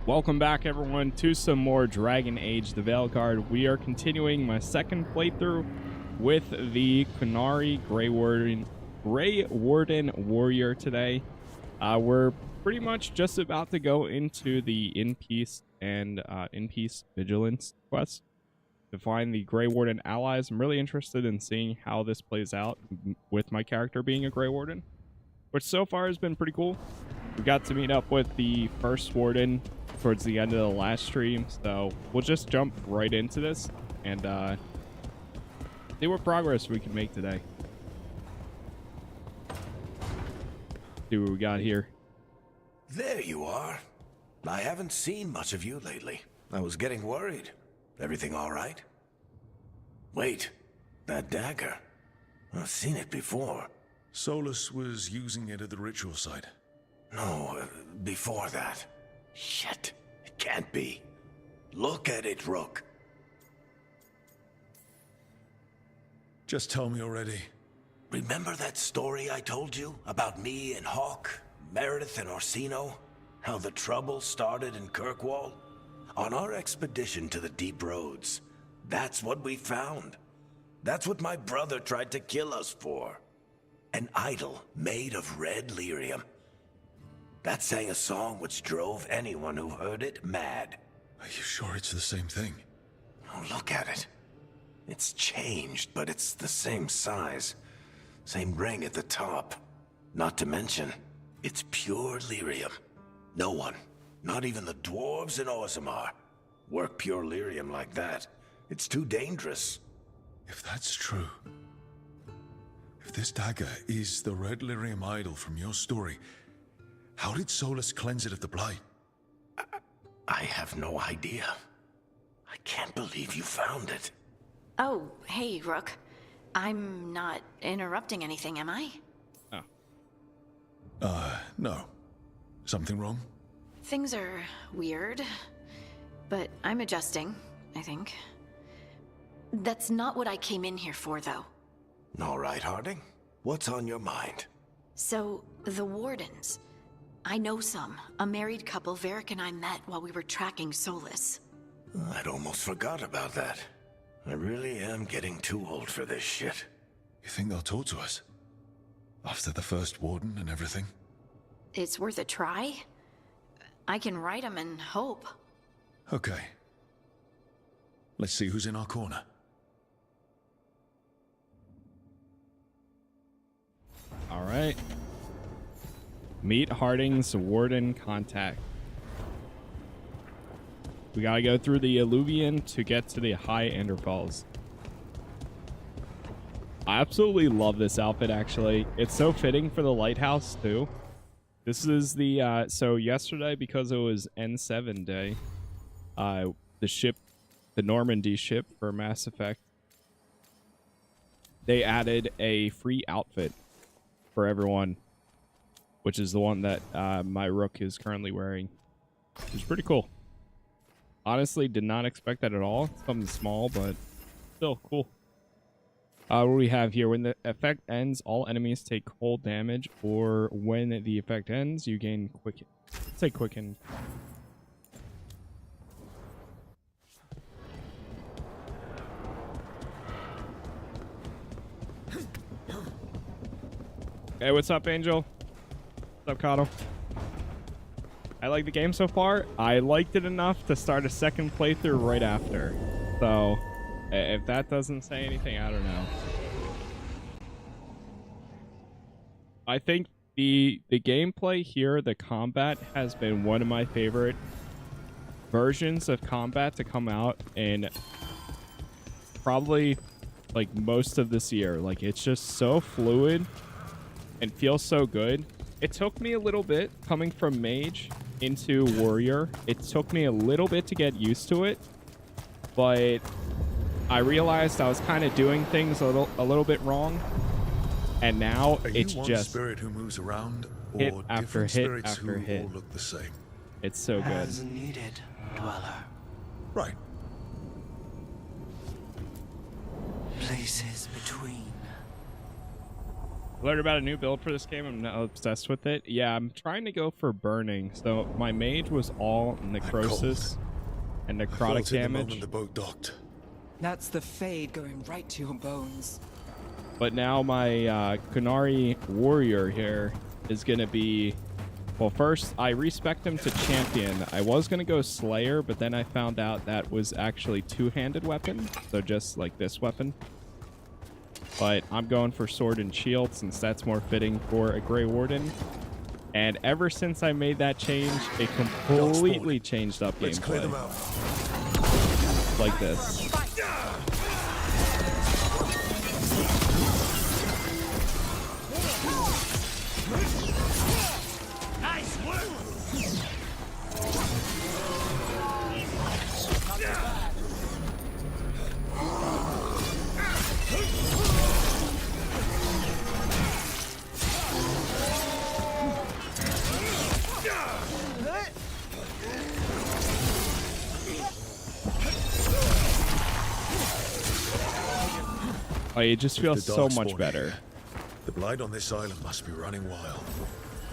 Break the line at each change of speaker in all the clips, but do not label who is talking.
Welcome back, everyone, to some more Dragon Age the Veilguard. We are continuing my second playthrough with the Qunari Grey Warden Warrior today. We're pretty much just about to go into the In Peace and In Peace Vigilance quest to find the Grey Warden allies. I'm really interested in seeing how this plays out with my character being a Grey Warden, which so far has been pretty cool. We got to meet up with the first Warden towards the end of the last stream, so we'll just jump right into this and see what progress we can make today. See what we got here.
There you are. I haven't seen much of you lately. I was getting worried. Everything all right? Wait, that dagger. I've seen it before.
Solus was using it at the ritual site.
No, before that. Shit, it can't be. Look at it, Rook.
Just tell me already.
Remember that story I told you about me and Hawk, Meredith and Orsino? How the trouble started in Kirkwall? On our expedition to the Deep Roads, that's what we found. That's what my brother tried to kill us for. An idol made of red lyrium. That sang a song which drove anyone who heard it mad.
Are you sure it's the same thing?
Oh, look at it. It's changed, but it's the same size. Same ring at the top. Not to mention, it's pure lyrium. No one, not even the dwarves in Orzammar, work pure lyrium like that. It's too dangerous.
If that's true, if this dagger is the red lyrium idol from your story, how did Solus cleanse it of the blight?
I have no idea. I can't believe you found it.
Oh, hey, Rook. I'm not interrupting anything, am I?
No. Something wrong?
Things are weird, but I'm adjusting, I think. That's not what I came in here for, though.
All right, Harding. What's on your mind?
So, the Wardens. I know some. A married couple Varric and I met while we were tracking Solus.
I'd almost forgot about that. I really am getting too old for this shit.
You think they'll talk to us? After the first warden and everything?
It's worth a try. I can write them and hope.
Okay. Let's see who's in our corner.
All right. Meet Harding's Warden contact. We gotta go through the Alluvion to get to the High Enderfalls. I absolutely love this outfit, actually. It's so fitting for the lighthouse, too. This is the, so yesterday, because it was N7 day, the ship, the Normandy ship for Mass Effect, they added a free outfit for everyone, which is the one that my Rook is currently wearing. It's pretty cool. Honestly, did not expect that at all. It's something small, but still cool. What do we have here? When the effect ends, all enemies take cold damage, or when the effect ends, you gain quicken. Let's say quicken. Hey, what's up, Angel? What's up, Kato? I like the game so far. I liked it enough to start a second playthrough right after. So, if that doesn't say anything, I don't know. I think the gameplay here, the combat, has been one of my favorite versions of combat to come out in probably like most of this year. Like, it's just so fluid and feels so good. It took me a little bit coming from Mage into Warrior. It took me a little bit to get used to it, but I realized I was kind of doing things a little bit wrong, and now it's just
spirit who moves around, or
hit after hit
spirits
after
who
hit.
all look the same.
It's so good.
As needed, Dweller.
Right.
Places between.
Learned about a new build for this game. I'm now obsessed with it. Yeah, I'm trying to go for burning. So my mage was all necrosis and necrotic
The
damage.
moment the boat docked.
That's the fade going right to your bones.
But now my Kunari warrior here is going to be... Well, first, I respect him to champion. I was going to go Slayer, but then I found out that was actually two-handed weapon. So just like this weapon. But I'm going for sword and shield since that's more fitting for a Grey Warden. And ever since I made that change, it completely changed up
Let's clear them
gameplay.
out.
Like this.
Nice work!
Oh, it just feels
The
so
dark
much
spawn
better.
here. The blight on this island must be running wild.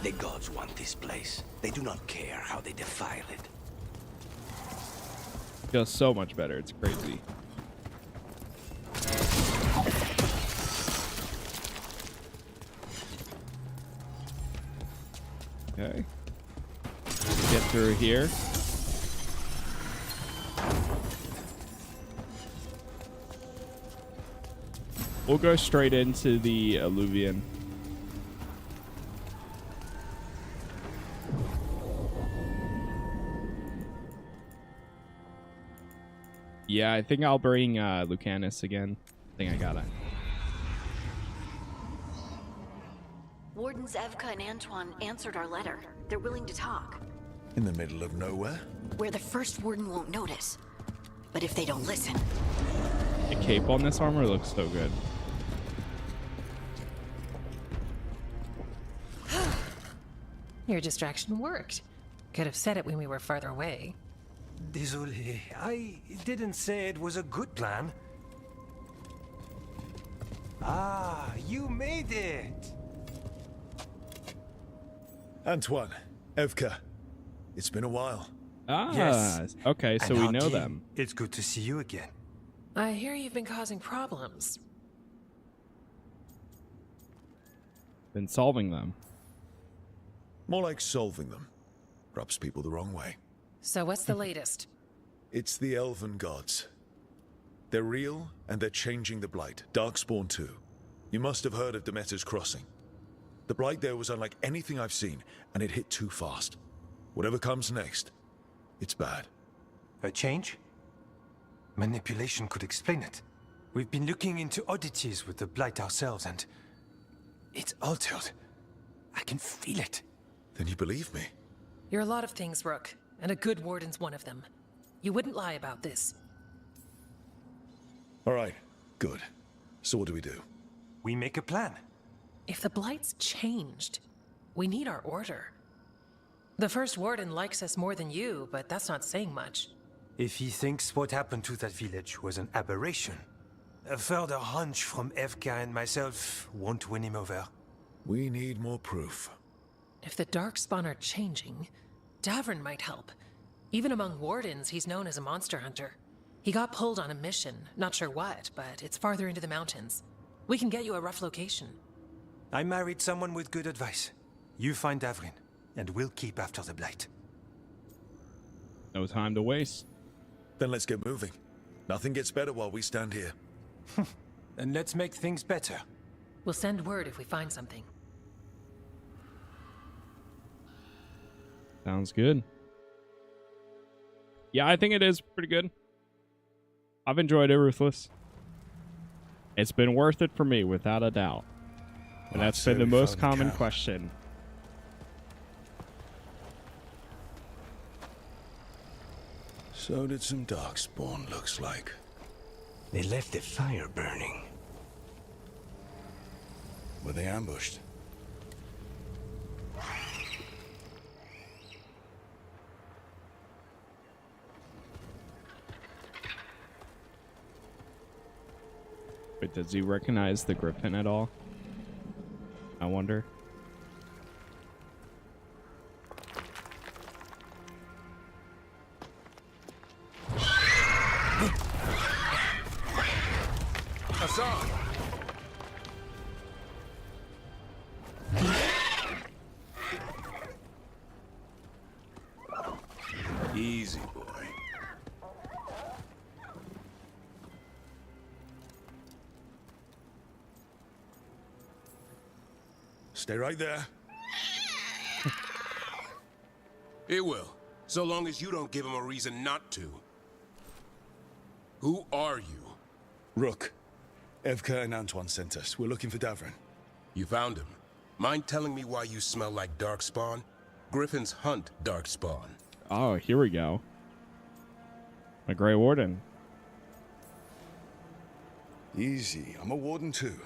The gods want this place. They do not care how they defile it.
Feels so much better. It's crazy. Okay. Get through here. We'll go straight into the Alluvion. Yeah, I think I'll bring Lucanus again. I think I got it.
Wardens Evka and Antoine answered our letter. They're willing to talk.
In the middle of nowhere?
Where the first warden won't notice. But if they don't listen...
The cape on this armor looks so good.
Your distraction worked. Could have said it when we were farther away.
Désolé, I didn't say it was a good plan. Ah, you made it!
Antoine, Evka, it's been a while.
Ah,
Yes.
okay, so
And
we know
Haki,
them.
It's good to see you again.
I hear you've been causing problems.
Been solving them.
More like solving them. Rubs people the wrong way.
So what's the latest?
It's the elven gods. They're real, and they're changing the Blight. Darkspawn too. You must have heard of Demeter's Crossing. The Blight there was unlike anything I've seen, and it hit too fast. Whatever comes next, it's bad.
A change? Manipulation could explain it. We've been looking into oddities with the Blight ourselves, and it's altered. I can feel it.
Then you believe me?
You're a lot of things, Rook, and a good warden's one of them. You wouldn't lie about this.
All right, good. So what do we do?
We make a plan.
If the Blight's changed, we need our order. The first warden likes us more than you, but that's not saying much.
If he thinks what happened to that village was an aberration, a further hunch from Evka and myself won't win him over.
We need more proof.
If the Darkspawn are changing, Davrin might help. Even among wardens, he's known as a monster hunter. He got pulled on a mission, not sure what, but it's farther into the mountains. We can get you a rough location.
I married someone with good advice. You find Davrin, and we'll keep after the Blight.
No time to waste.
Then let's get moving. Nothing gets better while we stand here.
And let's make things better.
We'll send word if we find something.
Sounds good. Yeah, I think it is pretty good. I've enjoyed it, Ruthless. It's been worth it for me, without a doubt. And
I'd
that's
say
been the
we
most
found the
common
cow.
question.
So did some Darkspawn, looks like.
They left the fire burning.
Were they ambushed?
But does he recognize the griffin at all? I wonder.
Assan! Easy, boy.
Stay right there.
It will, so long as you don't give him a reason not to. Who are you?
Rook. Evka and Antoine sent us. We're looking for Davrin.
You found him. Mind telling me why you smell like darkspawn? Griffins hunt darkspawn.
Oh, here we go. A Grey Warden.
Easy. I'm a warden too.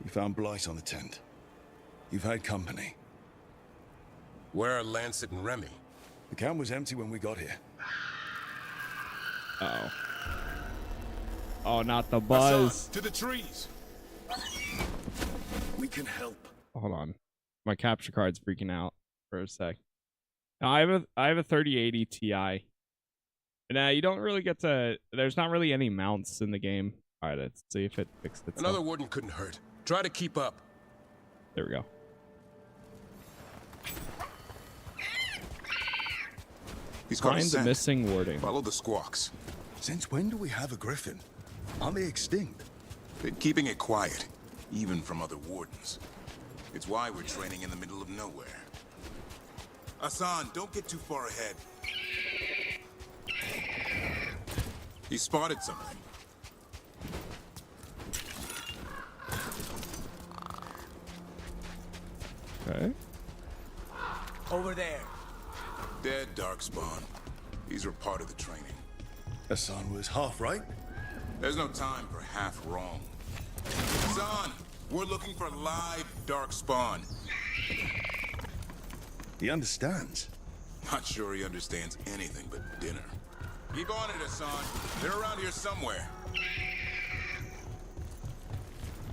You found blight on the tent. You've had company.
Where are Lancet and Remy?
The camp was empty when we got here.
Uh-oh. Oh, not the buzz.
Assan, to the trees.
We can help.
Hold on. My capture card's freaking out for a sec. Now, I have a 3080 Ti. Now, you don't really get to... There's not really any mounts in the game. All right, let's see if it fixed itself.
Another warden couldn't hurt. Try to keep up.
There we go.
He's got
Find
a
the
scent.
missing warding.
Follow the squawks.
Since when do we have a griffin? Aren't they extinct?
Been keeping it quiet, even from other wardens. It's why we're training in the middle of nowhere. Assan, don't get too far ahead. He spotted something.
Okay.
Over there.
Dead darkspawn. These were part of the training.
Assan was half right.
There's no time for half wrong. Assan, we're looking for live darkspawn.
He understands.
Not sure he understands anything but dinner. Keep on it, Assan. They're around here somewhere.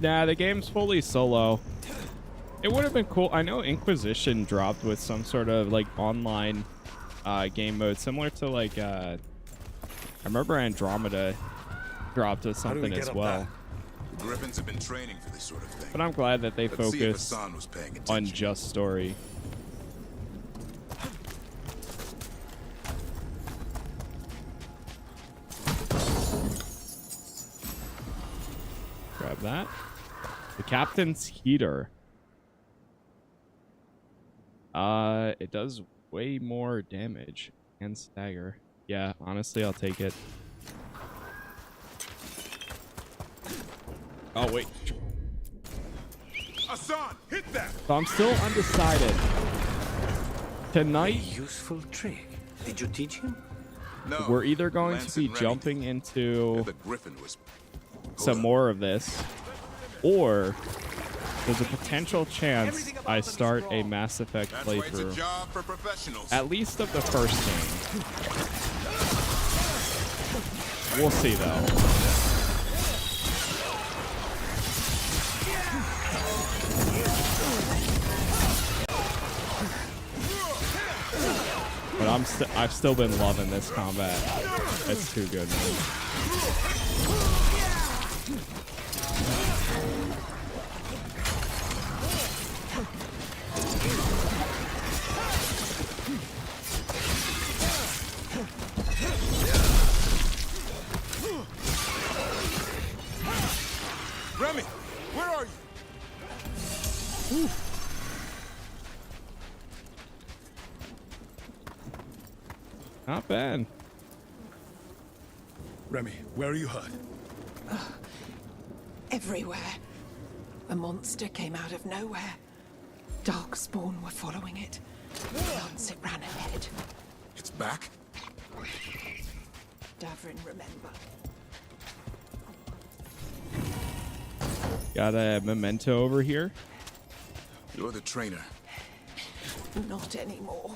Nah, the game's fully solo. It would have been cool. I know Inquisition dropped with some sort of like online game mode similar to like I remember Andromeda dropped with something as well.
The Griffins have been training for this sort of thing.
But I'm glad that they
Let's see if
focus
Assan was paying
on
attention.
just story. Grab that. The captain's heater. It does way more damage and stagger. Yeah, honestly, I'll take it. Oh, wait.
Assan, hit that!
So I'm still undecided. Tonight,
Useful trick. Did you teach him?
No.
we're either going
Lance
to be
and Remy
jumping
did.
into
The Griffin was...
some more of this, or there's a potential chance I start a Mass Effect
That's why it's a
playthrough.
job for professionals.
At least of the first game. We'll see, though. But I've still been loving this combat. It's too good, man.
Remy, where are you?
Ooh. Not bad.
Remy, where are you hurt?
Everywhere. A monster came out of nowhere. Darkspawn were following it. Once it ran ahead.
It's back?
Davrin, remember.
Got a memento over here.
You're the trainer.
Not anymore.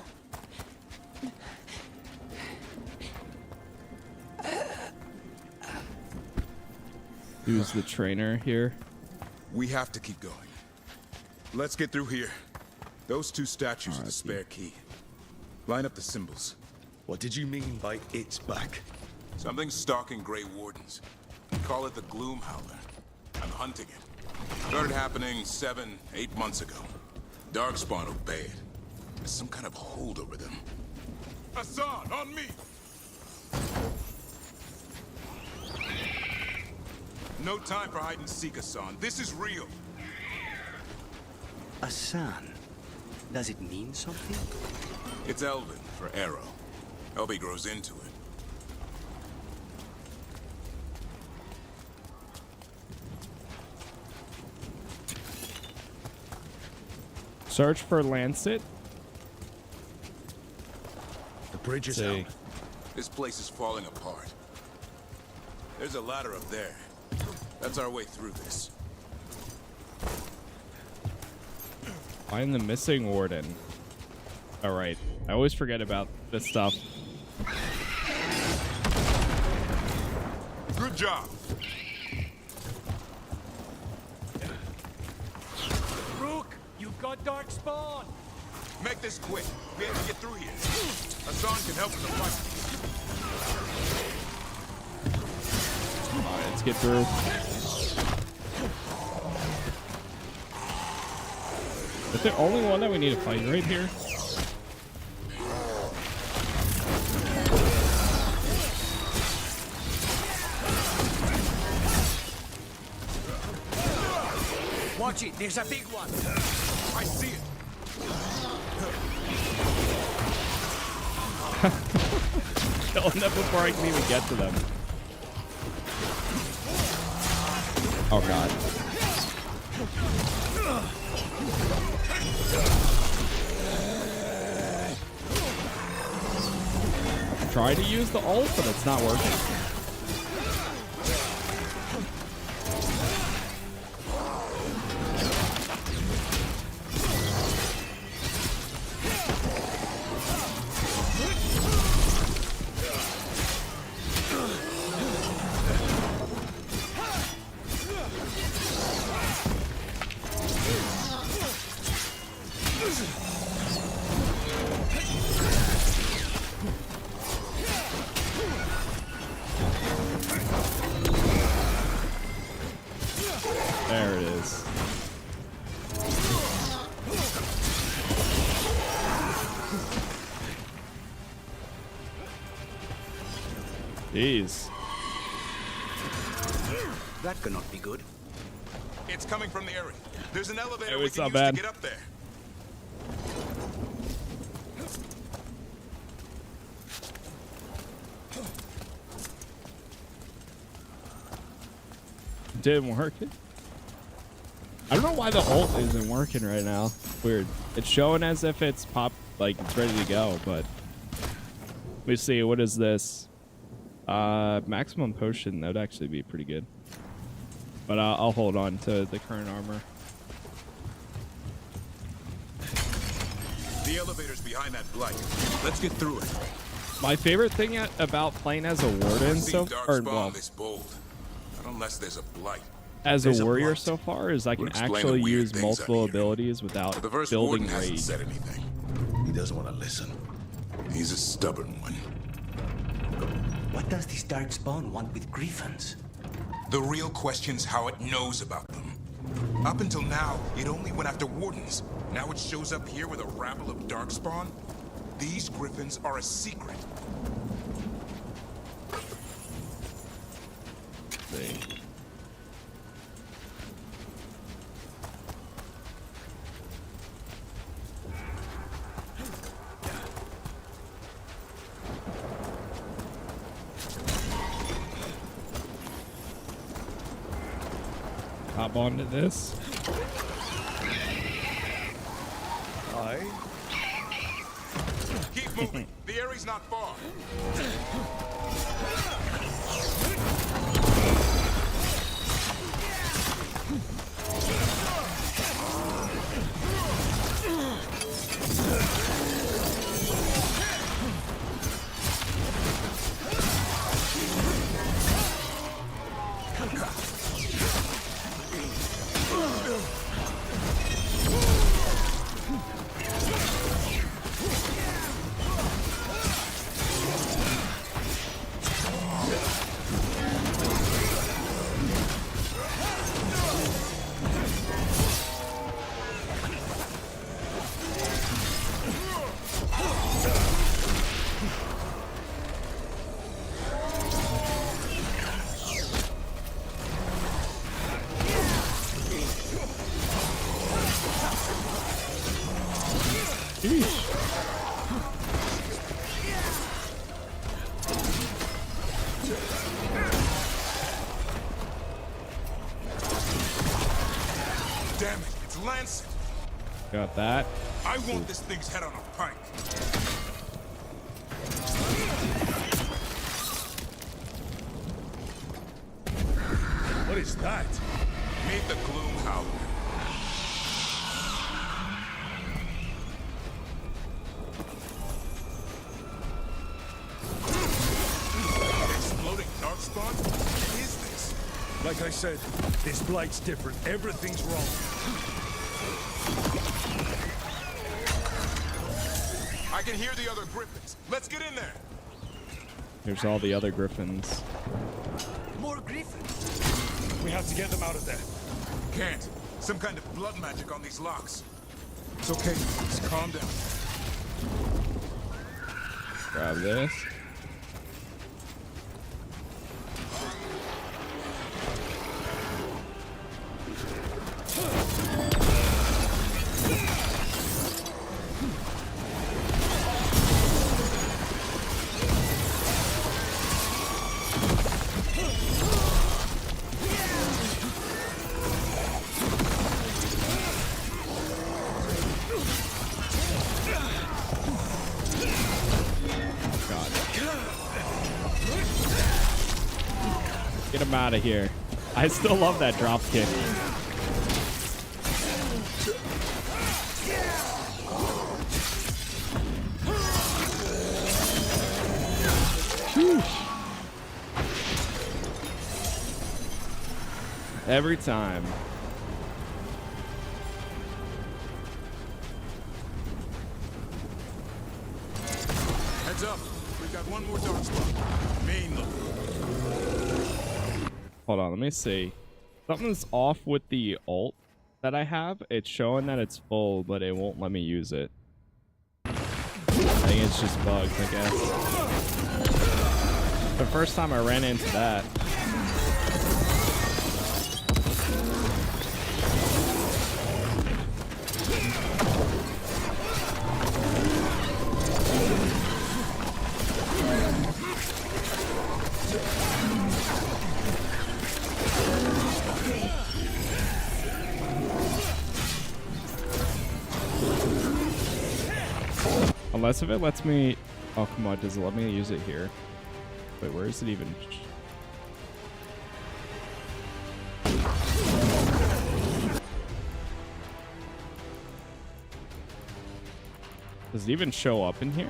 Who's the trainer here?
We have to keep going. Let's get through here. Those two statues are the spare key. Line up the symbols.
What did you mean by it's back?
Something's stalking Grey Wardens. Call it the Gloom Howler. I'm hunting it. Started happening 7, 8 months ago. Darkspawn obeyed. There's some kind of hold over them. Assan, on me! No time for hide and seek, Assan. This is real.
Assan. Does it mean something?
It's Elven for arrow. Elby grows into it.
Search for Lancet.
The bridge is
See.
out.
This place is falling apart. There's a ladder up there. That's our way through this.
Find the missing warden. All right. I always forget about this stuff.
Good job.
Rook, you've got Darkspawn.
Make this quick. We have to get through here. Assan can help with the fight.
All right, let's get through. Is the only one that we need to fight right here?
Watch it, there's a big one.
I see it.
Killing them before I can even get to them. Oh god. Try to use the ult, but it's not working. There it is. Jeez.
That cannot be good.
It's coming from the area. There's an elevator
Hey,
we
what's
can
up,
use
man?
to get up there.
Didn't work. I don't know why the ult isn't working right now. Weird. It's showing as if it's like it's ready to go, but let me see. What is this? Maximum potion. That would actually be pretty good. But I'll hold on to the current armor.
The elevator's behind that blight. Let's get through it.
My favorite thing about playing as a warden so far, well,
this bold. Not unless there's a blight.
as
There's
a
a
warrior
blight.
so far, is I can
We're explaining
actually
weird
use
things
multiple
out here.
abilities without
The first
building
warden hasn't
rage.
said anything.
He doesn't want to listen.
He's a stubborn one.
What does this Darkspawn want with griffins?
The real question's how it knows about them. Up until now, it only went after wardens. Now it shows up here with a rabble of Darkspawn. These griffins are a secret.
See. Hop onto this.
Keep moving. The area's not far. Lancet.
Got that.
I want this thing's head on a pike.
What is that?
Meet the Gloom Howler. Exploding darkspawn? What is this?
Like I said, this blight's different. Everything's wrong.
I can hear the other griffins. Let's get in there.
Here's all the other griffins.
More griffins.
We have to get them out of there.
Can't. Some kind of blood magic on these locks. It's okay. Just calm down.
Grab this. Get him out of here. I still love that drop kick. Sheesh. Every time.
Heads up. We've got one more dark spot. Main look.
Hold on, let me see. Something's off with the ult that I have. It's showing that it's full, but it won't let me use it. I think it's just bugged, I guess. The first time I ran into that. Unless if it lets me... Oh, come on. Does it let me use it here? Wait, where is it even? Does it even show up in here?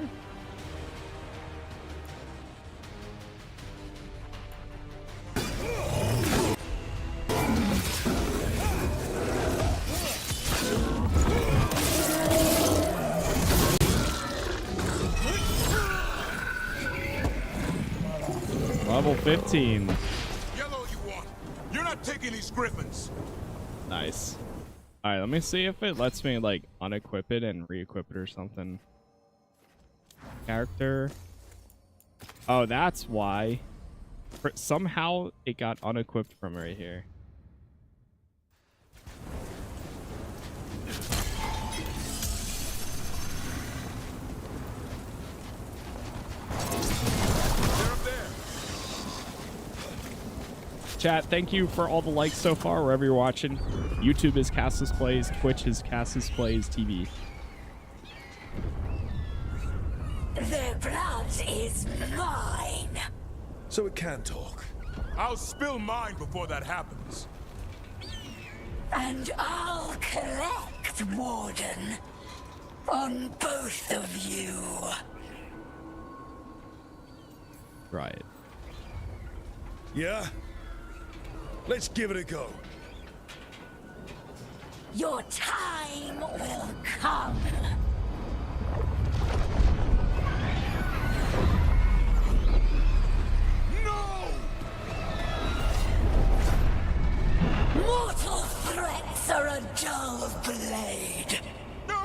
Level 15.
Yellow you want. You're not taking these griffins.
Nice. Alright, let me see if it lets me, like, unequip it and re-equip it or something. Character. Oh, that's why. Somehow it got unequipped from right here. Chat, thank you for all the likes so far, wherever you're watching. YouTube is Casas Plays, Twitch is Casas Plays TV.
Their blood is mine.
So it can talk.
I'll spill mine before that happens.
And I'll collect, Warden, on both of you.
Right.
Yeah? Let's give it a go.
Your time will come.
No!
Mortal threats are a dull blade.
No!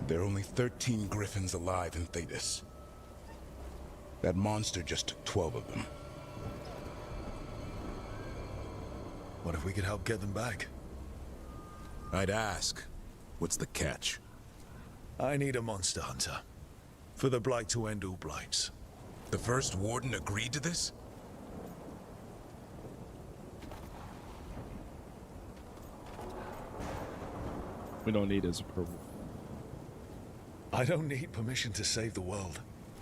There are only 13 griffins alive in Thetis. That monster just took 12 of them.
What if we could help get them back?
I'd ask, what's the catch?
I need a monster hunter. For the Blight to end all blights.
The first warden agreed to this?
We don't need his approval.
I don't need permission to save the world.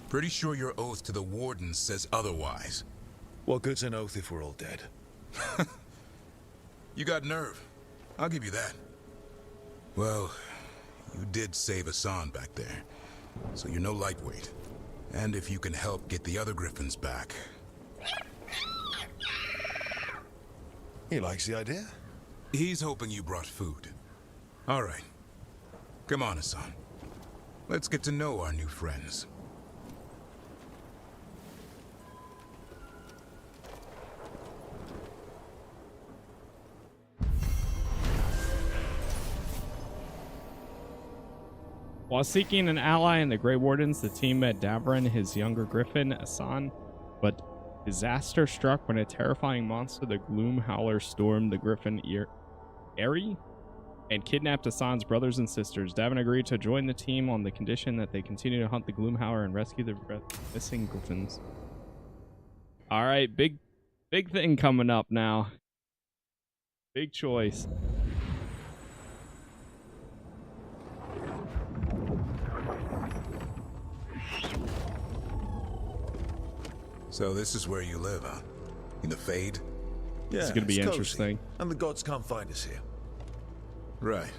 Pretty sure your oath to the warden says otherwise.
What good's an oath if we're all dead?
You got nerve. I'll give you that. Well, you did save Assan back there, so you're no lightweight. And if you can help get the other griffins back...
He likes the idea.
He's hoping you brought food. All right. Come on, Assan. Let's get to know our new friends.
While seeking an ally in the Grey Wardens, the team met Davrin, his younger griffin, Assan, but disaster struck when a terrifying monster, the Gloom Howler, stormed the griffin Eyrie and kidnapped Assan's brothers and sisters. Davrin agreed to join the team on the condition that they continue to hunt the Gloom Howler and rescue the missing griffins. All right, big thing coming up now. Big choice.
So this is where you live, huh? In the Fade?
Yeah,
it's gonna be
cozy.
interesting.
And the gods can't find us here.
Right.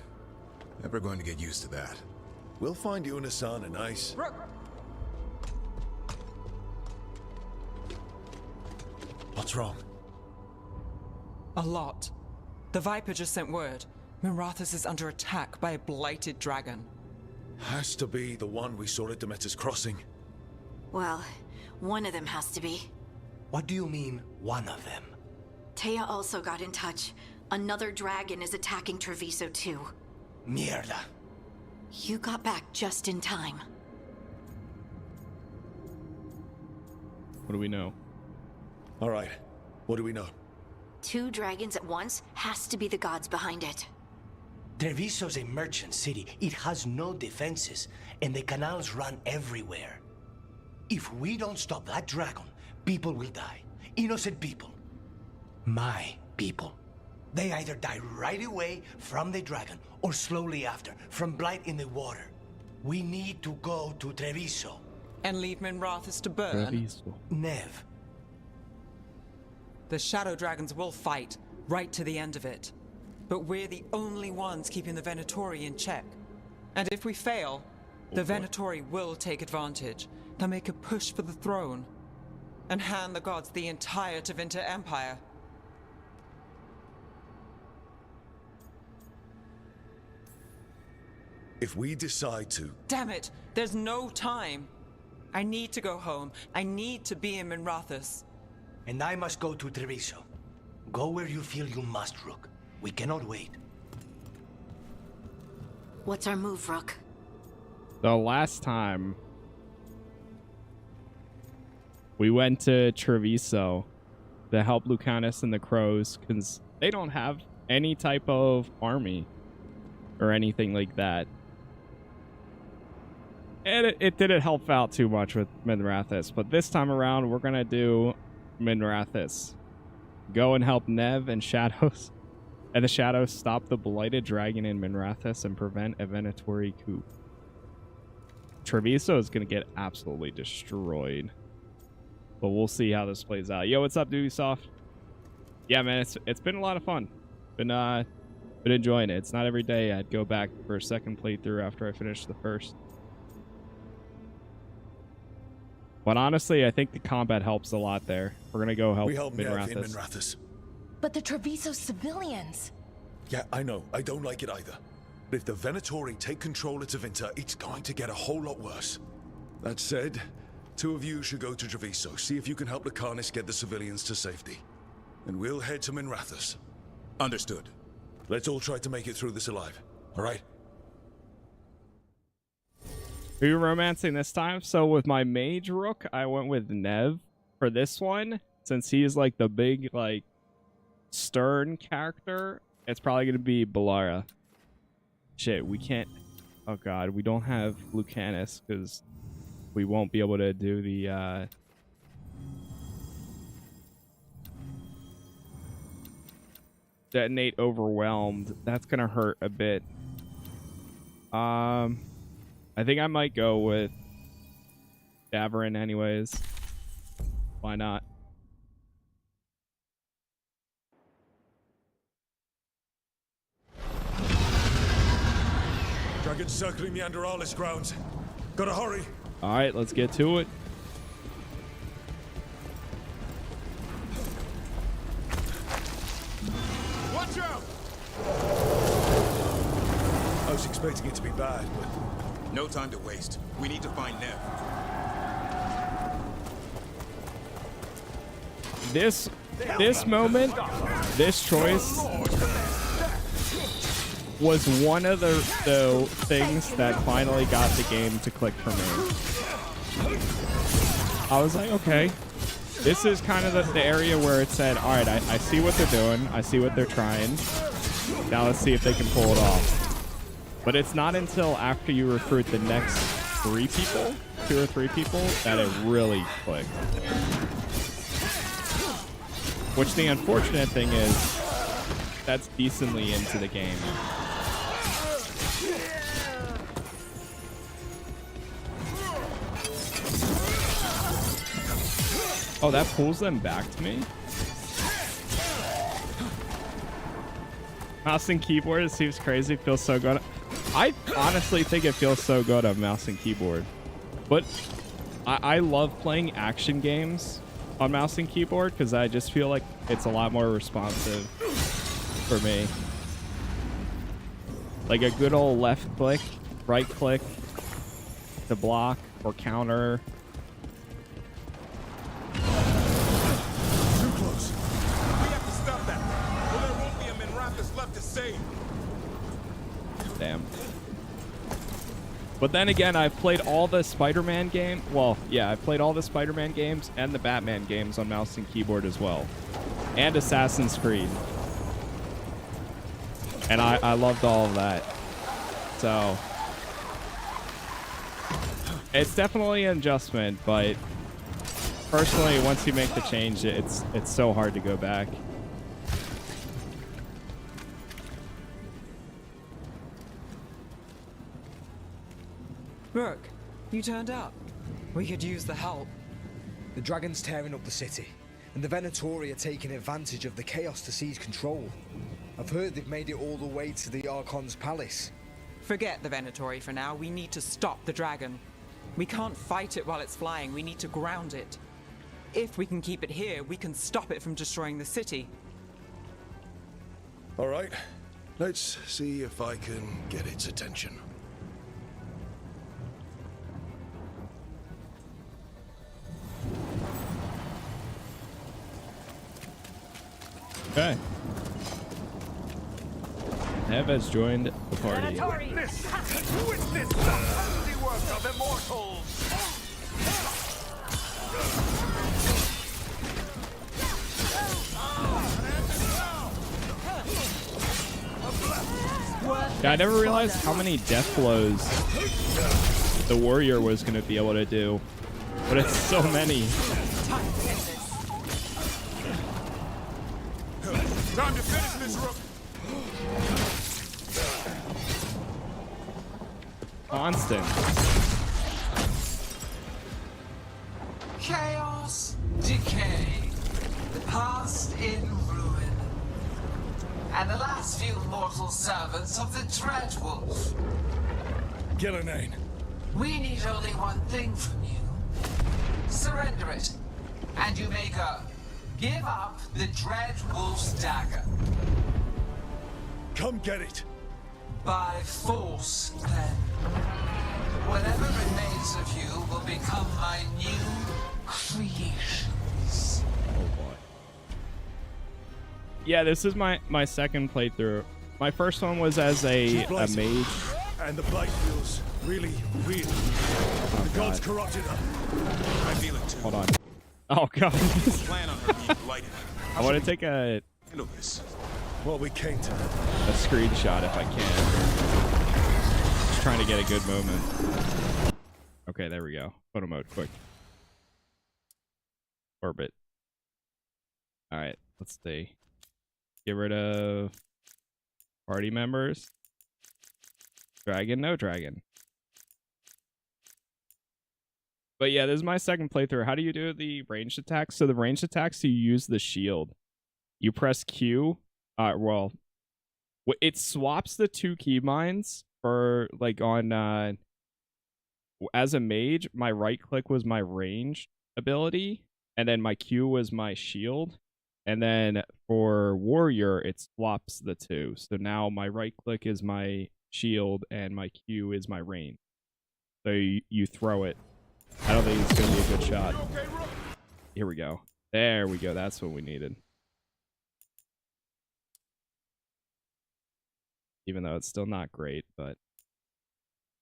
Never going to get used to that.
We'll find you and Assan a nice... What's wrong?
A lot. The Viper just sent word. Minrathous is under attack by a blighted dragon.
Has to be the one we saw at Demeter's Crossing.
Well, one of them has to be.
What do you mean, one of them?
Taya also got in touch. Another dragon is attacking Treviso too.
Mierda.
You got back just in time.
What do we know?
All right. What do we know?
2 dragons at once has to be the gods behind it.
Treviso's a merchant city. It has no defenses, and the canals run everywhere. If we don't stop that dragon, people will die. Innocent people. My people. They either die right away from the dragon, or slowly after, from blight in the water. We need to go to Treviso.
And leave Minrathous to burn?
Treviso.
Nev.
The Shadow Dragons will fight, right to the end of it. But we're the only ones keeping the Venatori in check. And if we fail, the Venatori will take advantage. They'll make a push for the throne, and hand the gods the entire Tevinter Empire.
If we decide to...
Damn it! There's no time! I need to go home. I need to be in Minrathous.
And I must go to Treviso. Go where you feel you must, Rook. We cannot wait.
What's our move, Rook?
The last time we went to Treviso to help Lucanus and the Crows, because they don't have any type of army or anything like that. And it didn't help out too much with Minrathous, but this time around we're gonna do Minrathous. Go and help Nev and Shadows and the Shadows stop the blighted dragon in Minrathous and prevent a Venatori coup. Treviso is gonna get absolutely destroyed, but we'll see how this plays out. Yo, what's up, Ubisoft? Yeah, man, it's been a lot of fun. Been enjoying it. It's not every day I'd go back for a second playthrough after I finish the first. But honestly, I think the combat helps a lot there. We're gonna go help
Nev in
Minrathous.
Minrathous.
But the Treviso civilians.
Yeah, I know. I don't like it either. But if the Venatori take control of Tevinter, it's going to get a whole lot worse. That said, 2 of you should go to Treviso, see if you can help Lucanus get the civilians to safety. And we'll head to Minrathous.
Understood.
Let's all try to make it through this alive, all right?
Who are you romancing this time? So with my mage Rook, I went with Nev for this one, since he is like the big, like, stern character, it's probably going to be Balara. Shit, we can't... Oh god, we don't have Lucanus because we won't be able to do the... Detonate Overwhelmed. That's going to hurt a bit. I think I might go with Davrin anyways. Why not?
Dragons circling Meanderalis grounds. Gotta hurry.
Alright, let's get to it.
Watch out!
I was expecting it to be bad, but...
No time to waste. We need to find Nev.
This moment, this choice was one of the things that finally got the game to click for me. I was like, okay, this is kind of the area where it said, all right, I see what they're doing. I see what they're trying. Now let's see if they can pull it off. But it's not until after you recruit the next 2 or 3 people, that it really clicked. Which the unfortunate thing is, that's decently into the game. Oh, that pulls them back to me? Mouse and keyboard, it seems crazy, it feels so good. I honestly think it feels so good on mouse and keyboard. But I love playing action games on mouse and keyboard because I just feel like it's a lot more responsive for me. Like a good old left click, right click to block or counter.
Too close.
We have to stop that, or there won't be a Minrathous left to save.
Damn. But then again, I've played all the Spider-Man game. Well, yeah, I've played all the Spider-Man games and the Batman games on mouse and keyboard as well. And Assassin's Creed. And I loved all of that. So it's definitely an adjustment, but personally, once you make the change, it's so hard to go back.
Rook, you turned up. We could use the help.
The dragon's tearing up the city, and the Venatori are taking advantage of the chaos to seize control. I've heard they've made it all the way to the Archon's palace.
Forget the Venatori for now. We need to stop the dragon. We can't fight it while it's flying. We need to ground it. If we can keep it here, we can stop it from destroying the city.
All right. Let's see if I can get its attention.
Okay. Nev has joined the party.
Witness the handiwork of immortals!
Yeah, I never realized how many death blows the warrior was going to be able to do. But it's so many.
Time to finish this, Rook.
Constant.
Chaos, decay, the past in ruin, and the last few mortal servants of the Dreadwolf.
Gillenane.
We need only one thing from you. Surrender it, and you may go. Give up the Dreadwolf's dagger.
Come get it.
By force, then. Whatever remains of you will become my new creations.
Oh boy. Yeah, this is my second playthrough. My first one was as a mage.
And the blight feels really real. The gods corrupted her.
I feel it too.
Hold on. Oh god.
Plan on her being blighted.
I want to take a
Handle this.
What we came to.
A screenshot if I can. Just trying to get a good moment. Okay, there we go. Photo mode, quick. Orbit. All right, let's see. Get rid of party members. Dragon, no dragon. But yeah, this is my second playthrough. How do you do the ranged attacks? So the ranged attacks, you use the shield. You press Q. Well, it swaps the two keybinds for like on. As a mage, my right click was my range ability, and then my Q was my shield. And then for warrior, it swaps the two. So now my right click is my shield, and my Q is my range. So you throw it. I don't think it's going to be a good shot. Here we go. There we go. That's what we needed. Even though it's still not great, but...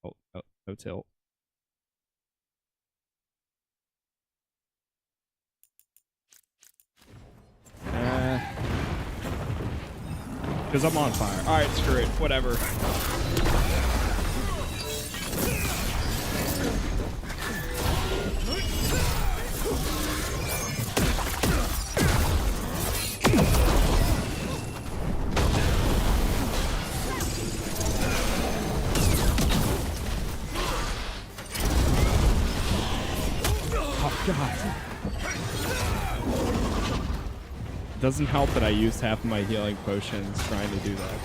Oh, no tilt. Because I'm on fire. Alright, screw it. Whatever. God. It doesn't help that I used half of my healing potions trying to do that.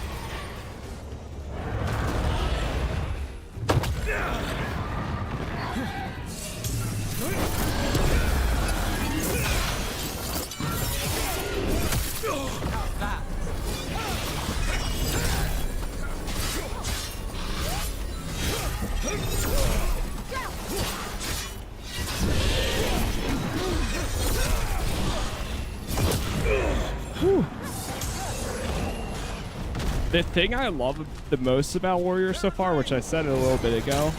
The thing I love the most about Warrior so far, which I said a little bit ago,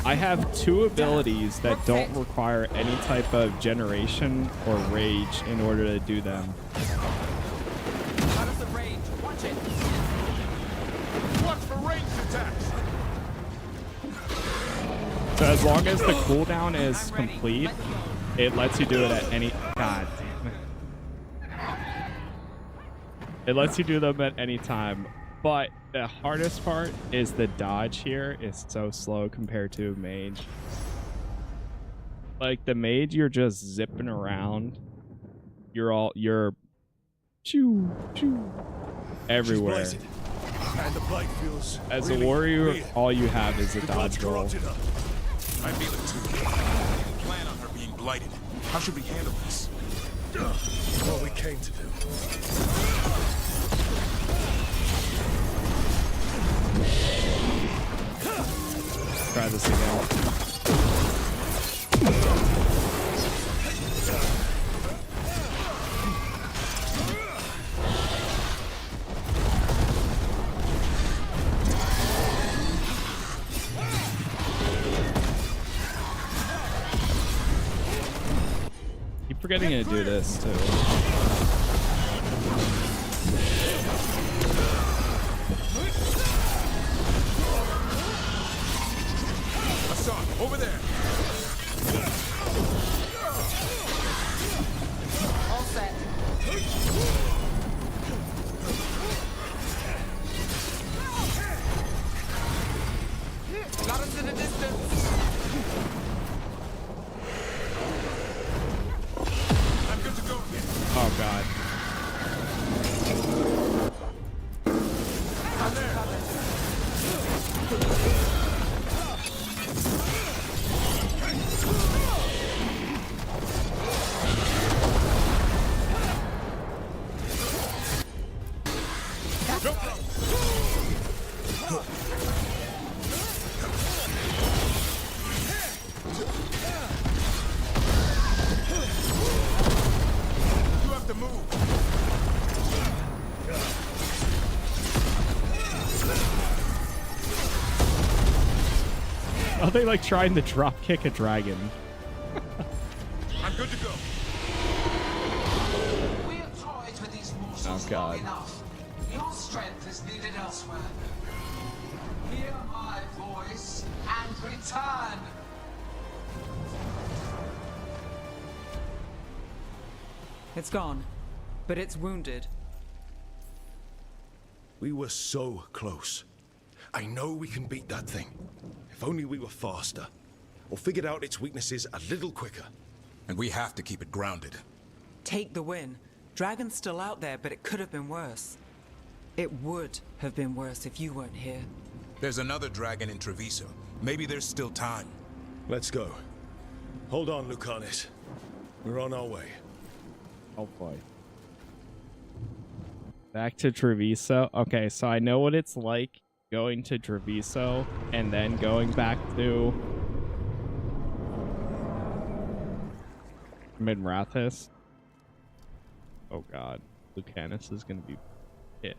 I have two abilities that don't require any type of generation or rage in order to do them.
Out of the range. Watch it. Watch for ranged attacks.
So as long as the cooldown is complete, it lets you do it at any... God damn it. It lets you do them at any time, but the hardest part is the dodge here is so slow compared to a mage. Like the mage, you're just zipping around. You're choo choo everywhere.
And the blight feels
As
really
a warrior,
weird.
all you have is a dodge roll.
I feel it too. Plan on her being blighted. How should we handle this?
What we came to do.
Try this again. Keep forgetting to do this too.
Assan, over there.
All set. Got us in a distance.
I'm good to go again.
Oh god.
I'm there. You have to move.
Are they like trying to drop kick a dragon?
I'm good to go.
We are toys with mortals
God.
long enough. Your strength is needed elsewhere. Hear my voice and return.
It's gone, but it's wounded.
We were so close. I know we can beat that thing. If only we were faster. Or figured out its weaknesses a little quicker.
And we have to keep it grounded.
Take the win. Dragon's still out there, but it could have been worse. It would have been worse if you weren't here.
There's another dragon in Treviso. Maybe there's still time.
Let's go. Hold on, Lucanis. We're on our way.
Oh boy. Back to Treviso. Okay, so I know what it's like going to Treviso and then going back to Minrathous. Oh god. Lucanus is gonna be pissed.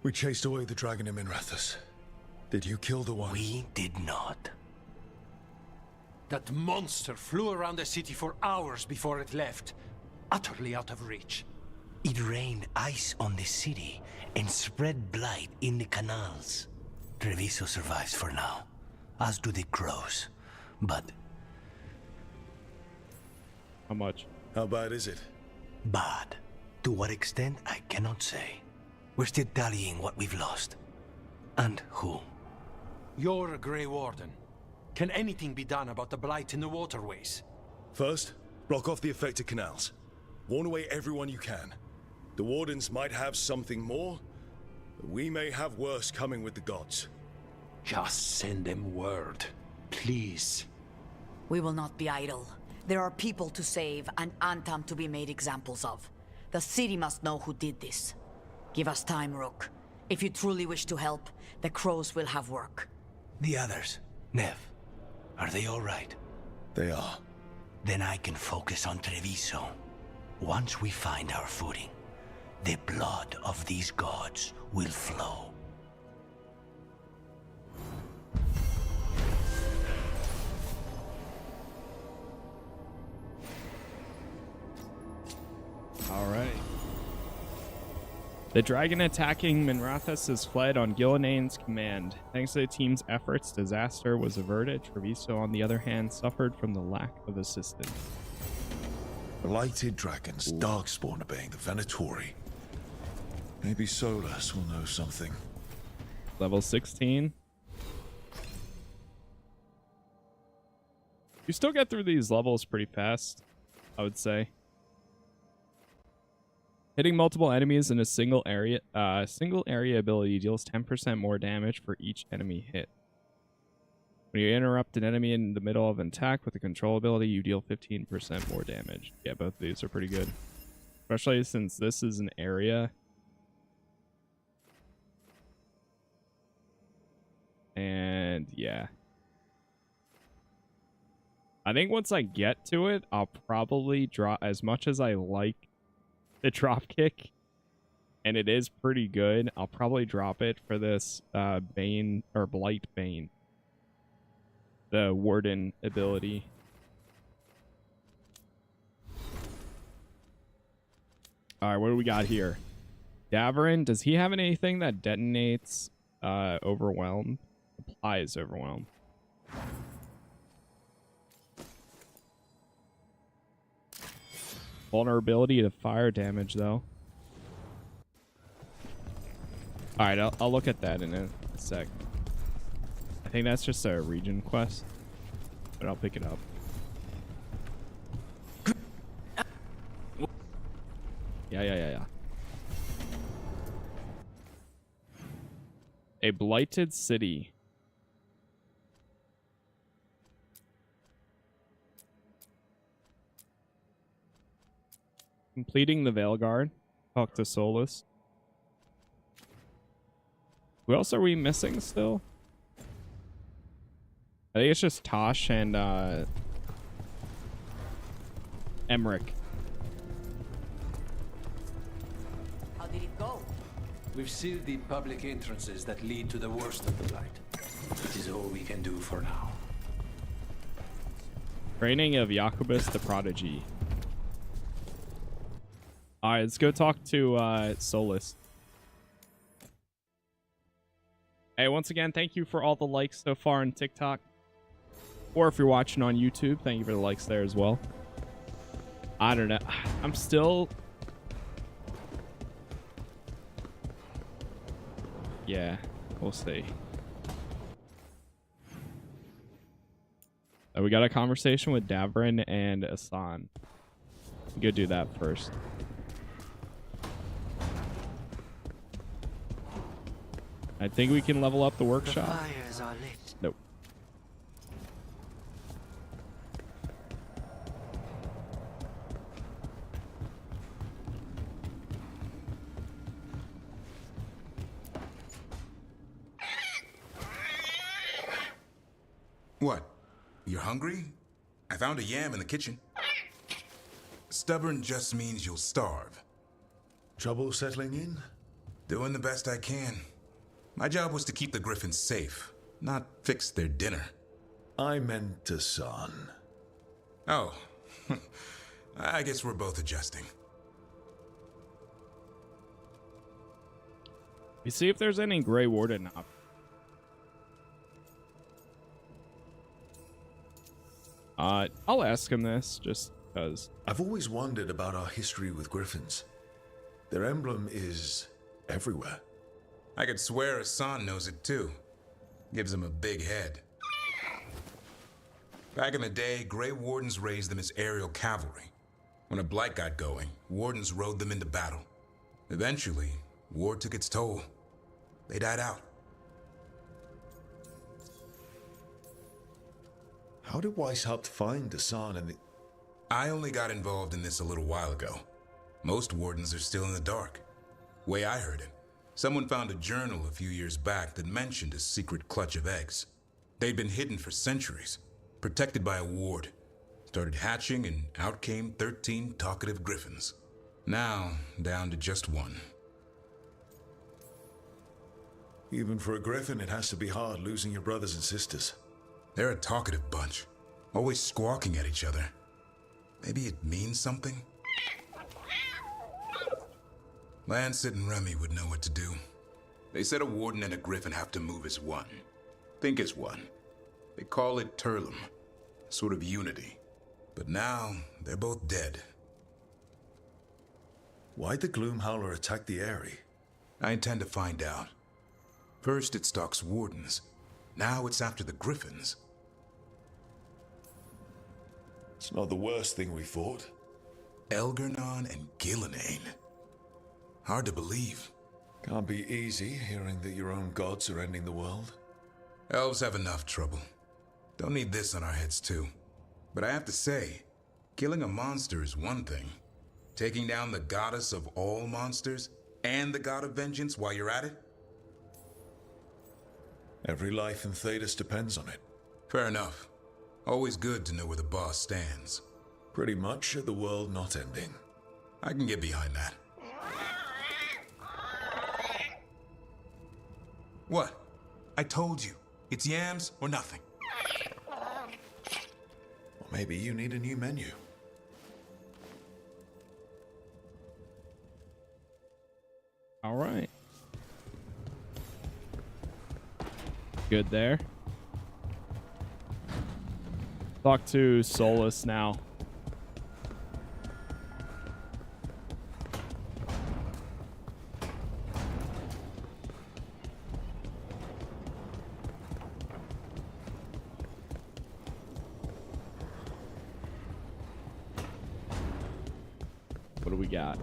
We chased away the dragon in Minrathous. Did you kill the one?
We did not.
That monster flew around the city for hours before it left, utterly out of reach.
It rained ice on the city and spread blight in the canals. Treviso survives for now, as do the crows. But
How much?
How bad is it?
bad. To what extent, I cannot say. We're still tallying what we've lost. And who.
You're a Grey Warden. Can anything be done about the blight in the waterways?
First, block off the affected canals. Warn away everyone you can. The Wardens might have something more, but we may have worse coming with the gods.
Just send them word, please.
We will not be idle. There are people to save and Antam to be made examples of. The city must know who did this. Give us time, Rook. If you truly wish to help, the crows will have work.
The others, Nev, are they all right?
They are.
Then I can focus on Treviso. Once we find our footing, the blood of these gods will flow.
All right. The dragon attacking Minrathous has fled on Gilanane's command. Thanks to the team's efforts, disaster was averted. Treviso, on the other hand, suffered from the lack of assistance.
Blighted dragons, darkspawn obeying the Venatori. Maybe Solas will know something.
Level 16. You still get through these levels pretty fast, I would say. Hitting multiple enemies in a single area ability deals 10% more damage for each enemy hit. When you interrupt an enemy in the middle of an attack with a control ability, you deal 15% more damage. Yeah, both of these are pretty good. Especially since this is an area. And yeah. I think once I get to it, I'll probably draw, as much as I like the drop kick, and it is pretty good, I'll probably drop it for this Bane or Blight Bane, the Warden ability. All right, what do we got here? Davrin, does he have anything that detonates Overwhelm? Applies Overwhelm. Vulnerability to fire damage, though. Alright, I'll look at that in a sec. I think that's just a region quest, but I'll pick it up. Yeah. A blighted city. Completing the Veilguard. Talk to Solus. Who else are we missing still? I think it's just Tosh and Emmerich.
How did it go?
We've sealed the public entrances that lead to the worst of the blight. It is all we can do for now.
Training of Jacobus the Prodigy. All right, let's go talk to Solus. Hey, once again, thank you for all the likes so far on TikTok. Or if you're watching on YouTube, thank you for the likes there as well. I don't know. I'm still... Yeah, we'll see. We got a conversation with Davrin and Assan. Go do that first. I think we can level up the workshop.
The fires are lit.
Nope.
What? You're hungry? I found a yam in the kitchen. Stubborn just means you'll starve.
Trouble settling in?
Doing the best I can. My job was to keep the griffins safe, not fix their dinner.
I meant Assan.
Oh. I guess we're both adjusting.
You see if there's any Grey Warden up. I'll ask him this, just because.
I've always wondered about our history with griffins. Their emblem is everywhere.
I could swear Assan knows it too. Gives him a big head. Back in the day, Grey Wardens raised them as aerial cavalry. When a blight got going, Wardens rode them into battle. Eventually, war took its toll. They died out.
How did Weishaupt find Assan and the...
I only got involved in this a little while ago. Most Wardens are still in the dark. Way I heard it, someone found a journal a few years back that mentioned a secret clutch of eggs. They'd been hidden for centuries, protected by a ward. Started hatching and out came 13 talkative griffins. Now, down to just one.
Even for a griffin, it has to be hard losing your brothers and sisters.
They're a talkative bunch, always squawking at each other. Maybe it means something? Lancet and Remy would know what to do. They said a warden and a griffin have to move as one. Think as one. They call it Turlum, sort of unity. But now, they're both dead.
Why'd the Gloomhowler attack the Eyrie?
I intend to find out. First it stalks wardens. Now it's after the griffins.
It's not the worst thing we fought.
Elgernon and Gillenane. Hard to believe.
Can't be easy hearing that your own gods are ending the world.
Elves have enough trouble. Don't need this on our heads too. But I have to say, killing a monster is one thing. Taking down the goddess of all monsters and the god of vengeance while you're at it?
Every life in Thedas depends on it.
Fair enough. Always good to know where the boss stands.
Pretty much the world not ending.
I can get behind that. What? I told you. It's yams or nothing.
Or maybe you need a new menu.
All right. Good there. Talk to Solus now. What do we got?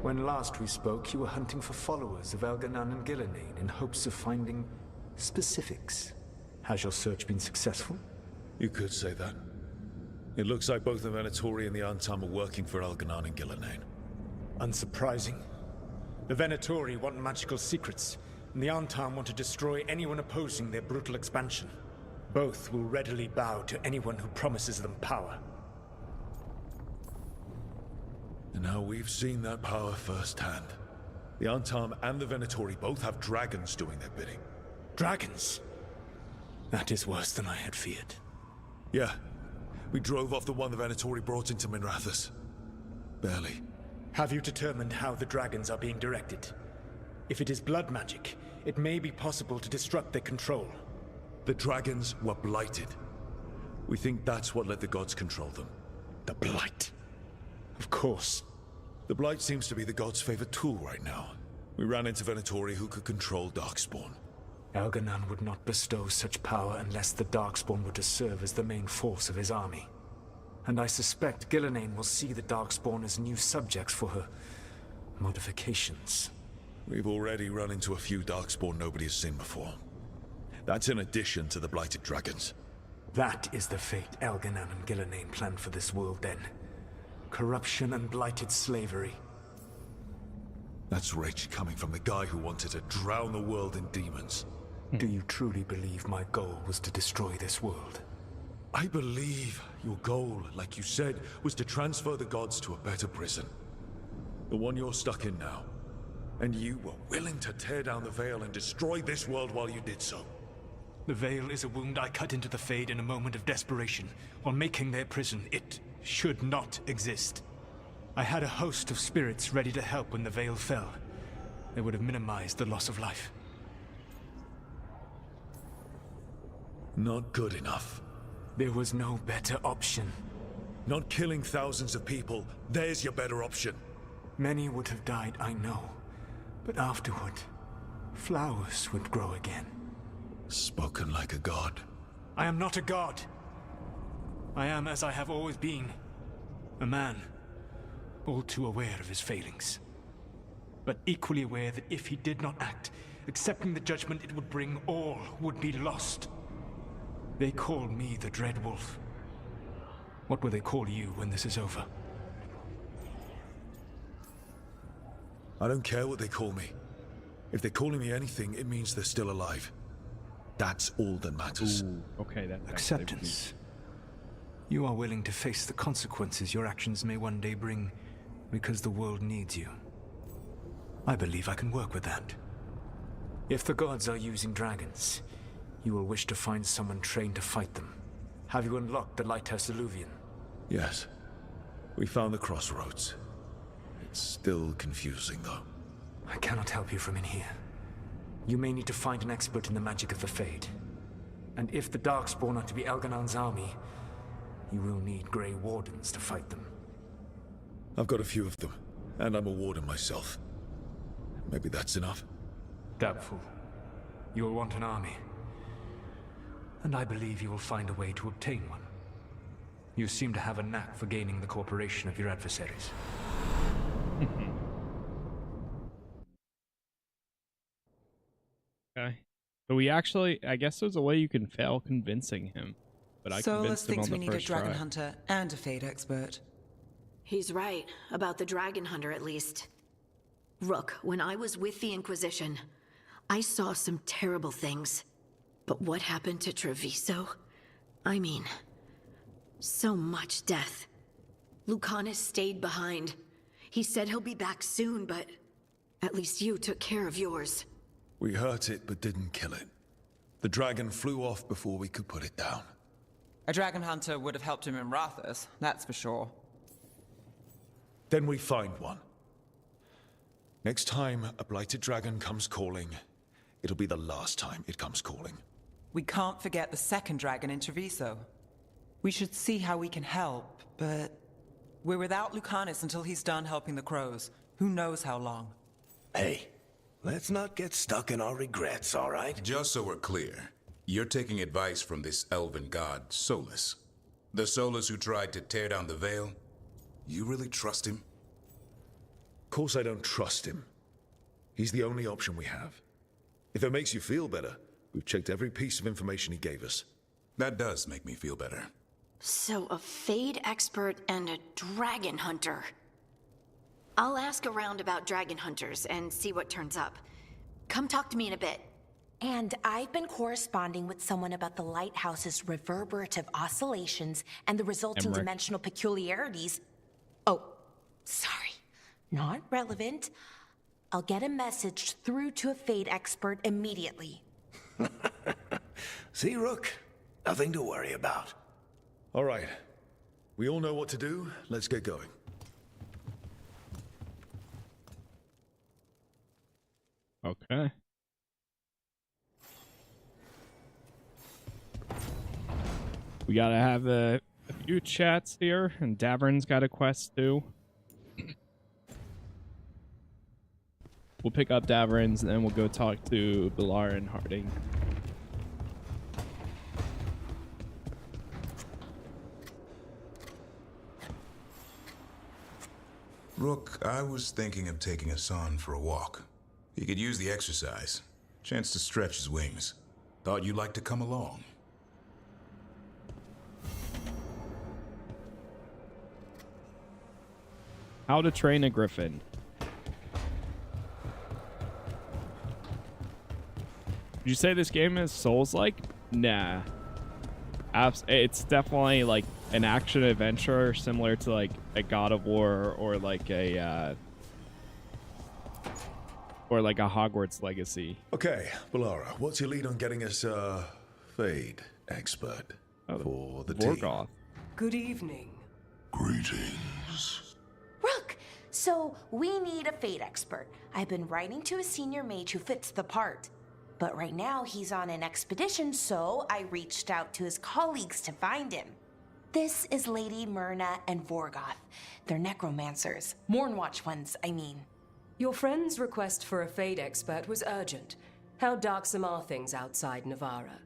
When last we spoke, you were hunting for followers of Elgernon and Gillenane in hopes of finding specifics. Has your search been successful?
You could say that. It looks like both the Venatori and the Antam are working for Elgernon and Gillenane.
Unsurprising. The Venatori want magical secrets, and the Antam want to destroy anyone opposing their brutal expansion. Both will readily bow to anyone who promises them power.
And now we've seen that power firsthand. The Antam and the Venatori both have dragons doing their bidding.
Dragons? That is worse than I had feared.
Yeah. We drove off the one the Venatori brought into Minrathous. Barely.
Have you determined how the dragons are being directed? If it is blood magic, it may be possible to disrupt their control.
The dragons were blighted. We think that's what let the gods control them.
The blight. Of course.
The blight seems to be the gods' favorite tool right now. We ran into Venatori who could control Darkspawn.
Elganon would not bestow such power unless the Darkspawn were to serve as the main force of his army. And I suspect Gillenane will see the Darkspawn as new subjects for her modifications.
We've already run into a few Darkspawn nobody has seen before. That's in addition to the blighted dragons.
That is the fate Elganon and Gillenane planned for this world then. Corruption and blighted slavery.
That's rage coming from the guy who wanted to drown the world in demons.
Do you truly believe my goal was to destroy this world?
I believe your goal, like you said, was to transfer the gods to a better prison. The one you're stuck in now. And you were willing to tear down the veil and destroy this world while you did so.
The veil is a wound I cut into the Fade in a moment of desperation, while making their prison. It should not exist. I had a host of spirits ready to help when the veil fell. They would have minimized the loss of life.
Not good enough.
There was no better option.
Not killing thousands of people, there's your better option.
Many would have died, I know. But afterward, flowers would grow again.
Spoken like a god.
I am not a god. I am as I have always been. A man. All too aware of his failings. But equally aware that if he did not act, accepting the judgment it would bring, all would be lost. They call me the Dread Wolf. What will they call you when this is over?
I don't care what they call me. If they're calling me anything, it means they're still alive. That's all that matters.
Ooh, okay, that
acceptance. You are willing to face the consequences your actions may one day bring because the world needs you. I believe I can work with that. If the gods are using dragons, you will wish to find someone trained to fight them. Have you unlocked the Lighthouse Illuvian?
Yes. We found the crossroads. It's still confusing, though.
I cannot help you from in here. You may need to find an expert in the magic of the Fade. And if the Darkspawn are to be Elganon's army, you will need Grey Wardens to fight them.
I've got a few of them, and I'm a warden myself. Maybe that's enough?
Doubtful. You will want an army. And I believe you will find a way to obtain one. You seem to have a knack for gaining the cooperation of your adversaries.
Okay. So we actually, I guess there's a way you can fail convincing him. But I
Solus
convinced him
thinks
on
we
the
need a
first
dragon
try.
hunter and a Fade expert.
He's right, about the dragon hunter at least. Rook, when I was with the Inquisition, I saw some terrible things. But what happened to Treviso? I mean, so much death. Lucanus stayed behind. He said he'll be back soon, but at least you took care of yours.
We hurt it, but didn't kill it. The dragon flew off before we could put it down.
A dragon hunter would have helped him in Minrathous, that's for sure.
Then we find one. Next time a blighted dragon comes calling, it'll be the last time it comes calling.
We can't forget the second dragon in Treviso. We should see how we can help, but we're without Lucanus until he's done helping the crows. Who knows how long?
Hey, let's not get stuck in our regrets, all right?
Just so we're clear, you're taking advice from this elven god, Solus. The Solus who tried to tear down the veil? You really trust him?
Of course I don't trust him. He's the only option we have. If it makes you feel better, we've checked every piece of information he gave us.
That does make me feel better.
So a Fade expert and a dragon hunter. I'll ask around about dragon hunters and see what turns up. Come talk to me in a bit.
And I've been corresponding with someone about the lighthouse's reverberative oscillations and the resulting
Emmerich.
dimensional peculiarities. Oh, Sorry, not relevant. I'll get a message through to a Fade expert immediately.
See, Rook? Nothing to worry about.
All right. We all know what to do. Let's get going.
Okay. We gotta have a few chats here, and Davrin's got a quest too. We'll pick up Davrin's, and then we'll go talk to Bilar and Harding.
Rook, I was thinking of taking Assan for a walk. He could use the exercise. Chance to stretch his wings. Thought you'd like to come along.
How to train a griffin. Did you say this game is Souls-like? Nah. It's definitely like an action adventure similar to like a God of War or like a Hogwarts Legacy.
Okay, Bilara, what's your lead on getting us a Fade expert for the team?
Veilguard.
Good evening.
Greetings.
Rook, so we need a Fade expert. I've been writing to a senior mage who fits the part. But right now he's on an expedition, so I reached out to his colleagues to find him. This is Lady Myrna and Vorgoth. They're necromancers. Mournwatch ones, I mean.
Your friend's request for a Fade expert was urgent. How darksome are things outside Navarra?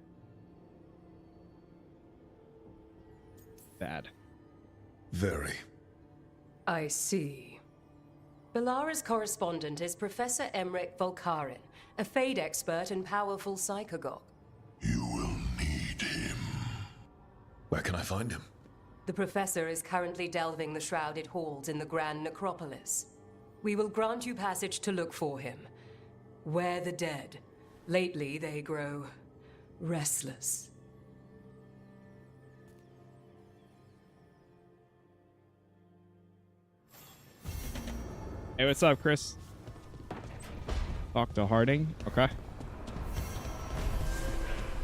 Bad.
Very.
I see. Bilara's correspondent is Professor Emmerich Volkarin, a Fade expert and powerful psychagog.
Where can I find him?
The professor is currently delving the shrouded halls in the Grand Necropolis. We will grant you passage to look for him. Where the dead. Lately they grow restless.
Hey, what's up, Chris? Talk to Harding. Okay.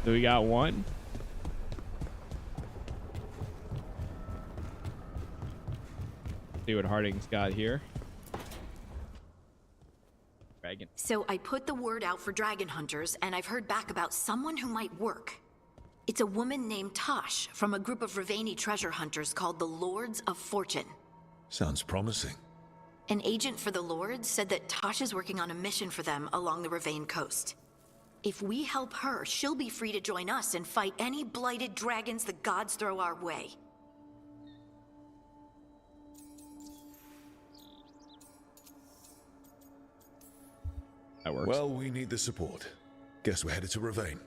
So we got one. See what Harding's got here. Dragon.
So I put the word out for dragon hunters, and I've heard back about someone who might work. It's a woman named Tosh from a group of Ravani treasure hunters called the Lords of Fortune.
Sounds promising.
An agent for the Lords said that Tosh is working on a mission for them along the Ravane coast. If we help her, she'll be free to join us and fight any blighted dragons the gods throw our way.
That works.
Well, we need the support. Guess we're headed to Ravane.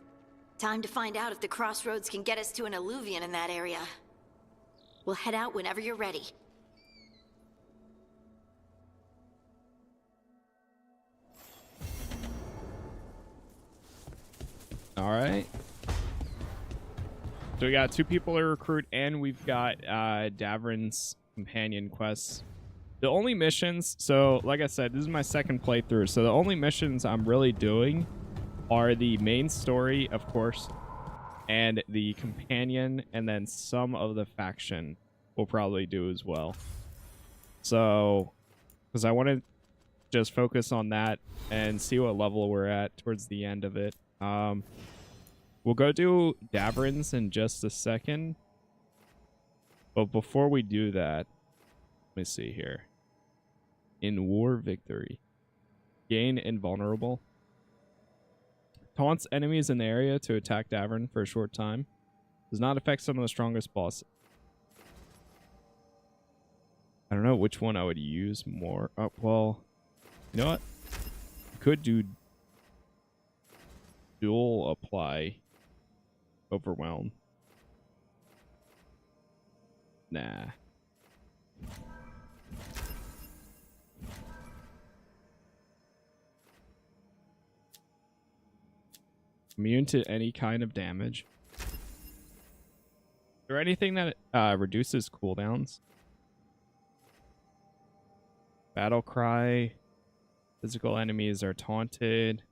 Time to find out if the crossroads can get us to an alluvion in that area. We'll head out whenever you're ready.
All right. So we got 2 people to recruit, and we've got Davrin's companion quests. The only missions, so like I said, this is my second playthrough, so the only missions I'm really doing are the main story, of course, and the companion, and then some of the faction we'll probably do as well. So, because I want to just focus on that and see what level we're at towards the end of it. We'll go do Davrin's in just a second. But before we do that, let me see here. In War Victory, gain Invulnerable. Taunts enemies in the area to attack Davrin for a short time. Does not affect some of the strongest bosses. I don't know which one I would use more. Oh, well, you know what? Could do dual apply overwhelm. Nah. Immune to any kind of damage. Is there anything that reduces cooldowns? Battle cry. Physical enemies are taunted.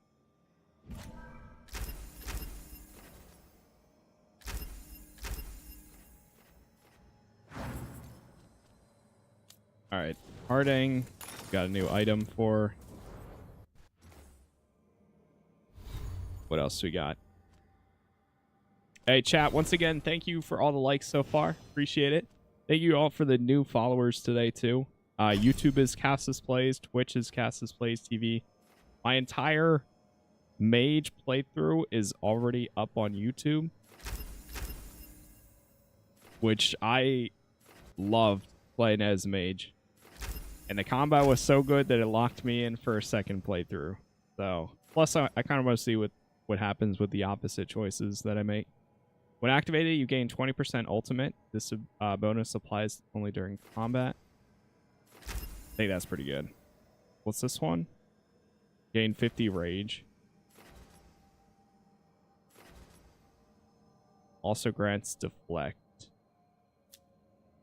All right, Harding. Got a new item for. What else we got? Hey, chat. Once again, thank you for all the likes so far. Appreciate it. Thank you all for the new followers today, too. YouTube is Casas Plays. Twitch is Casas Plays TV. My entire Mage playthrough is already up on YouTube, which I loved playing as Mage. And the combat was so good that it locked me in for a second playthrough. So, plus I kind of want to see what happens with the opposite choices that I make. When activated, you gain 20% ultimate. This bonus applies only during combat. I think that's pretty good. What's this one? Gain 50 rage. Also grants deflect.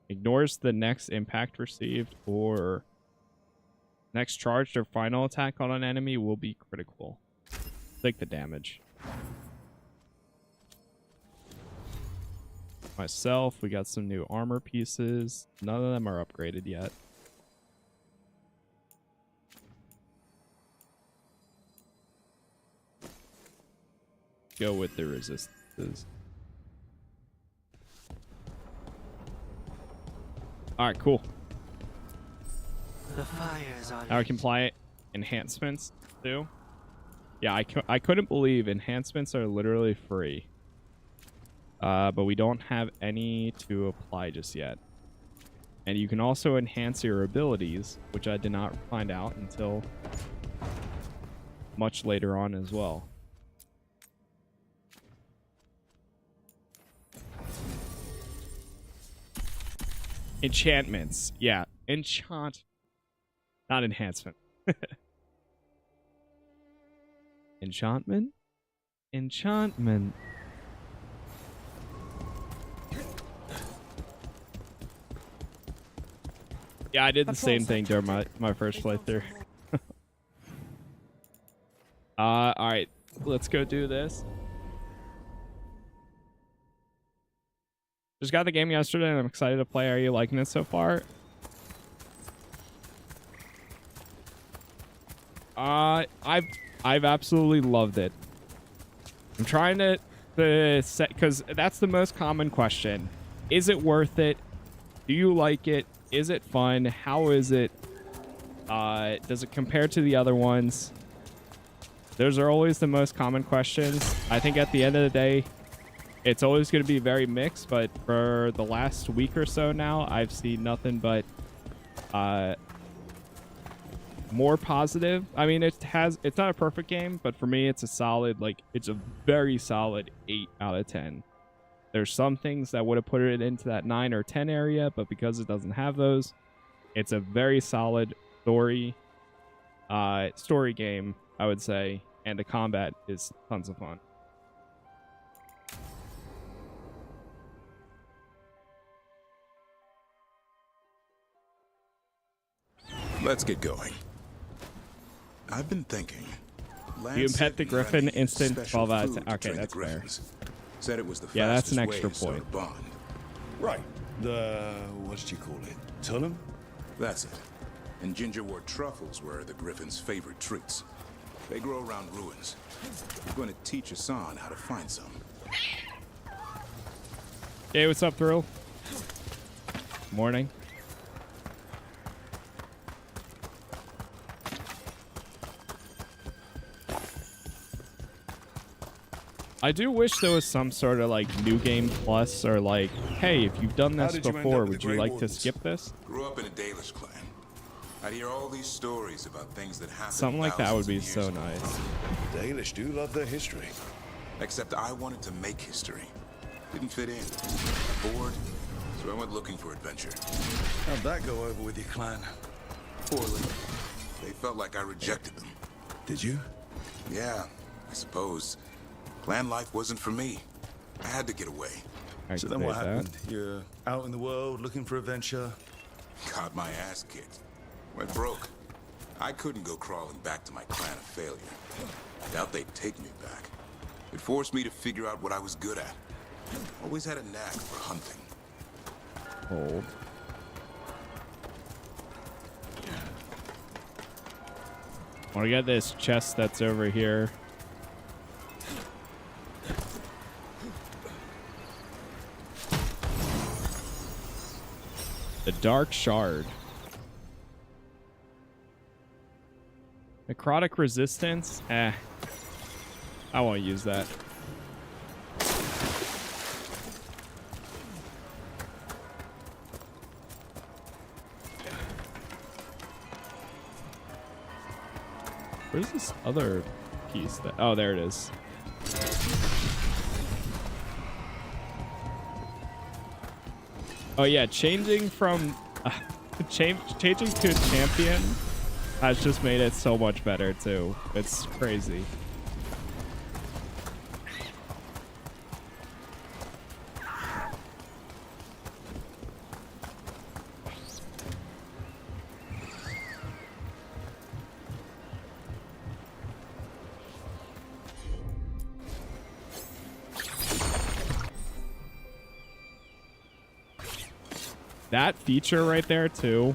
Ignores the next impact received or next charged or final attack on an enemy will be critical. Take the damage. Myself, we got some new armor pieces. None of them are upgraded yet. Go with the resistances. Alright, cool.
The fires are
now we can apply enhancements too. Yeah, I couldn't believe enhancements are literally free. But we don't have any to apply just yet. And you can also enhance your abilities, which I did not find out until much later on as well. Enchantments. Yeah, enchant. Not enhancement. Enchantment? Enchantment. Yeah, I did the same thing during my first playthrough. Alright. Let's go do this. Just got the game yesterday and I'm excited to play. Are you liking it so far? I've absolutely loved it. I'm trying to set, because that's the most common question. Is it worth it? Do you like it? Is it fun? How is it? Does it compare to the other ones? Those are always the most common questions. I think at the end of the day, it's always going to be very mixed, but for the last week or so now, I've seen nothing but more positive. I mean, it's not a perfect game, but for me, it's a solid, it's a very solid 8 out of 10. There's some things that would have put it into that 9 or 10 area, but because it doesn't have those, it's a very solid story game, I would say, and the combat is tons of fun.
Let's get going. I've been thinking.
You pet the griffin instant 12 out of 10. Okay, that's fair.
Said it was the
yeah, that's an
fastest
extra
way to start
point.
a bond.
Right. The, what did you call it? Tullum?
That's it. And gingerwort truffles were the griffin's favorite treats. They grow around ruins. We're going to teach Assan how to find some.
Hey, what's up, Thrill? Morning. I do wish there was some sort of new game plus or hey, if you've done this before, would you like to skip this?
Grew up in a Dalish clan. I'd hear all these stories about things that happened.
Something like that would be so nice.
Dalish do love their history.
Except I wanted to make history. Didn't fit in. Bored, so I went looking for adventure.
How'd that go over with your clan?
Poorly. They felt like I rejected them.
Did you?
Yeah, I suppose. Clan life wasn't for me. I had to get away.
So then what happened? You're out in the world looking for adventure?
Got my ass kicked. Went broke. I couldn't go crawling back to my clan of failure. Doubt they'd take me back. It forced me to figure out what I was good at. Always had a knack for hunting.
Hold. I want to get this chest that's over here. The Dark Shard. Necrotic resistance? I won't use that. Where's this other piece that... Oh, there it is. Oh yeah, changing from... changing to a champion has just made it so much better too. It's crazy. That feature right there too,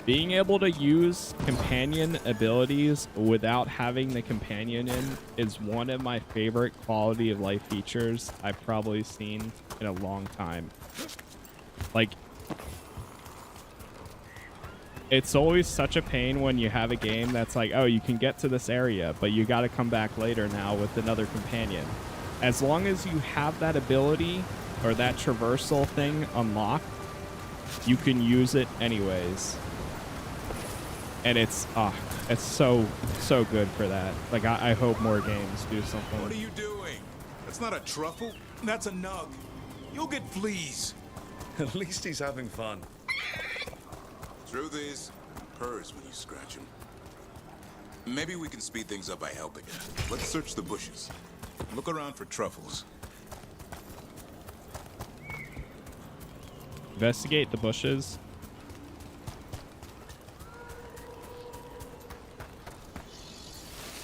being able to use companion abilities without having the companion in is one of my favorite quality of life features I've probably seen in a long time. Like, it's always such a pain when you have a game that's like, oh, you can get to this area, but you got to come back later now with another companion. As long as you have that ability or that traversal thing unlocked, you can use it anyways. And it's so good for that. Like, I hope more games do something.
What are you doing? That's not a truffle. That's a nug. You'll get fleas.
At least he's having fun.
Truth is, purrs when you scratch him. Maybe we can speed things up by helping him. Let's search the bushes. Look around for truffles.
Investigate the bushes.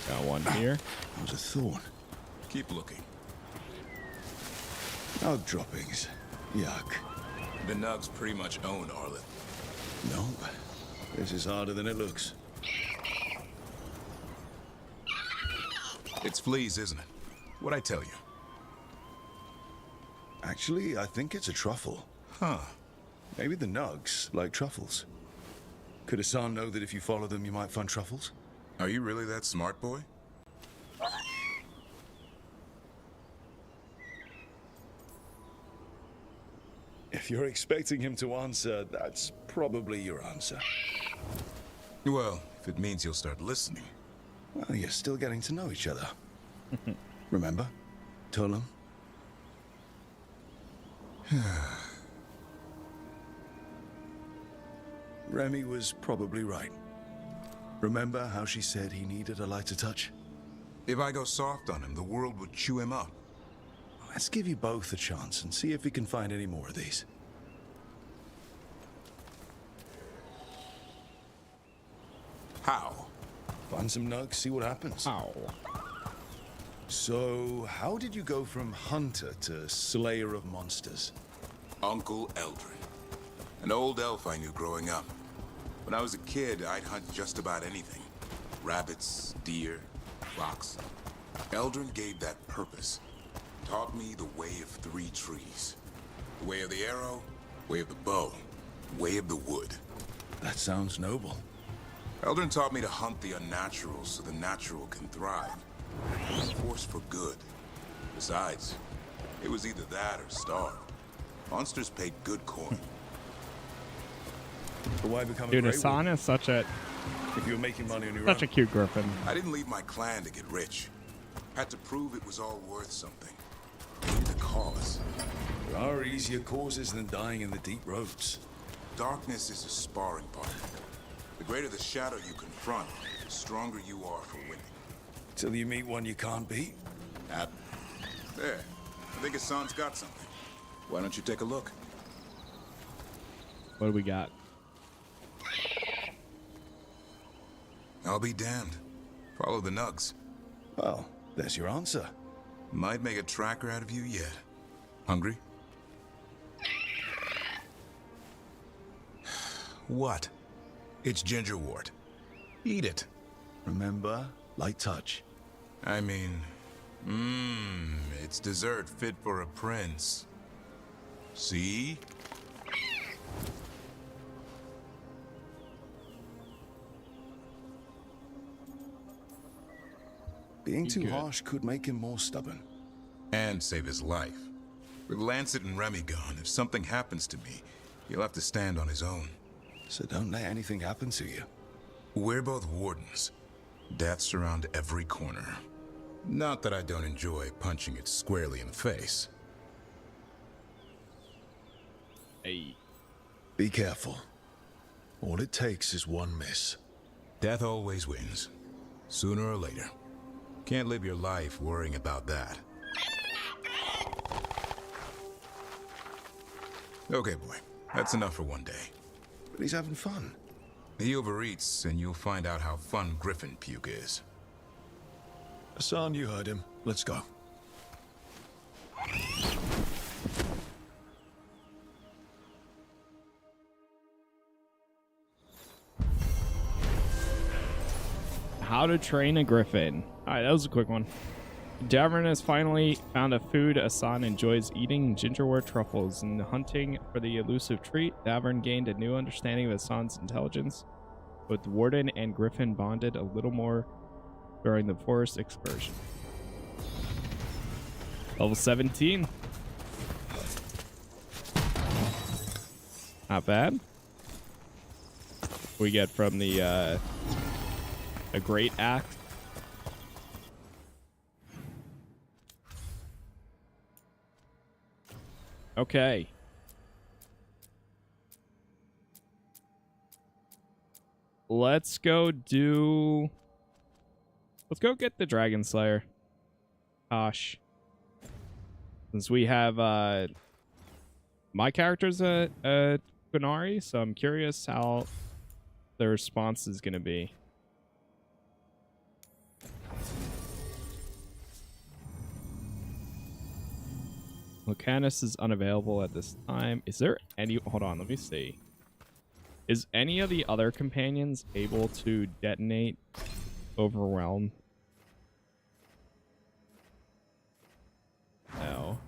Got one here.
There's a thorn.
Keep looking.
Nug droppings. Yuck.
The nugs pretty much own Arlith.
No, this is harder than it looks.
It's fleas, isn't it? What'd I tell you?
Actually, I think it's a truffle.
Huh.
Maybe the nugs like truffles. Could Assan know that if you follow them, you might find truffles?
Are you really that smart, boy?
If you're expecting him to answer, that's probably your answer.
Well, if it means you'll start listening.
Well, you're still getting to know each other. Remember? Tolam? Remy was probably right. Remember how she said he needed a lighter touch?
If I go soft on him, the world would chew him up.
Let's give you both a chance and see if we can find any more of these.
How?
Find some nugs, see what happens.
How?
So, how did you go from hunter to slayer of monsters?
Uncle Eldrin. An old elf I knew growing up. When I was a kid, I'd hunt just about anything. Rabbits, deer, fox. Eldrin gave that purpose. Taught me the way of 3 trees. The way of the arrow, way of the bow, way of the wood.
That sounds noble.
Eldrin taught me to hunt the unnatural so the natural can thrive. It was a force for good. Besides, it was either that or starve. Monsters paid good coin.
But why become
Dude,
a Grey
Assan is such a...
If you're making money on your
Such
own.
a cute griffin.
I didn't leave my clan to get rich. Had to prove it was all worth something. The cause.
There are easier causes than dying in the deep roads.
Darkness is a sparring partner. The greater the shadow you confront, the stronger you are for winning.
Till you meet one you can't beat.
There. I think Assan's got something. Why don't you take a look?
What do we got?
I'll be damned. Follow the nugs.
Well, there's your answer.
Might make a tracker out of you yet. Hungry? What? It's gingerwort. Eat it.
Remember, light touch.
I mean, it's dessert fit for a prince. See?
Being too harsh could make him more stubborn.
And save his life. With Lancet and Remy gone, if something happens to me, he'll have to stand on his own.
So don't let anything happen to you.
We're both wardens. Death's around every corner. Not that I don't enjoy punching it squarely in the face.
Hey.
Be careful. All it takes is one miss.
Death always wins. Sooner or later. Can't live your life worrying about that. Okay, boy. That's enough for one day.
But he's having fun.
He overeats, and you'll find out how fun Griffin puke is.
Assan, you heard him. Let's go.
How to train a griffin. Alright, that was a quick one. Davrin has finally found a food Assan enjoys eating, gingerwort truffles. And hunting for the elusive treat, Davrin gained a new understanding of Assan's intelligence. Both Warden and Griffin bonded a little more during the forest excursion. Level 17. Not bad. We get from the a great axe. Okay. Let's go get the Dragon Slayer. Gosh. Since we have my character's a Qunari, so I'm curious how the response is gonna be. Lucanus is unavailable at this time. Is there any... Hold on, let me see. Is any of the other companions able to detonate Overwhelm? No.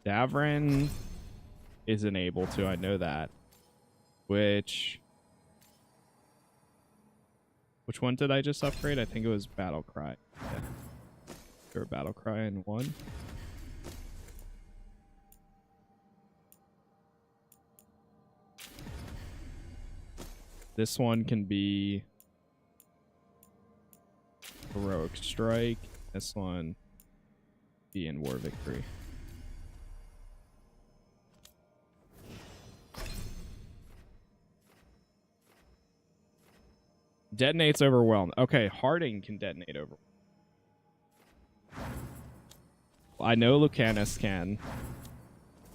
Davrin isn't able to, I know that. Which one did I just upgrade? I think it was Battle Cry. Yeah. Or Battle Cry in one. This one can be Heroic Strike. This one be in War Victory. Detonates Overwhelmed. Okay, Harding can detonate Overwhelmed. I know Lucanus can.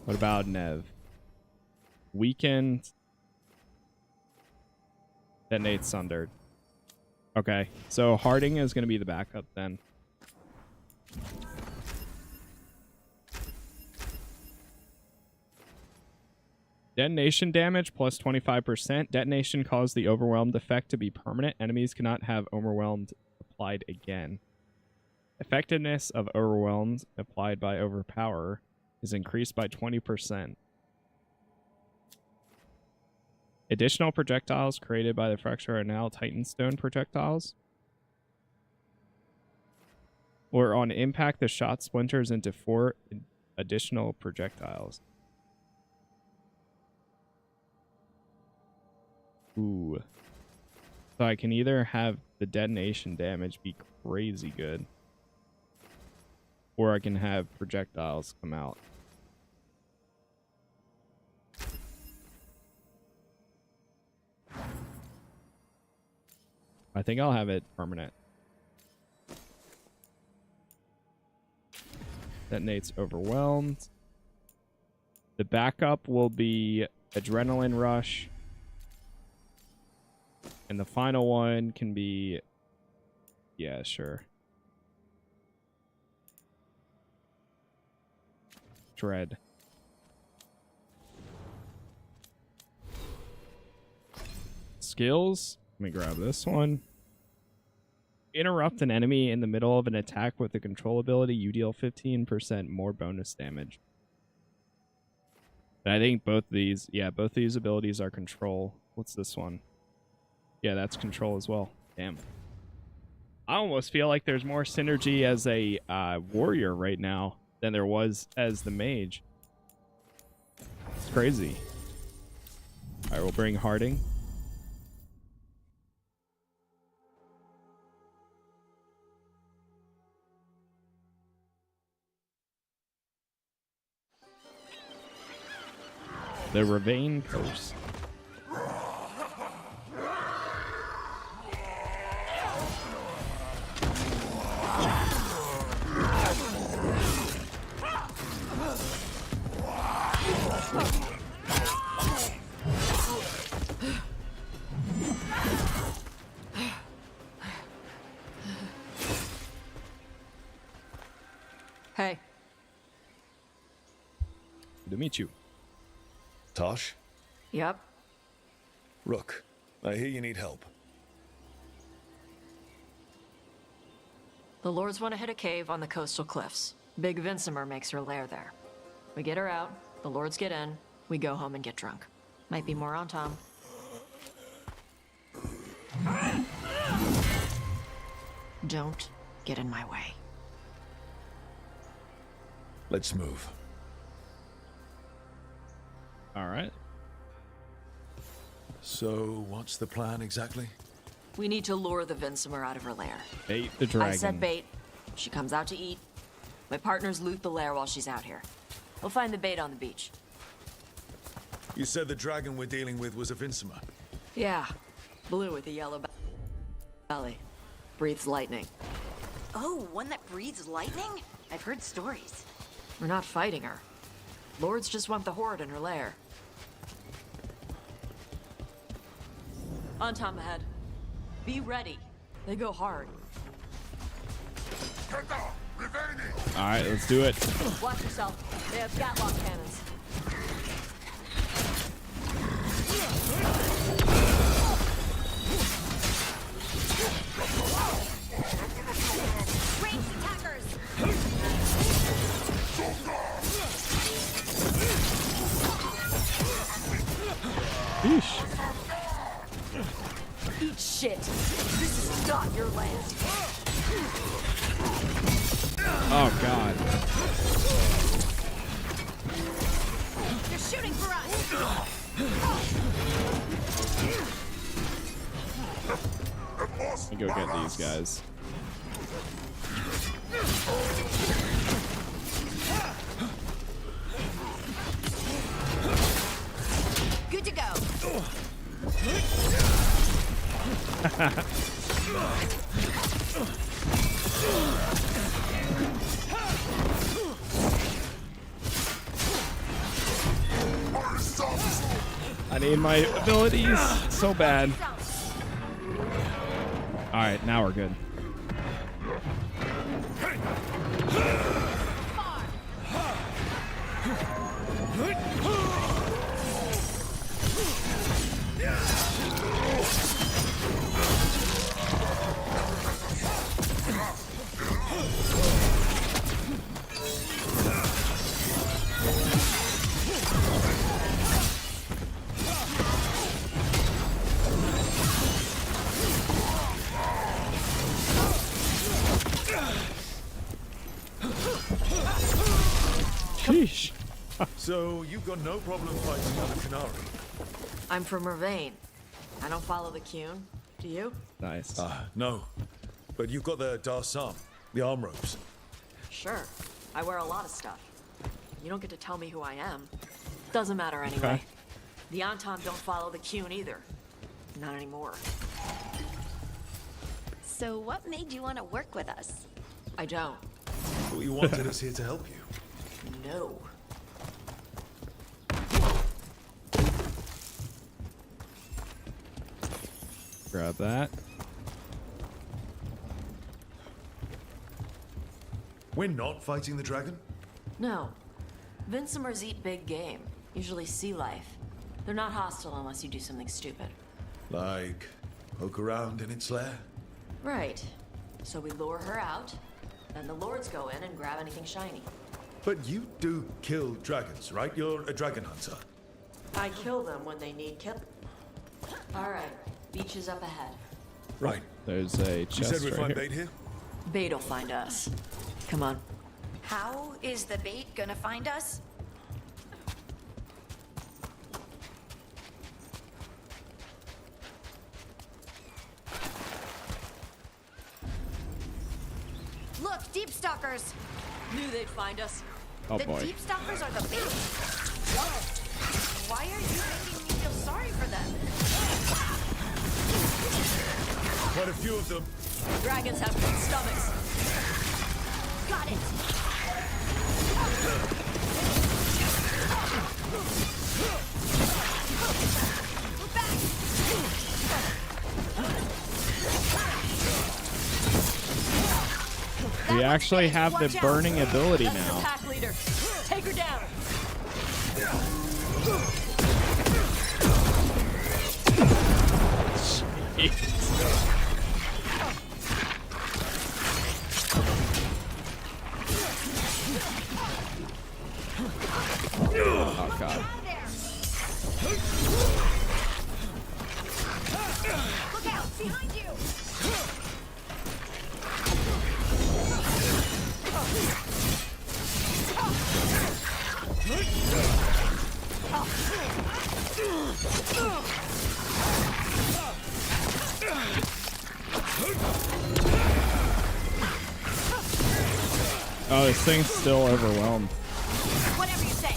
What about Nev? Weakened. Detonate Sundered. Okay, so Harding is going to be the backup then. Detonation damage plus 25%. Detonation caused the overwhelmed effect to be permanent. Enemies cannot have overwhelmed applied again. Effectiveness of overwhelmed applied by overpower is increased by 20%. Additional projectiles created by the fracture are now Titanstone projectiles. Or on impact, the shot splinters into 4 additional projectiles. Ooh. So I can either have the detonation damage be crazy good, or I can have projectiles come out. I think I'll have it permanent. Detonates Overwhelmed. The backup will be Adrenaline Rush. And the final one can be... Yeah, sure. Dread. Skills. Let me grab this one. Interrupt an enemy in the middle of an attack with a control ability. You deal 15% more bonus damage. And I think both these abilities are control. What's this one? Yeah, that's control as well. Damn. I almost feel like there's more synergy as a warrior right now than there was as the mage. It's crazy. All right, we'll bring Harding. The Ravane Curse.
Hey.
Good to meet you.
Tosh?
Yep.
Rook, I hear you need help.
The Lords want to hit a cave on the coastal cliffs. Big Vinsimer makes her lair there. We get her out, the Lords get in, we go home and get drunk. Might be more on Tom. Don't get in my way.
Let's move.
All right.
So, what's the plan exactly?
We need to lure the Vinsimer out of her lair.
Bait the dragon.
I said bait. She comes out to eat. My partners loot the lair while she's out here. We'll find the bait on the beach.
You said the dragon we're dealing with was a Vinsimer.
Yeah. Blue with a yellow belly. Breathes lightning.
Oh, one that breathes lightning? I've heard stories.
We're not fighting her. Lords just want the horde in her lair. On Tom ahead. Be ready. They go hard.
All right, let's do it.
Watch yourself. They have gatlock cannons.
Ranged attackers!
Yeesh.
Eat shit. This is not your land.
Oh, God.
They're shooting for us!
Let me go get these guys.
Good to go.
I need my abilities so bad. All right, now we're good. Sheesh.
So, you've got no problem fighting on the Canary?
I'm from Ravane. I don't follow the Qun. Do you?
Nice.
No. But you've got the Darsam, the arm ropes.
Sure. I wear a lot of stuff. You don't get to tell me who I am. Doesn't matter anyway.
Okay.
The Anton don't follow the Qun either. Not anymore.
So what made you want to work with us?
I don't.
Well, you wanted us here to help you.
No.
Grab that.
We're not fighting the dragon?
No. Vincimers eat big game, usually sea life. They're not hostile unless you do something stupid.
Like, poke around in its lair?
Right. So we lure her out, then the lords go in and grab anything shiny.
But you do kill dragons, right? You're a dragon hunter.
I kill them when they need kill. Alright, beach is up ahead.
Right.
There's a chest.
You said we'd
right
find
here.
bait here?
Bait'll find us. Come on.
How is the bait gonna find us? Look, deep stalkers!
Knew they'd find us.
Oh
the
boy.
deep stalkers are the bait. Why are you making me feel sorry for them?
Quite a few of them.
Dragons have big stomachs.
Got it! We're back!
We actually have the burning ability
That's
now.
the pack leader. Take her down.
Oh god.
Look out! Behind you!
Oh, this thing's still overwhelmed.
Whatever you say.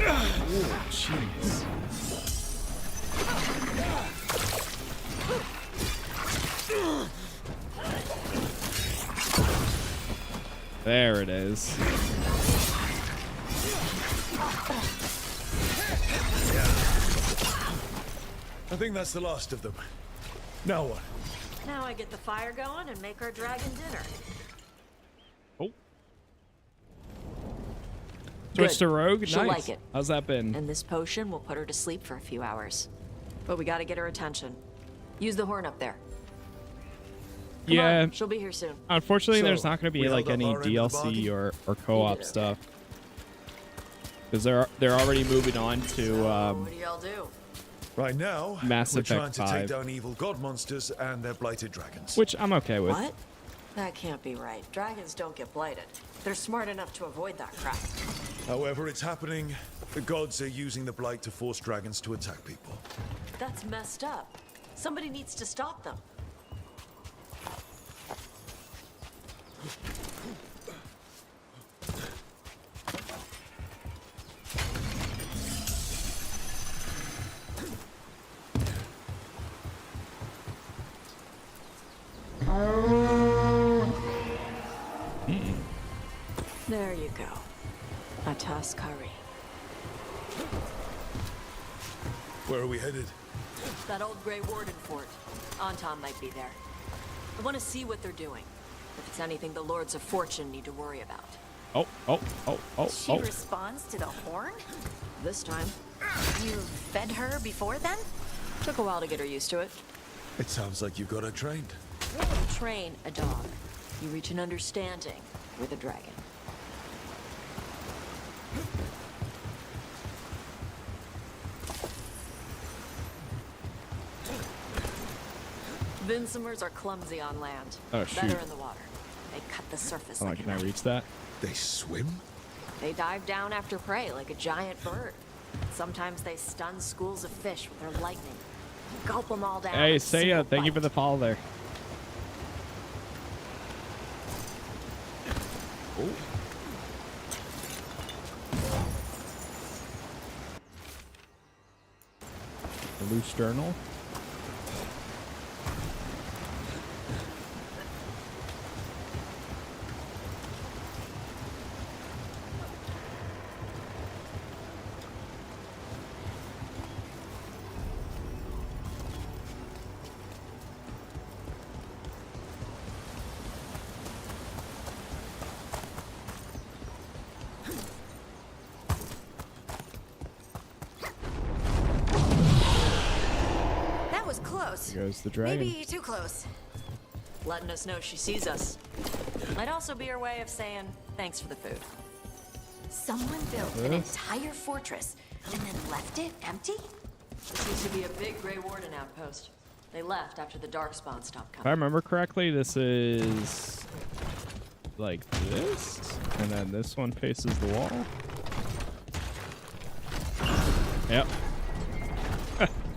Oh, jeez. There it is.
I think that's the last of them. Now what?
Now I get the fire going and make our dragon dinner.
Oh. Switch to rogue?
She'll
Nice.
like it.
How's that been?
And this potion will put her to sleep for a few hours. But we gotta get her attention. Use the horn up there. Come
Yeah.
on, she'll be here soon.
Unfortunately,
So,
there's not going to
we
be
held
like
up
any
our end of the
DLC
bargain?
or co-op stuff. Because they're already moving on to
What do y'all do?
Right now,
Mass
we're
Effect
trying to
5.
take down evil god monsters and their blighted dragons.
which I'm okay with.
What? That can't be right. Dragons don't get blighted. They're smart enough to avoid that crap.
However, it's happening. The gods are using the blight to force dragons to attack people.
That's messed up. Somebody needs to stop them. There you go. A toss curry.
Where are we headed?
That old Grey Warden fort. Anton might be there. I want to see what they're doing. If it's anything the Lords of Fortune need to worry about.
She responds to the horn?
This time.
You fed her before then?
Took a while to get her used to it.
It sounds like you've got her trained.
You train a dog. You reach an understanding with a dragon. Vincimers are clumsy on land.
Oh, shoot.
Better in the water. They cut the surface
Hold on,
like
can I reach that?
They swim?
They dive down after prey like a giant bird. Sometimes they stun schools of fish with their lightning. Gulp them all down.
Hey,
in a
say
single
thank you
bite.
for the follow there. Oh. A loose journal. There goes the dragon.
Maybe too close.
Letting us know she sees us. Might also be her way of saying thanks for the food.
Someone built an entire fortress and then left it empty?
This used to be a big Grey Warden outpost. They left after the Darkspawn stopped
If I
coming.
remember correctly, this is like this, and then this one faces the wall. Yep.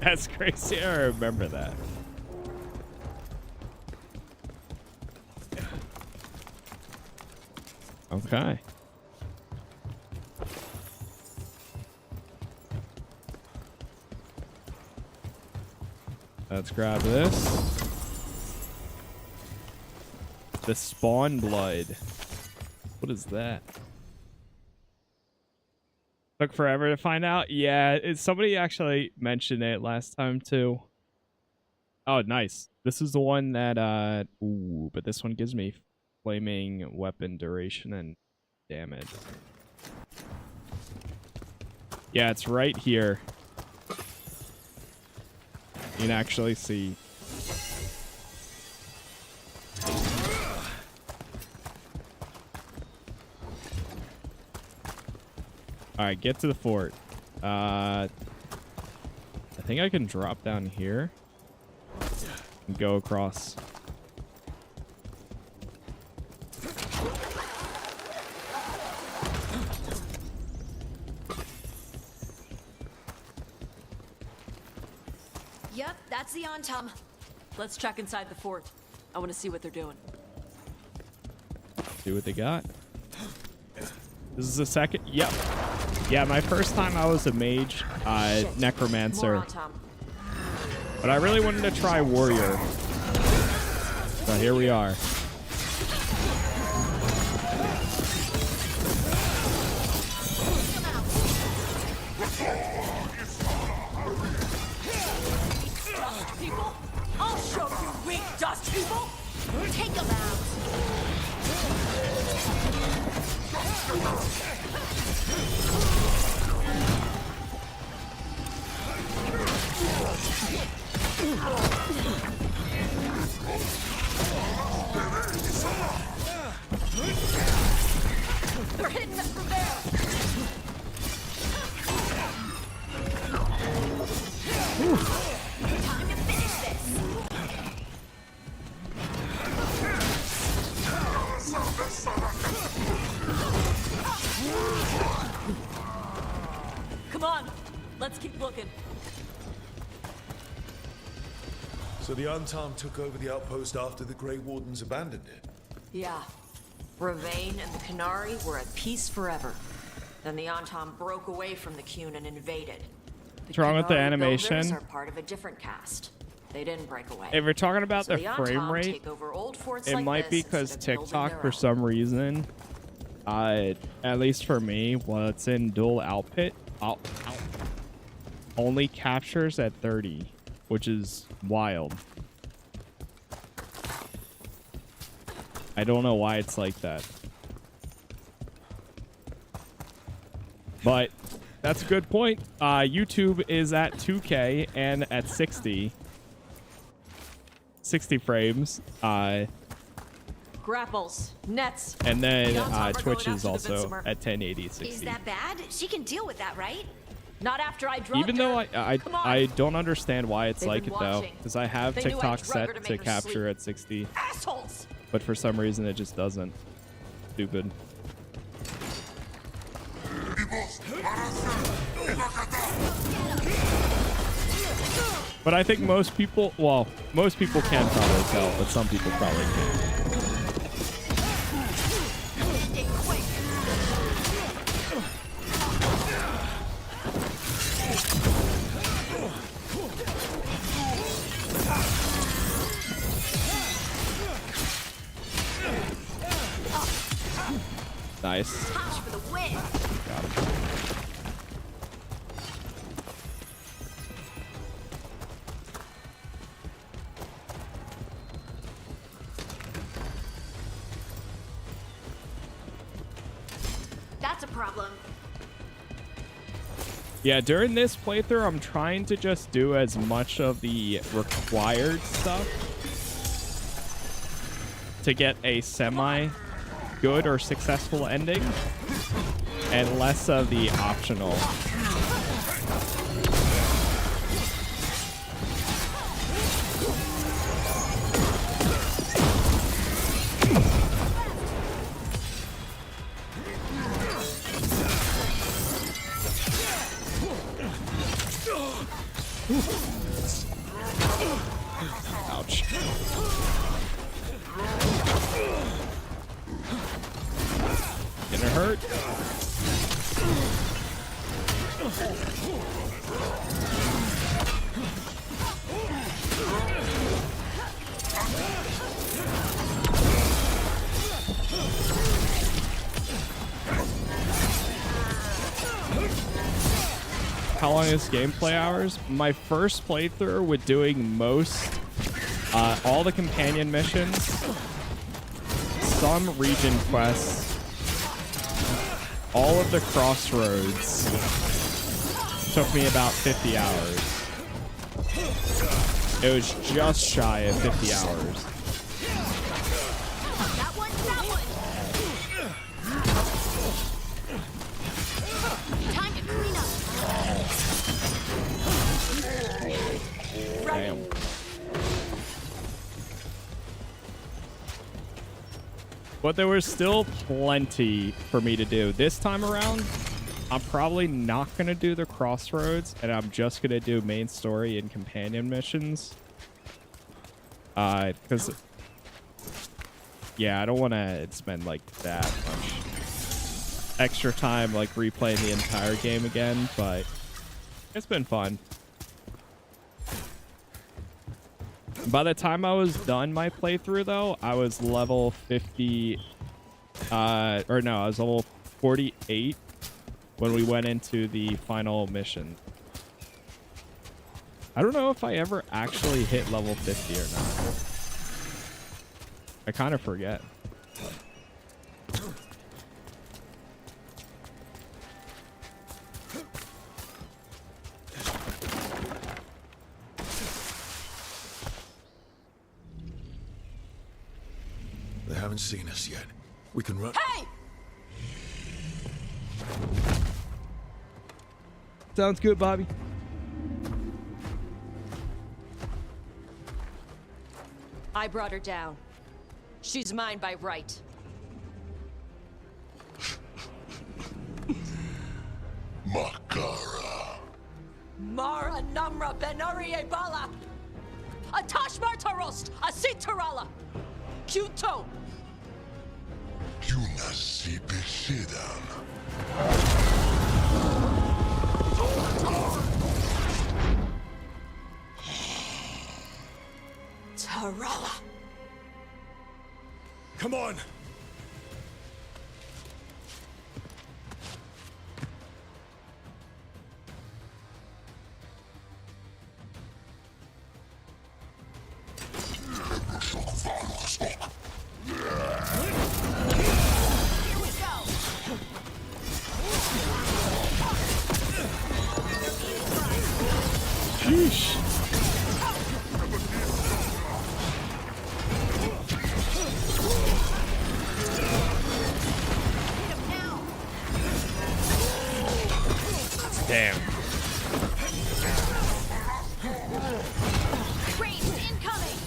That's crazy. I remember that. Okay. Let's grab this. The spawn blood. What is that? Took forever to find out. Yeah, somebody actually mentioned it last time too. Oh, nice. This is the one that ooh, but this one gives me flaming weapon duration and damage. Yeah, it's right here. You can actually see. Alright, get to the fort. I think I can drop down here and go across.
Yep, that's the Antam.
Let's check inside the fort. I want to see what they're doing.
See what they got. This is the second. Yep. Yeah, my first time I was a mage, necromancer. But I really wanted to try warrior. So here we are.
Dust people? I'll show you weak dust people! Take them out!
They're hitting us from there! Time to finish this!
Come on, let's keep looking.
So the Antam took over the outpost after the Grey Wardens abandoned it?
Yeah. Ravane and the Canary were at peace forever. Then the Antam broke away from the Qun and invaded.
What's wrong with the
Canary builders
animation?
are part of a different caste. They didn't break away.
If we're talking about
So
the
Antam
frame rate,
take over old forts
it
like
might be
this
because
instead of building
TikTok,
their
for
own.
some reason, at least for me, while it's in dual output, only captures at 30, which is wild. I don't know why it's like that. But that's a good point. YouTube is at 2K and at 60 frames.
Grapples, nets.
And then
The Antam are
Twitch
going
is
after the
also
Vincemer.
at 1080
Is
60.
that bad? She can deal with that, right?
Not after I drugged
Even though
her. Come on.
I don't understand why it's
They've
like
been
it though,
watching.
because I have
They knew I
TikTok
drug her
set
to
to
make her
capture
sleep.
at 60,
Assholes!
but for some reason it just doesn't. Stupid. But I think most people, well, most people can probably tell, but some people probably can't. Nice.
Touch for the win!
Got him.
That's a problem.
Yeah, during this playthrough, I'm trying to just do as much of the required stuff to get a semi-good or successful ending, and less of the optional. Ouch. Gonna hurt. How long is gameplay hours? My first playthrough with doing all the companion missions, some region quests, all of the crossroads took me about 50 hours. It was just shy of 50 hours.
Time to clean up.
Damn. But there was still plenty for me to do. This time around, I'm probably not going to do the crossroads, and I'm just going to do main story and companion missions. Because, yeah, I don't want to spend, like, that much extra time, like, replaying the entire game again, but it's been fun. By the time I was done my playthrough, though, I was level 50, I was level 48 when we went into the final mission. I don't know if I ever actually hit level 50 or not. I kind of forget.
They haven't seen us yet. We can run.
Hey!
Sounds good, Bobby.
I brought her down. She's mine by right.
Makara.
Mara Namra Benari Bala. Atash Martarost, Asit Tarala. Kyuto.
Yunasi Beshidan.
Tarala.
Come on.
Sheesh. Damn.
Rains incoming.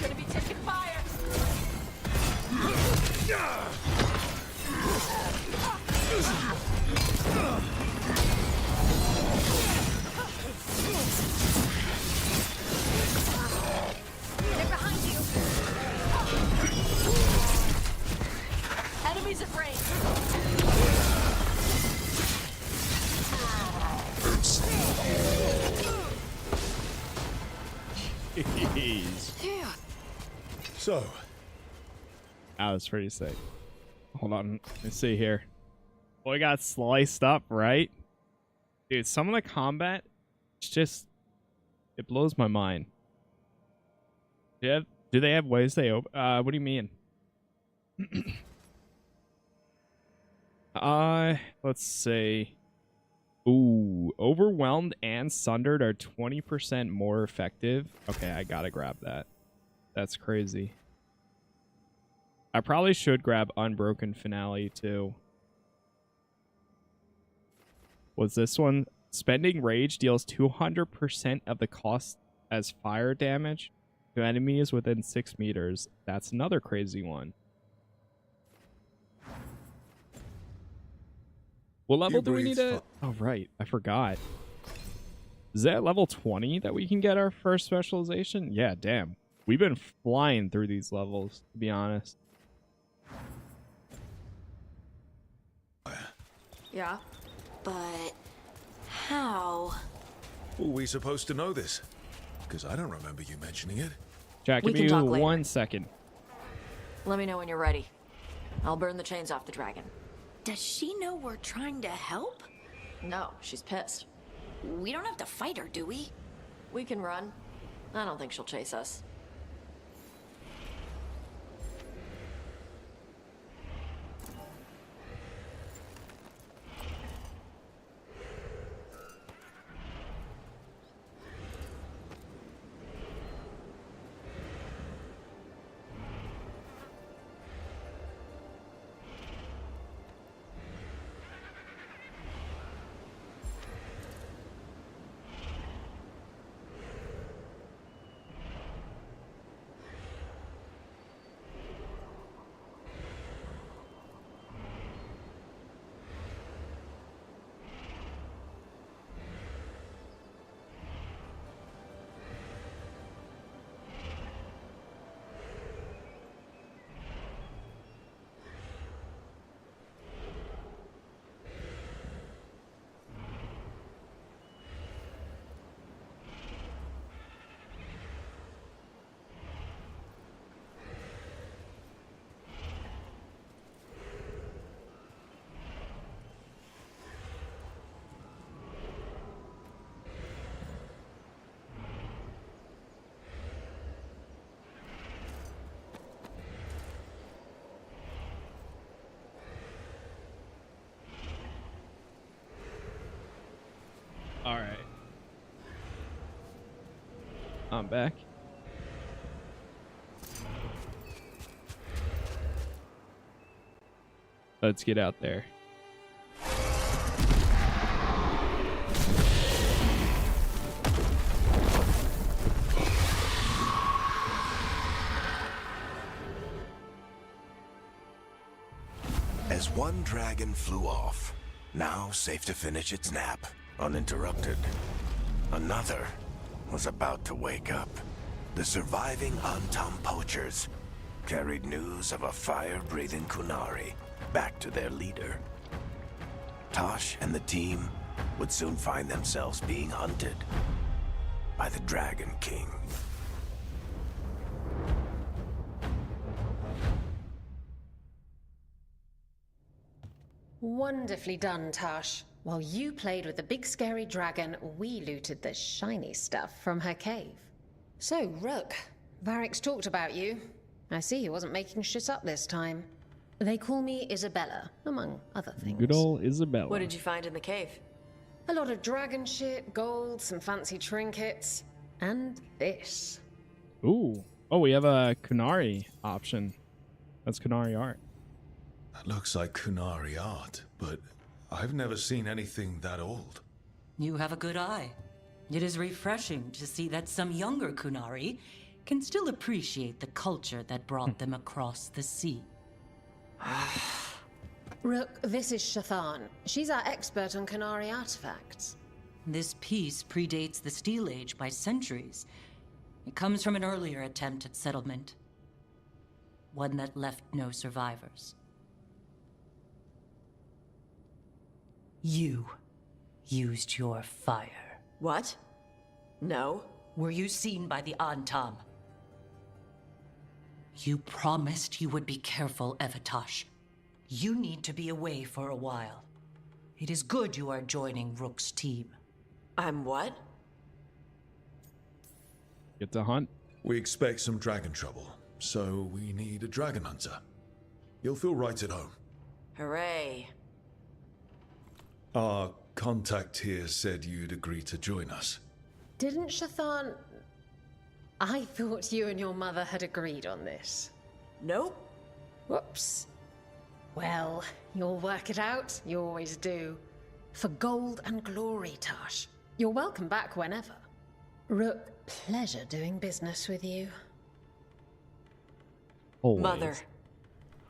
Gonna be taking fire.
They're behind you.
Enemies at range.
Jeez.
So,
That was pretty sick. Hold on. Let's see here. Boy got sliced up, right? Dude, some of the combat, it's just, it blows my mind. Do they have ways they open? What do you mean? Let's see. Ooh, overwhelmed and sundered are 20% more effective. Okay, I gotta grab that. That's crazy. I probably should grab Unbroken Finale too. Was this one? Spending Rage deals 200% of the cost as fire damage to enemies within 6 meters. That's another crazy one. What level do we need to... Oh, right. I forgot. Is that level 20 that we can get our first specialization? Yeah, damn. We've been flying through these levels, to be honest.
Yeah, but how?
Were we supposed to know this? Because I don't remember you mentioning it.
Jack, give me 1 second.
Let me know when you're ready. I'll burn the chains off the dragon.
Does she know we're trying to help?
No, she's pissed.
We don't have to fight her, do we?
We can run. I don't think she'll chase us.
Alright. I'm back. Let's get out there.
As one dragon flew off, now safe to finish its nap, uninterrupted, another was about to wake up. The surviving Antam poachers carried news of a fire-breathing Kunari back to their leader. Tosh and the team would soon find themselves being hunted by the Dragon King.
Wonderfully done, Tosh. While you played with the big scary dragon, we looted the shiny stuff from her cave. So, Rook, Varric's talked about you. I see he wasn't making shit up this time. They call me Isabella, among other things.
Good old Isabella.
What did you find in the cave?
A lot of dragon shit, gold, some fancy trinkets, and this.
Ooh. Oh, we have a Kunari option. That's Kunari art.
That looks like Kunari art, but I've never seen anything that old.
You have a good eye. It is refreshing to see that some younger Kunari can still appreciate the culture that brought them across the sea.
Rook, this is Shathan. She's our expert on Kunari artifacts.
This piece predates the Steel Age by centuries. It comes from an earlier attempt at settlement. One that left no survivors. You used your fire.
What? No.
Were you seen by the Antam? You promised you would be careful, Evatosh. You need to be away for a while. It is good you are joining Rook's team.
I'm what?
Get to hunt.
We expect some dragon trouble, so we need a dragon hunter. You'll feel right at home.
Hooray.
Our contact here said you'd agree to join us.
Didn't Shathan... I thought you and your mother had agreed on this.
Nope.
Whoops. Well, you'll work it out. You always do. For gold and glory, Tash. You're welcome back whenever. Rook, pleasure doing business with you.
Always.
Mother,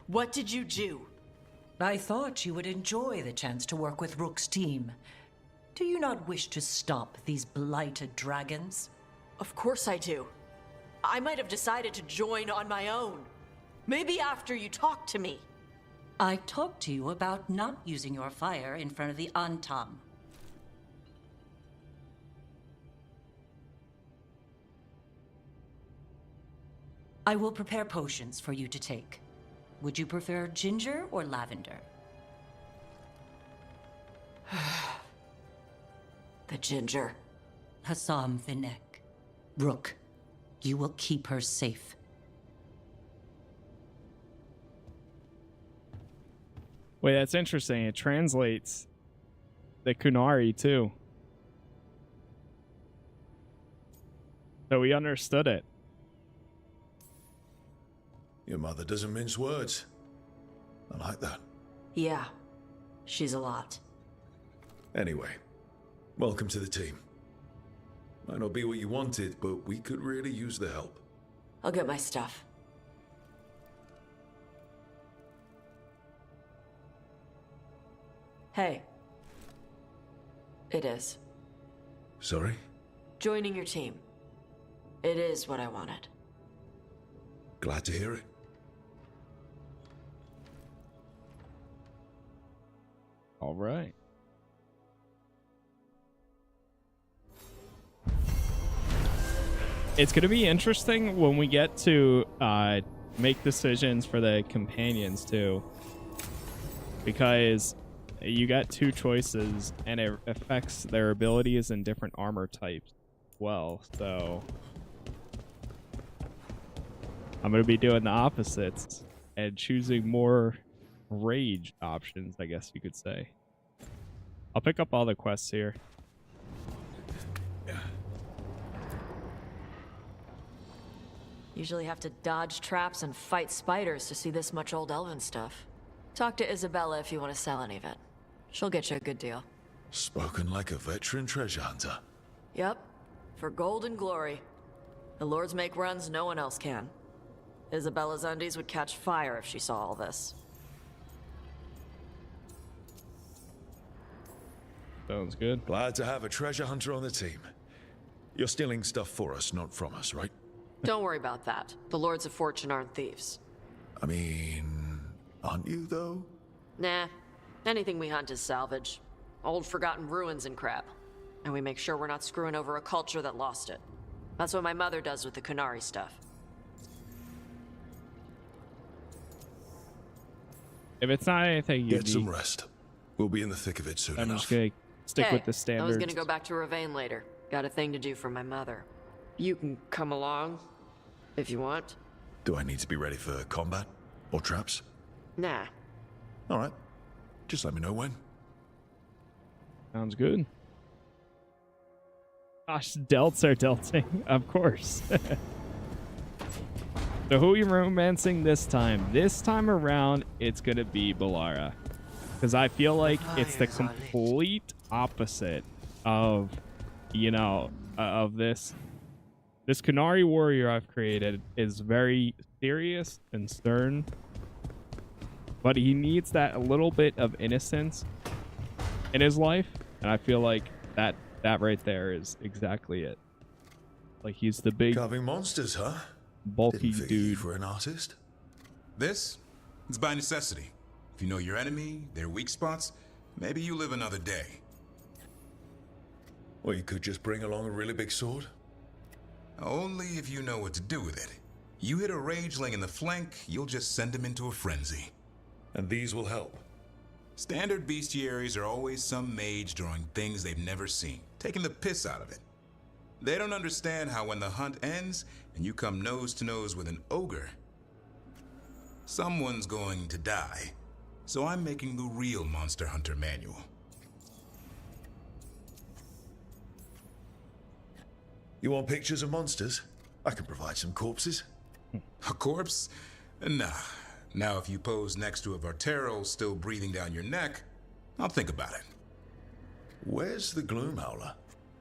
what did you do?
I thought you would enjoy the chance to work with Rook's team. Do you not wish to stop these blighted dragons?
Of course I do. I might have decided to join on my own. Maybe after you talked to me.
I talked to you about not using your fire in front of the Antam. I will prepare potions for you to take. Would you prefer ginger or lavender?
The ginger.
Hassam Vinek. Rook, you will keep her safe.
Wait, that's interesting. It translates the Kunari too. So we understood it.
Your mother doesn't mince words. I like that.
Yeah, she's a lot.
Anyway, welcome to the team. Might not be what you wanted, but we could really use the help.
I'll get my stuff. Hey. It is.
Sorry?
Joining your team. It is what I wanted.
Glad to hear it.
All right. It's going to be interesting when we get to make decisions for the companions too, because you got two choices and it affects their abilities and different armor types as well. So I'm going to be doing the opposites and choosing more rage options, I guess you could say. I'll pick up all the quests here.
Usually have to dodge traps and fight spiders to see this much old elven stuff. Talk to Isabella if you want to sell any of it. She'll get you a good deal.
Spoken like a veteran treasure hunter.
Yep. For gold and glory. The lords make runs no one else can. Isabella's undies would catch fire if she saw all this.
Sounds good.
Glad to have a treasure hunter on the team. You're stealing stuff for us, not from us, right?
Don't worry about that. The lords of fortune aren't thieves.
I mean, aren't you, though?
Nah. Anything we hunt is salvage. Old forgotten ruins and crap. And we make sure we're not screwing over a culture that lost it. That's what my mother does with the Kunari stuff.
If it's not anything you
get some rest. We'll be in the thick of it soon enough.
I'm just gonna stick with the
I
standards.
was gonna go back to Ravane later. Got a thing to do for my mother. You can come along, if you want.
Do I need to be ready for combat? Or traps?
Nah.
Alright. Just let me know when.
Sounds good. Gosh, delts are delting, of course. So who are you romancing this time? This time around, it's gonna be Balara. Because I feel like it's the complete opposite of, you know, of this. This Kunari warrior I've created is very serious and stern. But he needs that little bit of innocence in his life. And I feel like that right there is exactly it. Like he's the big...
Carving monsters, huh?
Bulky dude.
For an artist?
This? It's by necessity. If you know your enemy, their weak spots, maybe you live another day.
Well, you could just bring along a really big sword.
Only if you know what to do with it. You hit a rageling in the flank, you'll just send him into a frenzy.
And these will help.
Standard bestiaries are always some mage drawing things they've never seen, taking the piss out of it. They don't understand how when the hunt ends and you come nose to nose with an ogre, someone's going to die. So I'm making the real Monster Hunter manual.
You want pictures of monsters? I can provide some corpses.
A corpse? Nah. Now if you pose next to a Vartero still breathing down your neck, I'll think about it.
Where's the Gloom Howler?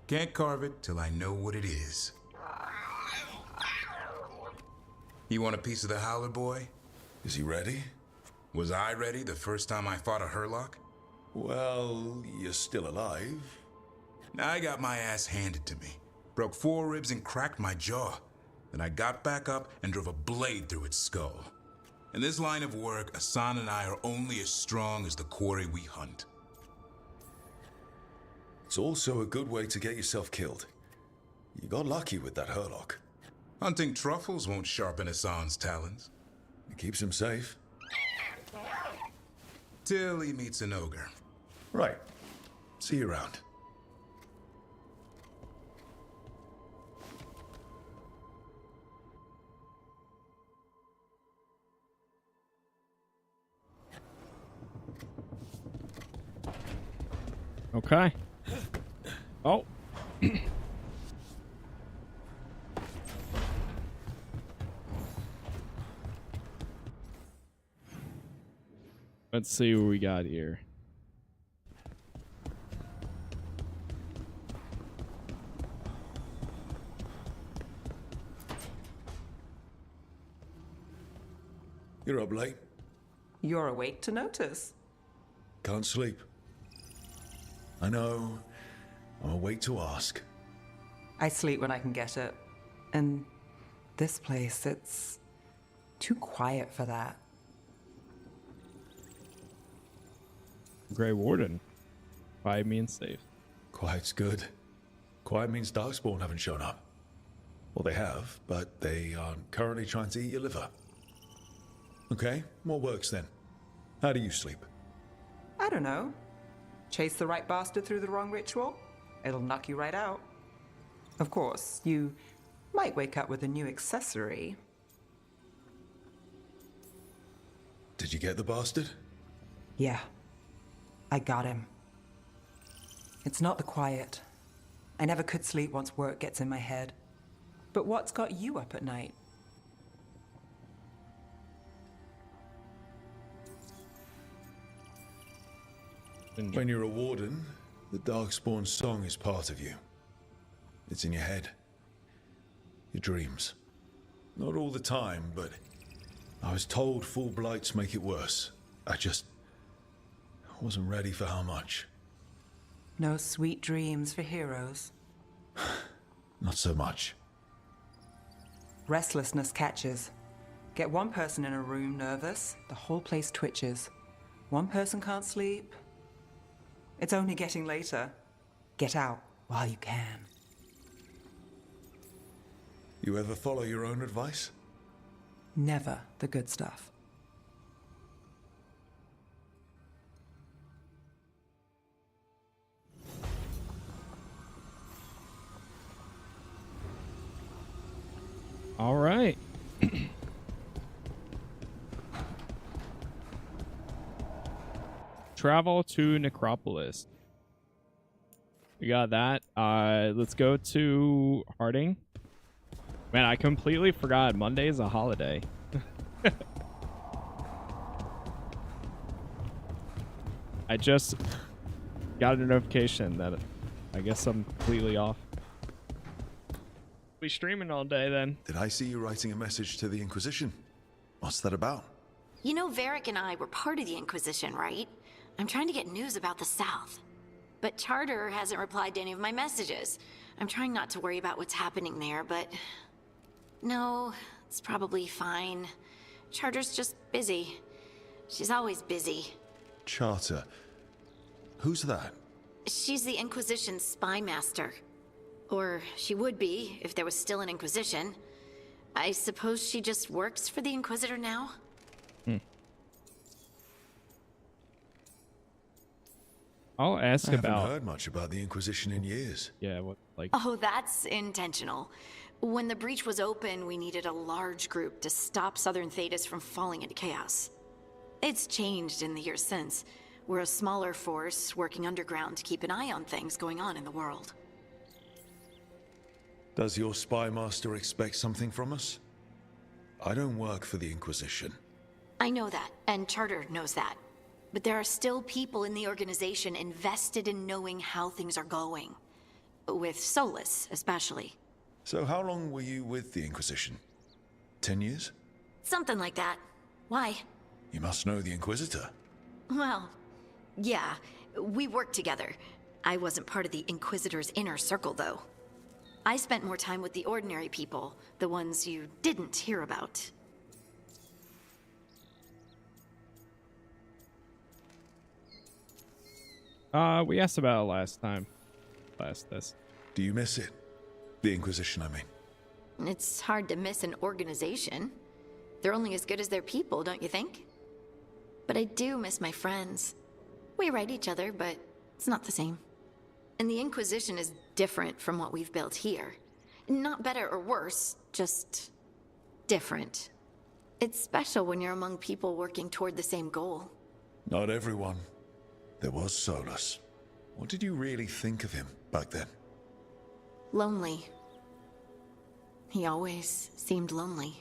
Can't carve it till I know what it is. You want a piece of the Howler, boy?
Is he ready?
Was I ready the first time I fought a Hurlock?
Well, you're still alive.
I got my ass handed to me. Broke 4 ribs and cracked my jaw. Then I got back up and drove a blade through its skull. In this line of work, Assan and I are only as strong as the quarry we hunt.
It's also a good way to get yourself killed. You got lucky with that Hurlock.
Hunting truffles won't sharpen Assan's talons.
It keeps him safe.
Till he meets an ogre.
Right. See you around.
Okay. Oh. Let's see what we got here.
You're up late.
You're awake to notice.
Can't sleep. I know. I'm awake to ask.
I sleep when I can get it. And this place, it's too quiet for that.
Grey Warden. Quiet means safe.
Quiet's good. Quiet means Darkspawn haven't shown up. Well, they have, but they aren't currently trying to eat your liver. Okay, what works then? How do you sleep?
I don't know. Chase the right bastard through the wrong ritual? It'll knock you right out. Of course, you might wake up with a new accessory.
Did you get the bastard?
Yeah. I got him. It's not the quiet. I never could sleep once work gets in my head. But what's got you up at night?
When you're a warden, the Darkspawn song is part of you. It's in your head. Your dreams. Not all the time, but I was told full blights make it worse. I wasn't ready for how much.
No sweet dreams for heroes.
Not so much.
Restlessness catches. Get one person in a room nervous, the whole place twitches. One person can't sleep. It's only getting later. Get out while you can.
You ever follow your own advice?
Never the good stuff.
All right. Travel to Necropolis. We got that. Let's go to Harding. Man, I completely forgot Monday is a holiday. I just got a notification that I guess I'm completely off. We streaming all day then.
Did I see you writing a message to the Inquisition? What's that about?
You know, Varric and I were part of the Inquisition, right? I'm trying to get news about the South. But Charter hasn't replied to any of my messages. I'm trying not to worry about what's happening there, but... No, it's probably fine. Charter's just busy. She's always busy.
Charter. Who's that?
She's the Inquisition's spy master. Or she would be, if there was still an Inquisition. I suppose she just works for the Inquisitor now?
I'll ask
I haven't
about.
heard much about the Inquisition in years.
Yeah, what like?
Oh, that's intentional. When the breach was open, we needed a large group to stop Southern Thedas from falling into chaos. It's changed in the years since. We're a smaller force working underground to keep an eye on things going on in the world.
Does your spy master expect something from us? I don't work for the Inquisition.
I know that, and Charter knows that. But there are still people in the organization invested in knowing how things are going. With Solus, especially.
So how long were you with the Inquisition? 10 years?
Something like that. Why?
You must know the Inquisitor.
Well, yeah, we worked together. I wasn't part of the Inquisitor's inner circle, though. I spent more time with the ordinary people, the ones you didn't hear about.
We asked about it last time. This.
Do you miss it? The Inquisition, I mean.
It's hard to miss an organization. They're only as good as their people, don't you think? But I do miss my friends. We write each other, but it's not the same. And the Inquisition is different from what we've built here. Not better or worse, just different. It's special when you're among people working toward the same goal.
Not everyone. There was Solus. What did you really think of him back then?
Lonely. He always seemed lonely.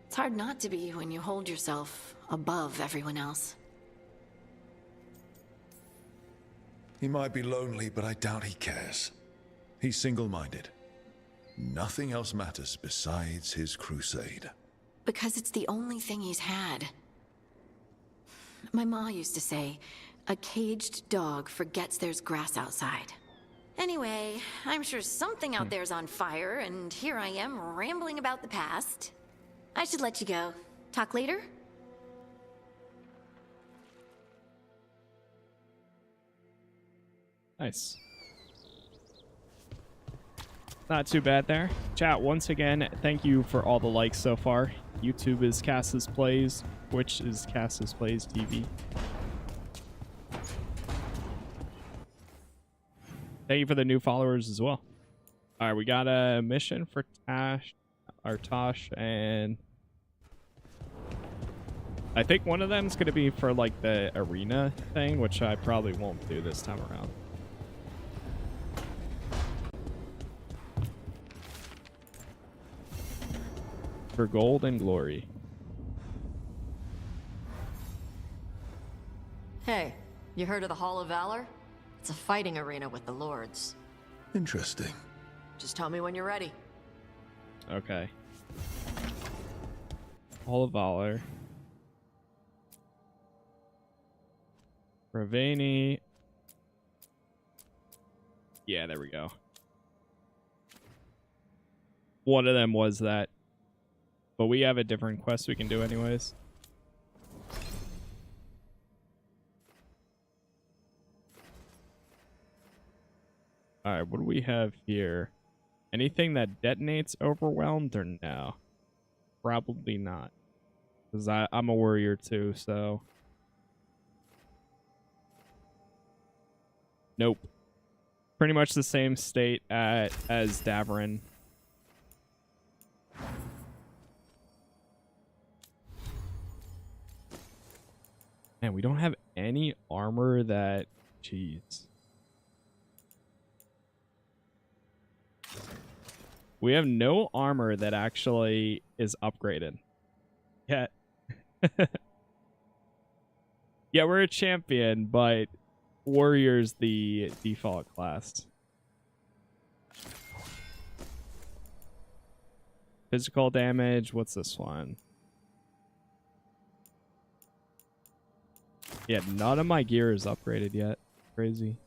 It's hard not to be when you hold yourself above everyone else.
He might be lonely, but I doubt he cares. He's single-minded. Nothing else matters besides his crusade.
Because it's the only thing he's had. My ma used to say, a caged dog forgets there's grass outside. Anyway, I'm sure something out there's on fire, and here I am rambling about the past. I should let you go. Talk later?
Nice. Not too bad there. Chat, once again, thank you for all the likes so far. YouTube is Casas Plays, Twitch is Casas Plays TV. Thank you for the new followers as well. All right, we got a mission for Tosh, and I think one of them is going to be for like the arena thing, which I probably won't do this time around. For gold and glory.
Hey, you heard of the Hall of Valor? It's a fighting arena with the lords.
Interesting.
Just tell me when you're ready.
Okay. Hall of Valor. Ravani. Yeah, there we go. One of them was that. But we have a different quest we can do anyways. Alright, what do we have here? Anything that detonates overwhelmed or no? Probably not. Because I'm a warrior too, so... Nope. Pretty much the same state as Davrin. Man, we don't have any armor that... Jeez. We have no armor that actually is upgraded yet. Yeah, we're a champion, but warrior's the default class. Physical damage, what's this one? Yeah, none of my gear is upgraded yet. Crazy.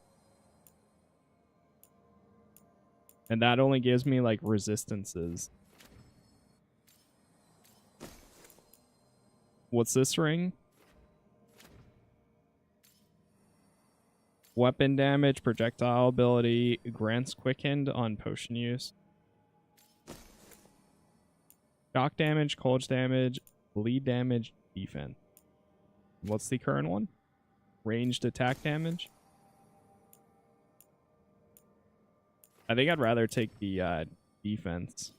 And that only gives me, like, resistances. What's this ring? Weapon damage, projectile ability, grants quickened on potion use. Shock damage, cold damage, bleed damage, defense. What's the current one? Ranged attack damage? I think I'd rather take the defense.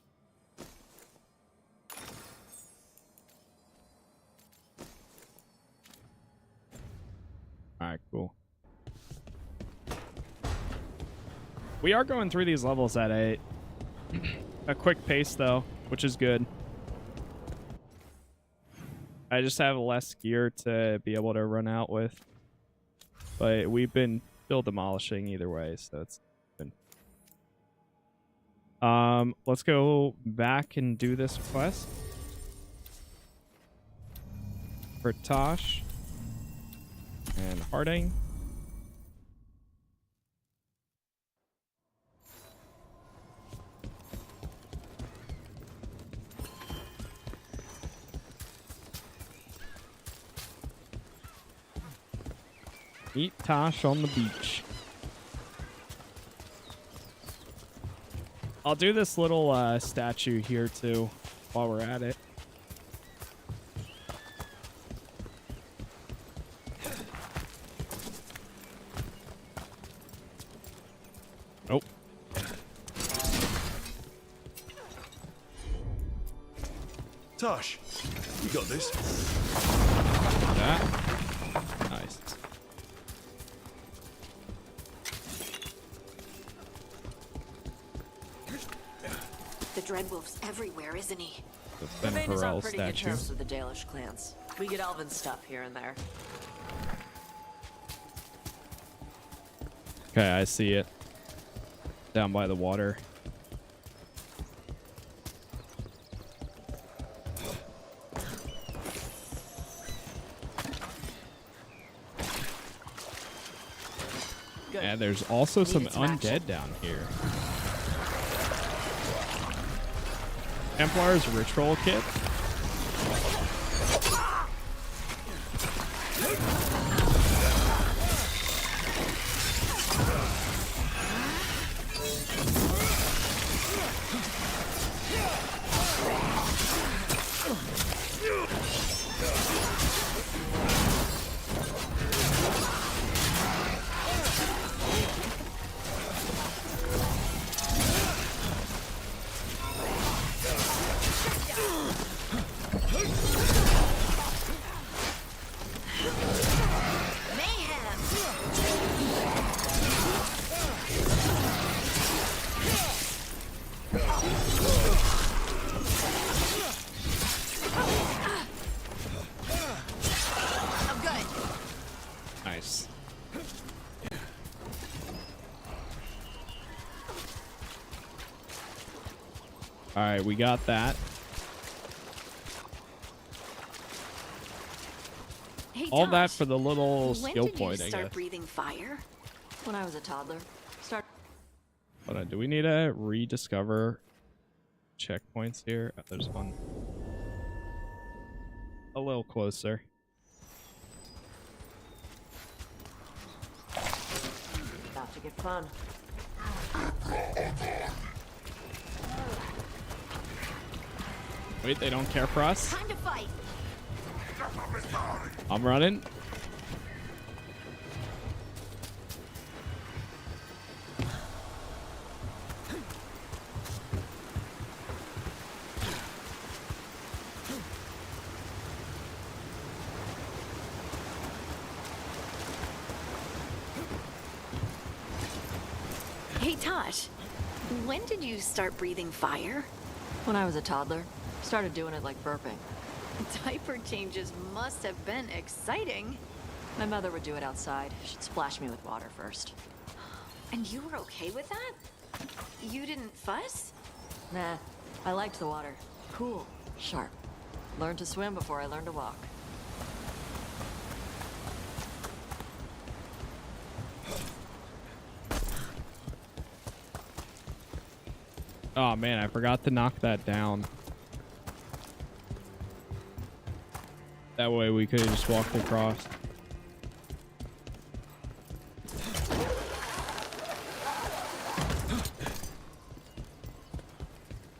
Alright, cool. We are going through these levels at a quick pace, though, which is good. I just have less gear to be able to run out with. But we've been still demolishing either way, so it's good. Let's go back and do this quest. For Tosh. And Harding. Meet Tosh on the beach. I'll do this little statue here too while we're at it. Nope.
Tosh, you got this.
That. Nice.
The Dreadwolf's everywhere, isn't he?
The
Ravain is on
Benharel
pretty good
statue.
terms with the Dalish clans. We get elven stuff here and there.
Okay, I see it. Down by the water.
Good.
And there's also some
Needed some action.
undead down here. Templar's ritual kit. Nice. All right, we got that.
Hey,
All that
Tosh,
for the little
when
skill
did
point,
you
I
start
guess.
breathing fire?
When I was a toddler.
Hold on, do we need to rediscover checkpoints here? Oh, there's one. A little closer.
About to get fun.
Wait, they don't care for us?
Time to fight.
I'm running.
Hey, Tosh, when did you start breathing fire?
When I was a toddler. Started doing it like burping.
Diaper changes must have been exciting.
My mother would do it outside. She'd splash me with water first.
And you were okay with that? You didn't fuss?
Nah, I liked the water. Cool, sharp. Learned to swim before I learned to walk.
Oh man, I forgot to knock that down. That way we could have just walked across.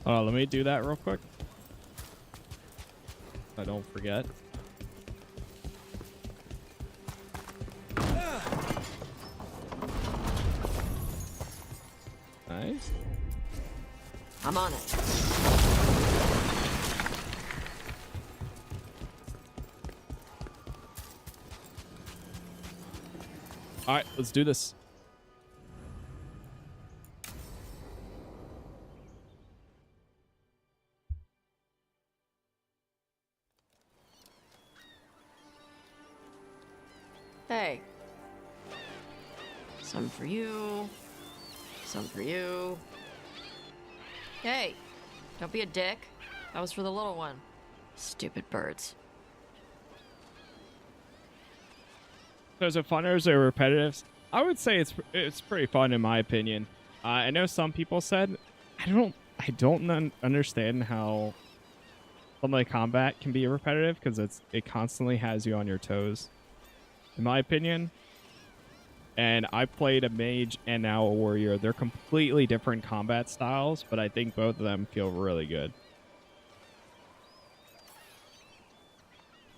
Oh, let me do that real quick. I don't forget. Nice.
I'm on it.
All right, let's do this.
Hey. Some for you. Some for you. Hey, don't be a dick. That was for the little one. Stupid birds.
So is it fun or is it repetitive? I would say it's pretty fun in my opinion. I know some people said I don't understand how some of the combat can be repetitive because it constantly has you on your toes, in my opinion. And I played a mage and now a warrior. They're completely different combat styles, but I think both of them feel really good.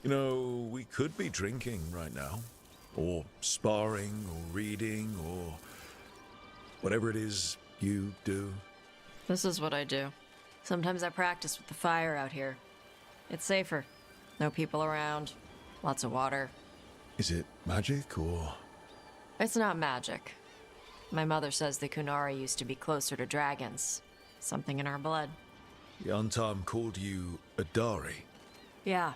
You know, we could be drinking right now, or sparring, or reading, or whatever it is you do.
This is what I do. Sometimes I practice with the fire out here. It's safer. No people around. Lots of water.
Is it magic, or...?
It's not magic. My mother says the Kunari used to be closer to dragons. Something in our blood.
The Antam called you a Dari.
Yeah.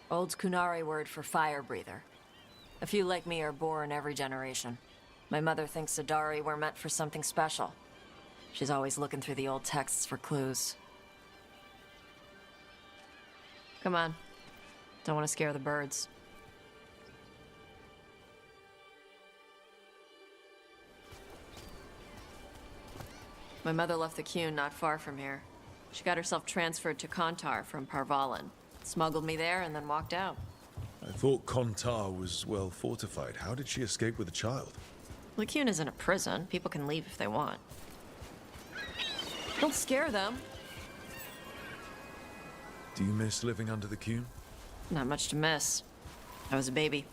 Old Kunari word for fire breather. A few like me are born every generation. My mother thinks Adari were meant for something special. She's always looking through the old texts for clues. Come on. Don't want to scare the birds. My mother left the Qun not far from here. She got herself transferred to Kontar from Parvalan. Smuggled me there and then walked out.
I thought Kontar was well fortified. How did she escape with a child?
The Qun isn't a prison. People can leave if they want. Don't scare them.
Do you miss living under the Qun?
Not much to miss. I was a baby.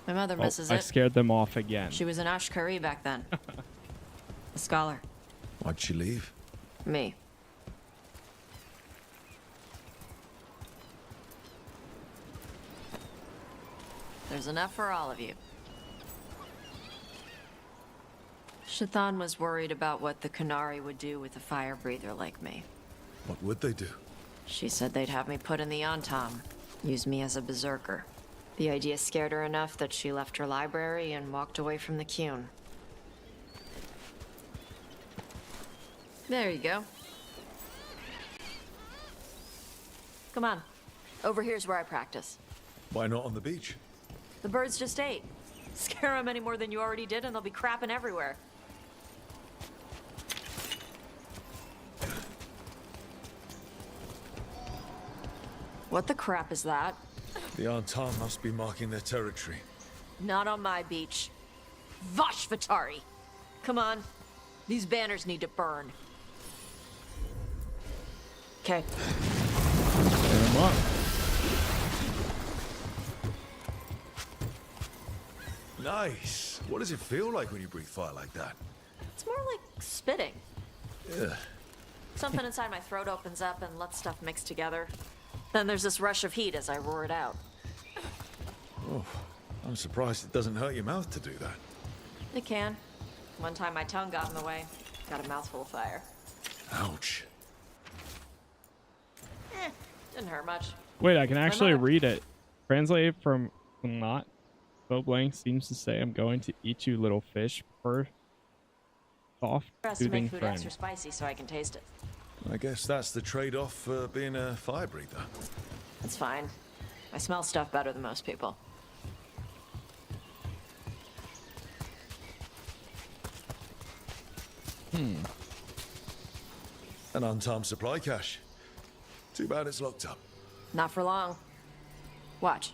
My mother misses
I
it.
scared them off again.
She was an Ashkari back then. A scholar.
Why'd she leave?
Me. There's enough for all of you. Shathan was worried about what the Kunari would do with a fire breather like me.
What would they do?
She said they'd have me put in the Antam, use me as a berserker. The idea scared her enough that she left her library and walked away from the Qun. There you go. Come on. Over here's where I practice.
Why not on the beach?
The birds just ate. Scare them any more than you already did and they'll be crapping everywhere. What the crap is that?
The Antam must be marking their territory.
Not on my beach. Vashvatari! Come on. These banners need to burn. Okay.
Turn them up.
Nice. What does it feel like when you breathe fire like that?
It's more like spitting.
Yeah.
Something inside my throat opens up and lets stuff mix together. Then there's this rush of heat as I roar it out.
Oh, I'm surprised it doesn't hurt your mouth to do that.
It can. One time my tongue got in the way. Got a mouthful of fire.
Ouch.
Didn't hurt much.
Wait, I can actually read it. Translated from not. So blank seems to say, I'm going to eat you, little fish. Per soft,
Has to
soothing
make food
friend.
extra spicy so I can taste it.
I guess that's the trade-off for being a fire breather.
It's fine. I smell stuff better than most people.
An untimed supply cache. Too bad it's locked up.
Not for long. Watch.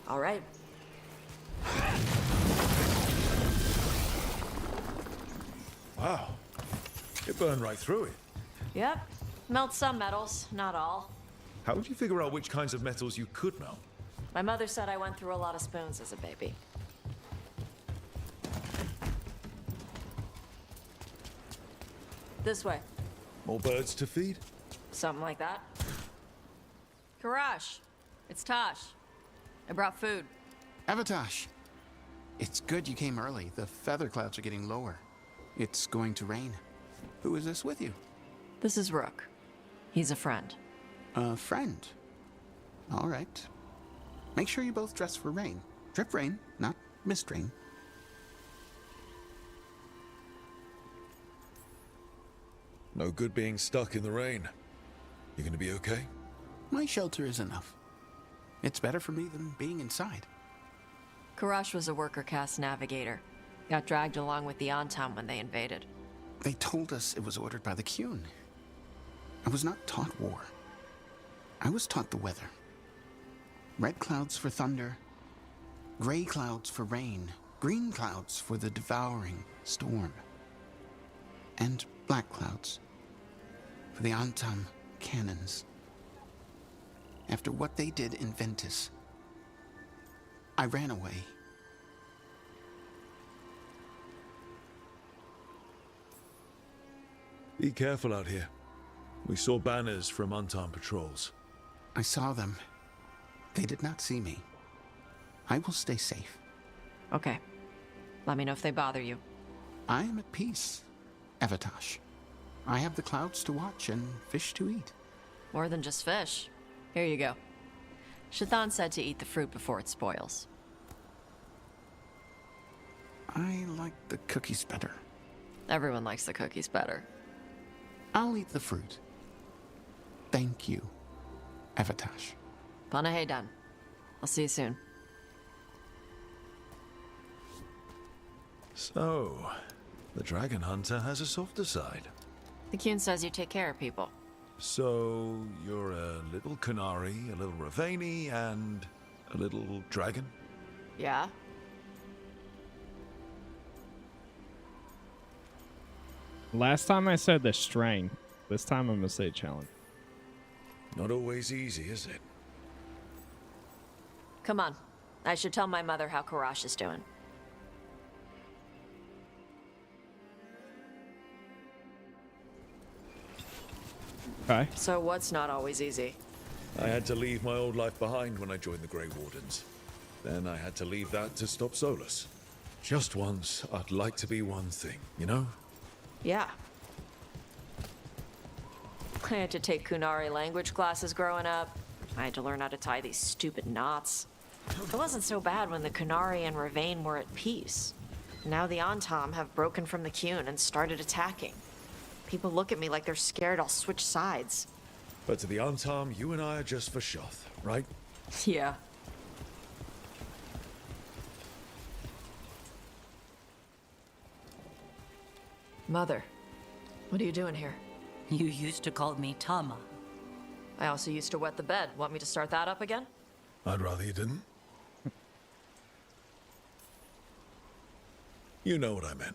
All right.
Wow. It burned right through it.
Yep. Melt some metals, not all.
How would you figure out which kinds of metals you could melt?
My mother said I went through a lot of spoons as a baby. This way.
More birds to feed?
Something like that. Karash, it's Tosh. I brought food.
Avatosh. It's good you came early. The feather clouds are getting lower. It's going to rain. Who is this with you?
This is Rook. He's a friend.
A friend? All right. Make sure you both dress for rain. Drip rain, not mist rain.
No good being stuck in the rain. You gonna be okay?
My shelter is enough. It's better for me than being inside.
Karash was a worker caste navigator. Got dragged along with the Antam when they invaded.
They told us it was ordered by the Qun. I was not taught war. I was taught the weather. Red clouds for thunder, gray clouds for rain, green clouds for the devouring storm, and black clouds for the Antam cannons. After what they did in Ventus, I ran away.
Be careful out here. We saw banners from Antam patrols.
I saw them. They did not see me. I will stay safe.
Okay. Let me know if they bother you.
I am at peace, Avatosh. I have the clouds to watch and fish to eat.
More than just fish. Here you go. Shathan said to eat the fruit before it spoils.
I like the cookies better.
Everyone likes the cookies better.
I'll eat the fruit. Thank you, Avatosh.
Panahedan. I'll see you soon.
So, the dragon hunter has a softer side.
The Qun says you take care of people.
So, you're a little Qunari, a little Ravani, and a little dragon?
Yeah?
Last time I said the strang. This time I'm gonna say challenge.
Not always easy, is it?
Come on. I should tell my mother how Karash is doing.
Okay.
So what's not always easy?
I had to leave my old life behind when I joined the Grey Wardens. Then I had to leave that to stop Solus. Just once, I'd like to be one thing, you know?
Yeah. I had to take Qunari language classes growing up. I had to learn how to tie these stupid knots. It wasn't so bad when the Qunari and Ravane were at peace. Now the Antam have broken from the Qun and started attacking. People look at me like they're scared I'll switch sides.
But to the Antam, you and I are just for Shoth, right?
Yeah. Mother, what are you doing here?
You used to call me Tama.
I also used to wet the bed. Want me to start that up again?
I'd rather you didn't. You know what I meant.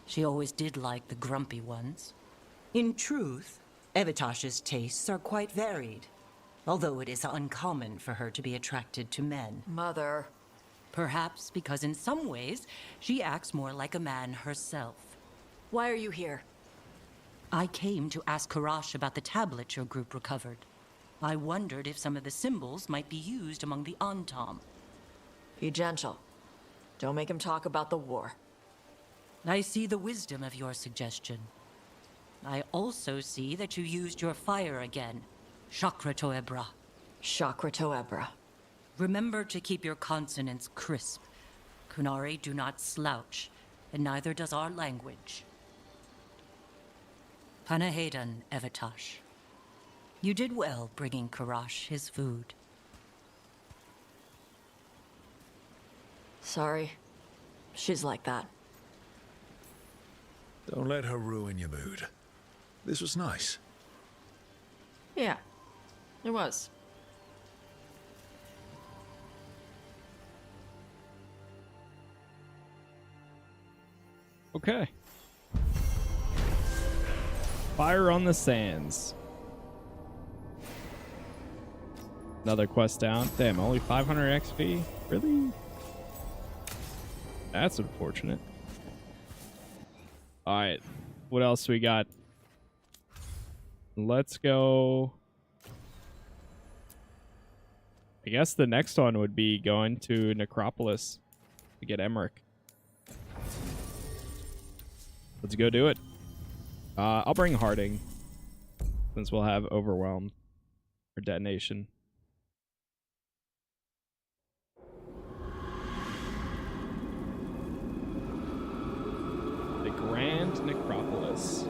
She always did like the grumpy ones.
In truth, Avatosh's tastes are quite varied, although it is uncommon for her to be attracted to men.
Mother.
Perhaps because in some ways, she acts more like a man herself.
Why are you here?
I came to ask Karash about the tablet your group recovered. I wondered if some of the symbols might be used among the Antam.
Be gentle. Don't make him talk about the war.
I see the wisdom of your suggestion. I also see that you used your fire again. Chakra Toebra.
Chakra Toebra.
Remember to keep your consonants crisp. Qunari do not slouch, and neither does our language. Panahedan, Avatosh. You did well bringing Karash his food.
Sorry. She's like that.
Don't let her ruin your mood. This was nice.
Yeah, it was.
Okay. Fire on the Sands. Another quest down. Damn, only 500 XP? Really? That's unfortunate. Alright. What else we got? Let's go. I guess the next one would be going to Necropolis to get Emmerich. Let's go do it. I'll bring Harding, since we'll have Overwhelmed or Detonation. The Grand Necropolis.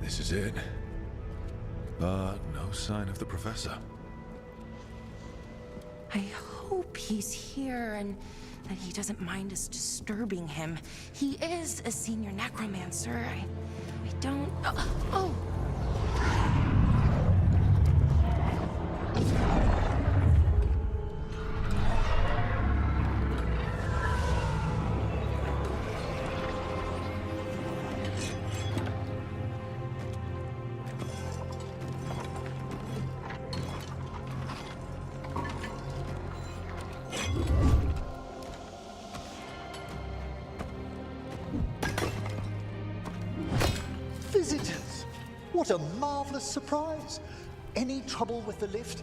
This is it. But no sign of the professor.
I hope he's here and that he doesn't mind us disturbing him. He is a senior necromancer. I don't... Oh!
Visitors! What a marvelous surprise! Any trouble with the lift?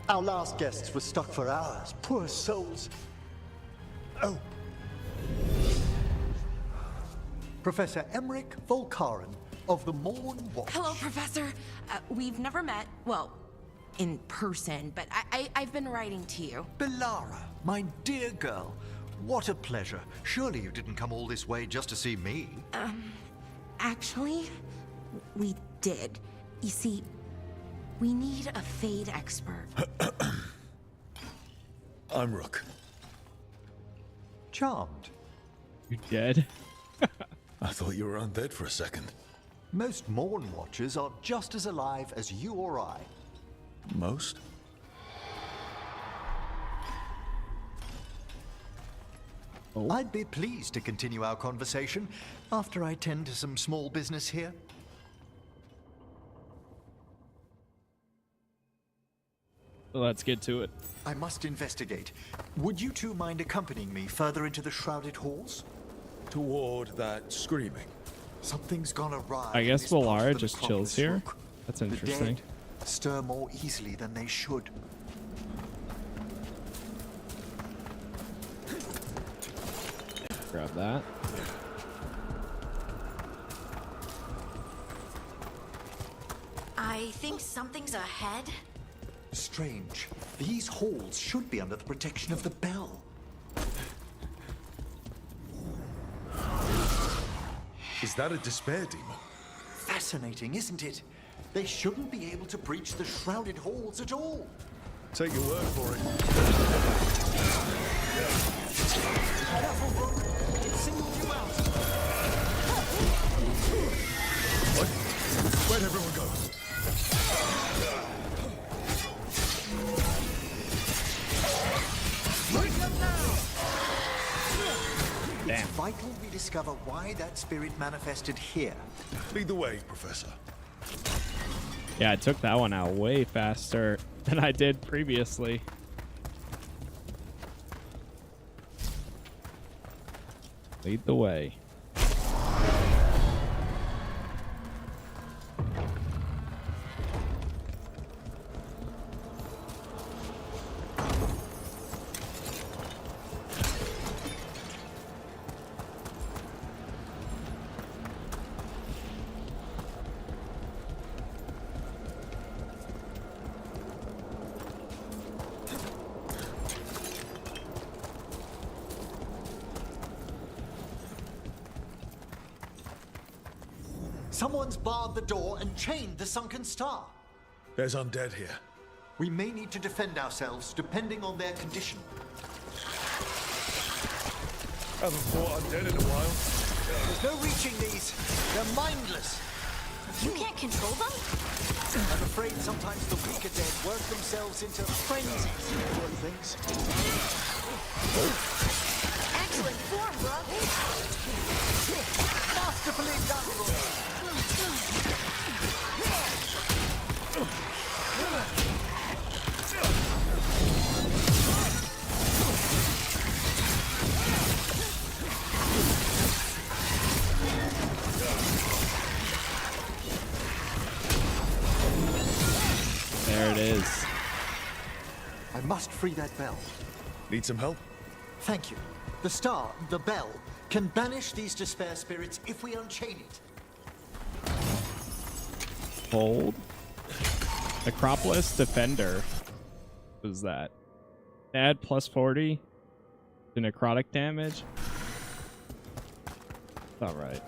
Our last guests were stuck for hours. Poor souls. Oh. Professor Emmerich Volkaren of the Morn Watch.
Hello, Professor. We've never met, well, in person, but I've been writing to you.
Belara, my dear girl. What a pleasure. Surely you didn't come all this way just to see me.
Actually, we did. You see, we need a Fade expert.
I'm Rook.
Charmed.
You dead?
I thought you were undead for a second.
Most Morn Watchers are just as alive as you or I.
Most?
Oh. I'd be pleased to continue our conversation after I tend to some small business here.
Let's get to it.
I must investigate. Would you two mind accompanying me further into the shrouded halls?
Toward that screaming.
Something's gone awry.
I guess Veilguard just chills here. That's interesting.
The dead stir more easily than they should.
Grab that.
I think something's ahead.
Strange. These halls should be under the protection of the bell.
Is that a despair demon?
Fascinating, isn't it? They shouldn't be able to breach the shrouded halls at all.
Take your word for it.
Careful, Rook. It singled you out.
What? Where'd everyone go?
Damn.
It's vital we discover why that spirit manifested here.
Lead the way, Professor.
Yeah, I took that one out way faster than I did previously. Lead the way.
Someone's barred the door and chained the sunken star.
There's undead here.
We may need to defend ourselves depending on their condition.
Haven't fought undead in a while.
There's no reaching these. They're mindless.
You can't control them?
I'm afraid sometimes the weaker dead work themselves into frenzies. Poor things.
Excellent form, bro.
Masterfully done, Rook.
is.
I must free that bell.
Need some help?
Thank you. The star, the bell, can banish these despair spirits if we unchain it.
Hold. Necropolis Defender. What is that? Add plus 40 to necrotic damage. Alright.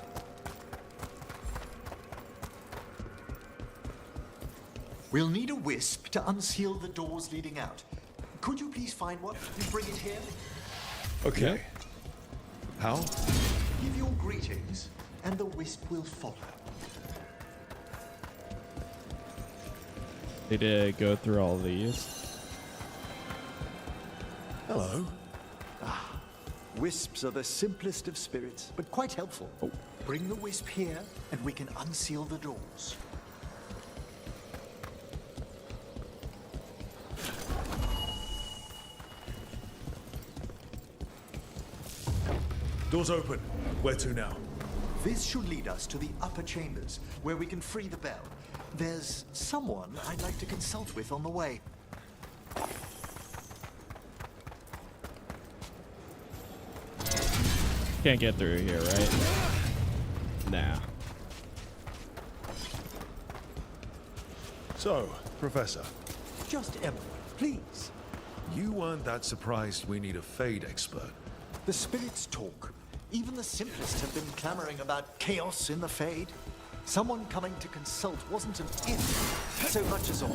We'll need a wisp to unseal the doors leading out. Could you please find one and bring it here?
Okay.
Yep.
How?
Give your greetings, and the wisp will follow.
Need to go through all these.
Hello. Wisps are the simplest of spirits, but quite helpful. Bring the wisp here, and we can unseal the doors.
Doors open. Where to now?
This should lead us to the upper chambers, where we can free the bell. There's someone I'd like to consult with on the way.
Can't get through here, right? Nah.
So, Professor.
Just Emily, please.
You weren't that surprised we need a Fade expert.
The spirits talk. Even the simplest have been clamoring about chaos in the Fade. Someone coming to consult wasn't an if, so much as a...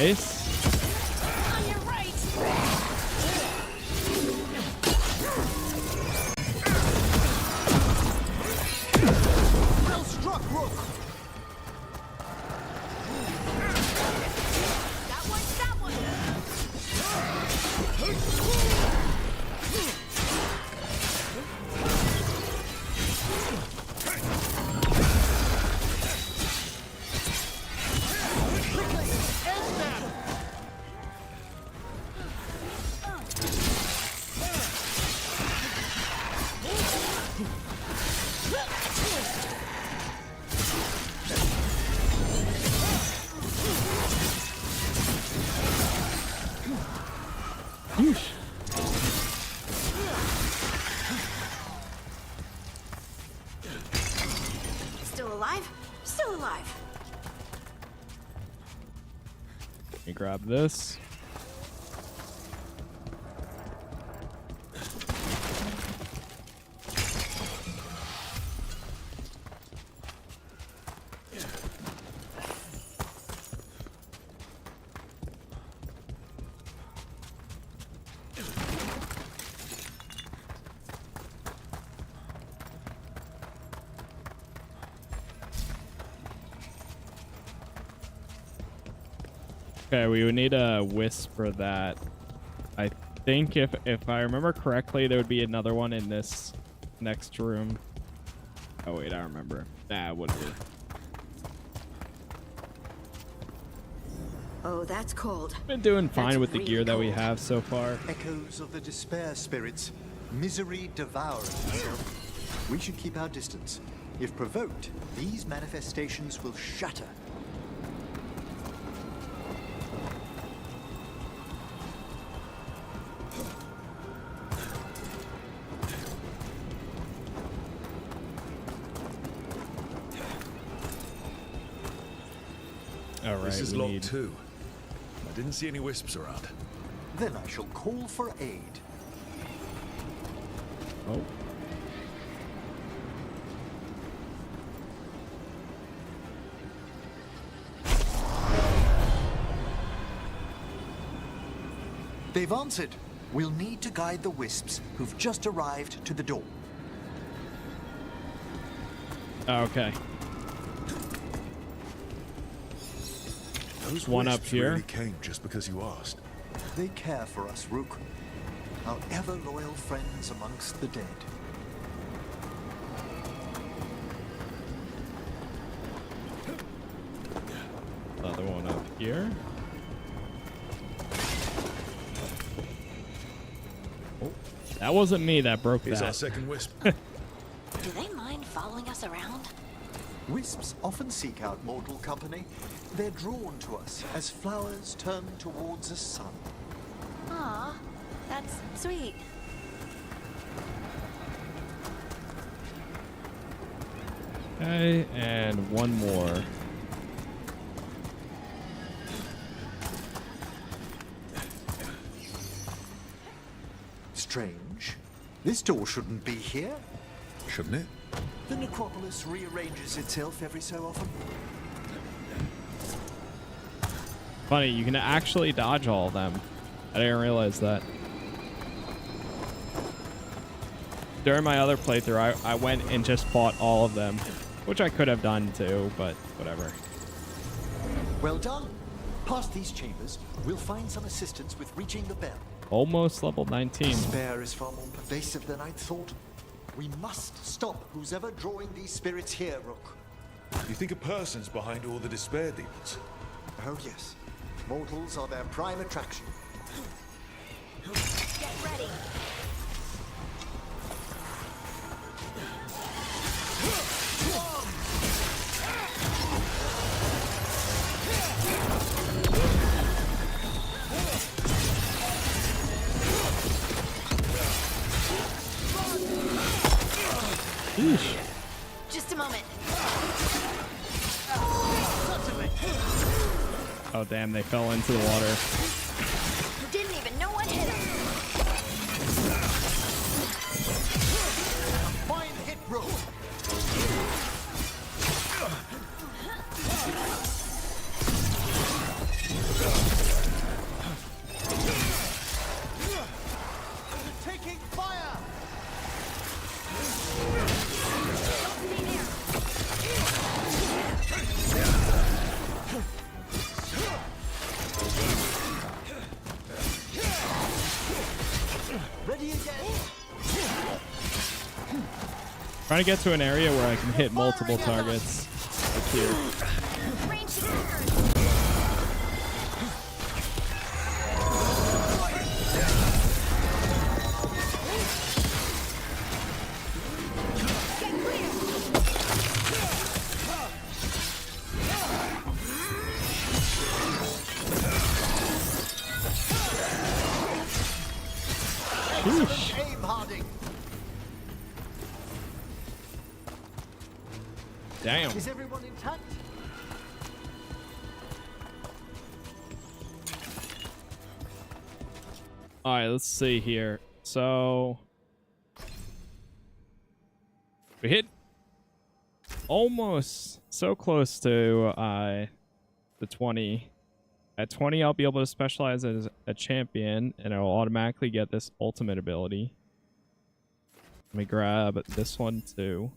Nice.
On your right.
Well struck, Rook.
That one.
Still alive? Still alive.
Let me grab this. Okay, we would need a wisp for that. I think if I remember correctly, there would be another one in this next room. Oh wait, I remember. Nah, it wouldn't be.
Oh, that's cold.
Been doing fine
That's
with the
really
gear that we
cold.
have so far.
Echoes of the despair spirits. Misery devouring itself. We should keep our distance. If provoked, these manifestations will shatter.
All right,
This is
we
locked
need...
too. I didn't see any wisps around.
Then I shall call for aid.
Oh.
They've answered. We'll need to guide the wisps who've just arrived to the door.
Okay.
Those
one up
wisps
here.
really came just because you asked.
They care for us, Rook. Our ever-loyal friends amongst the dead.
Another one up here. Oh, that wasn't me that broke
Here's
that.
our second wisp.
Do they mind following us around?
Wisps often seek out mortal company. They're drawn to us as flowers turn towards a sun.
Aw, that's sweet.
Okay, and one more.
Strange. This door shouldn't be here.
Shouldn't it?
The necropolis rearranges itself every so often.
Funny, you can actually dodge all of them. I didn't realize that. During my other playthrough, I went and just fought all of them, which I could have done too, but whatever.
Well done. Past these chambers, we'll find some assistance with reaching the bell.
Almost level 19.
Despair is far more pervasive than I'd thought. We must stop who's ever drawing these spirits here, Rook.
You think a person's behind all the despair demons?
Oh yes. Mortals are their prime attraction.
Get ready.
Eesh.
Just a moment.
Oh damn, they fell into the water.
Didn't even know what hit him.
Find hit, Rook. Taking fire. Ready again.
Trying to get to an area where I can hit multiple targets. Like here. Sheesh.
Aim, Harding.
Damn.
Is everyone intact?
All right, let's see here. So we hit almost so close to the 20. At 20, I'll be able to specialize as a champion, and I'll automatically get this ultimate ability. Let me grab this one too.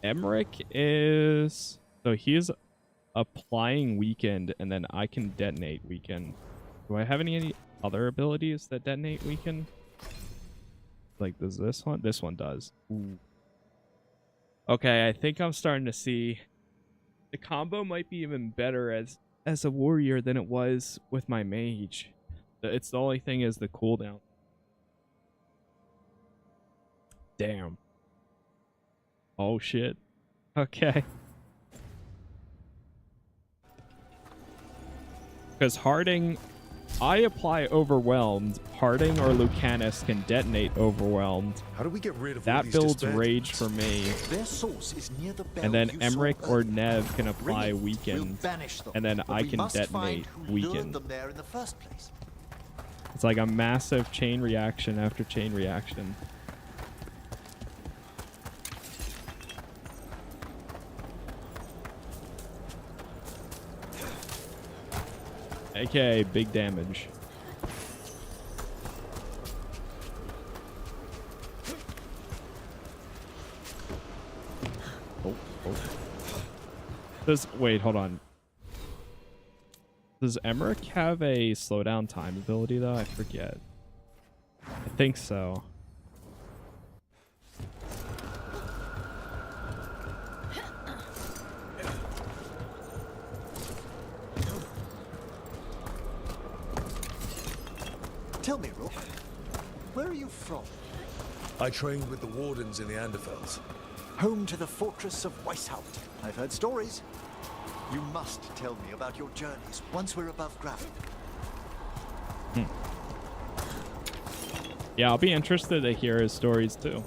Emmerich is... So he's applying weakened, and then I can detonate weakened. Do I have any other abilities that detonate weakened? Like, does this one? This one does. Ooh. Okay, I think I'm starting to see the combo might be even better as a warrior than it was with my mage. It's the only thing is the cooldown. Damn. Oh shit. Okay. Because Harding, I apply Overwhelmed. Harding or Lucanus can detonate Overwhelmed.
How do we get rid of all
that
these
builds
despair
Rage
demons?
for me.
Their source is near the bell
And then
you
Emmerich
saw
or
earlier.
Nev can apply
Bring it.
Weakened.
We'll banish them,
And then
but
I
we
can
must
detonate
find who lured
Weakened.
them there in the first place.
It's like a massive chain reaction after chain reaction. AKA big damage. Wait, hold on. Does Emmerich have a slowdown time ability though? I forget. I think so.
Tell me, Rook, where are you from?
I trained with the wardens in the Anderfels.
Home to the fortress of Weishaupt. I've heard stories. You must tell me about your journeys once we're above ground.
Yeah, I'll be interested to hear his stories too.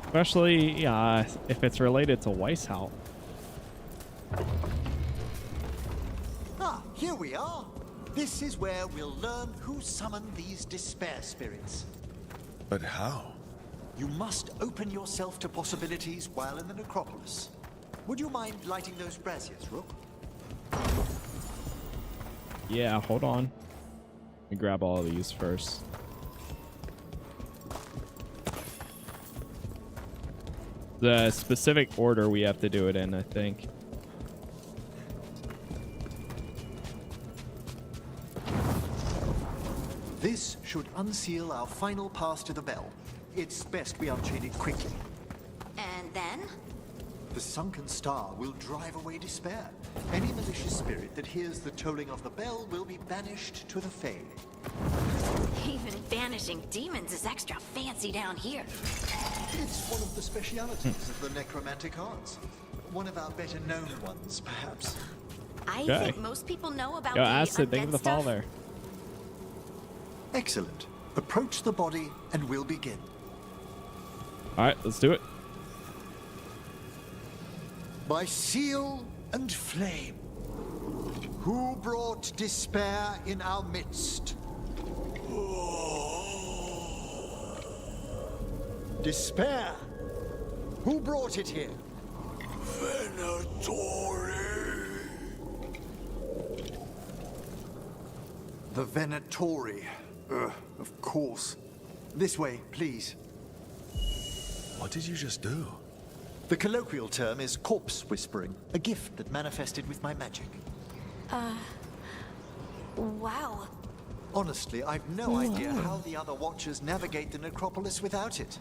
Especially, if it's related to Weishaupt.
Ah, here we are. This is where we'll learn who summoned these despair spirits.
But how?
You must open yourself to possibilities while in the necropolis. Would you mind lighting those braziers, Rook?
Yeah, hold on. Let me grab all of these first. The specific order we have to do it in, I think.
This should unseal our final pass to the bell. It's best we unchain it quickly.
And then?
The sunken star will drive away despair. Any malicious spirit that hears the tolling of the bell will be banished to the Fae.
Even banishing demons is extra fancy down here.
It's one of the specialities of the necromantic arts. One of our better known ones, perhaps.
I think most people know about
Yo,
the
Acid, thank you
undead
for the follow
stuff.
there.
Excellent. Approach the body and we'll begin.
Alright, let's do it.
By seal and flame, who brought despair in our midst? Despair? Who brought it here?
Venatori.
The Venatori. Of course. This way, please.
What did you just do?
The colloquial term is corpse whispering, a gift that manifested with my magic.
Wow.
Honestly, I've no idea how the other Watchers navigate the necropolis without it.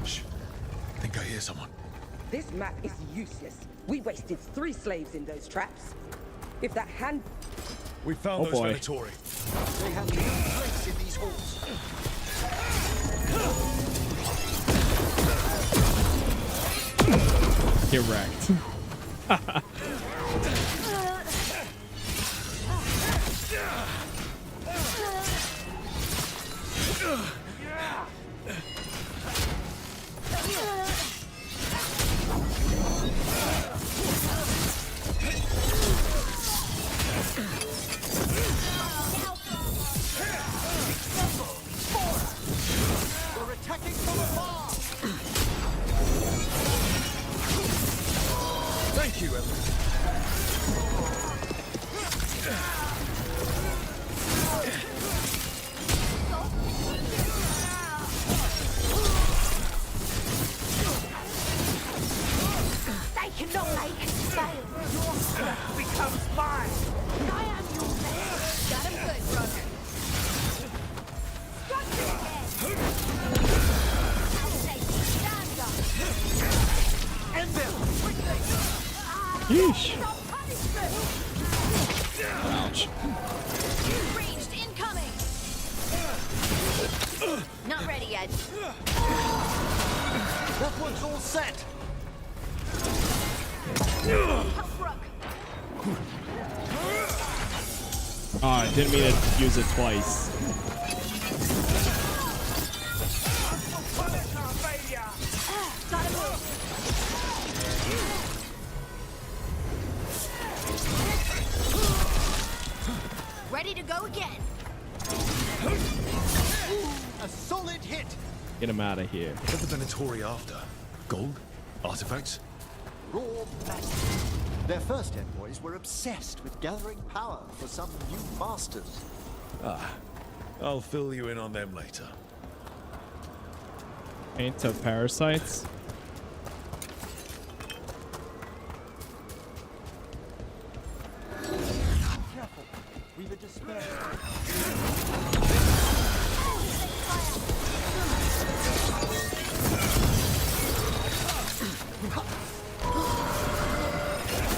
Shh. Think I hear someone.
This map is useless. We wasted 3 slaves in those traps. If that hand...
We found those Venatori.
They have no place in these halls.
Get wrecked.
They're attacking from afar!
Thank you, Evan.
They cannot make us fail. Your strength becomes mine. I am your man. Got him good, brother. Structure again. I'll say stand up.
End them!
Yeesh.
Ouch. Ranged incoming. Not ready yet.
That one's all set!
Help Rook.
Oh, I didn't mean to use it twice.
Gotta move. Ready to go again.
A solid hit!
Get him out of here.
What are the Venatori after? Gold? Artifacts?
Raw matter. Their first envoys were obsessed with gathering power for some new masters.
Ah, I'll fill you in on them later.
Paint of parasites.
Careful. We've a despair.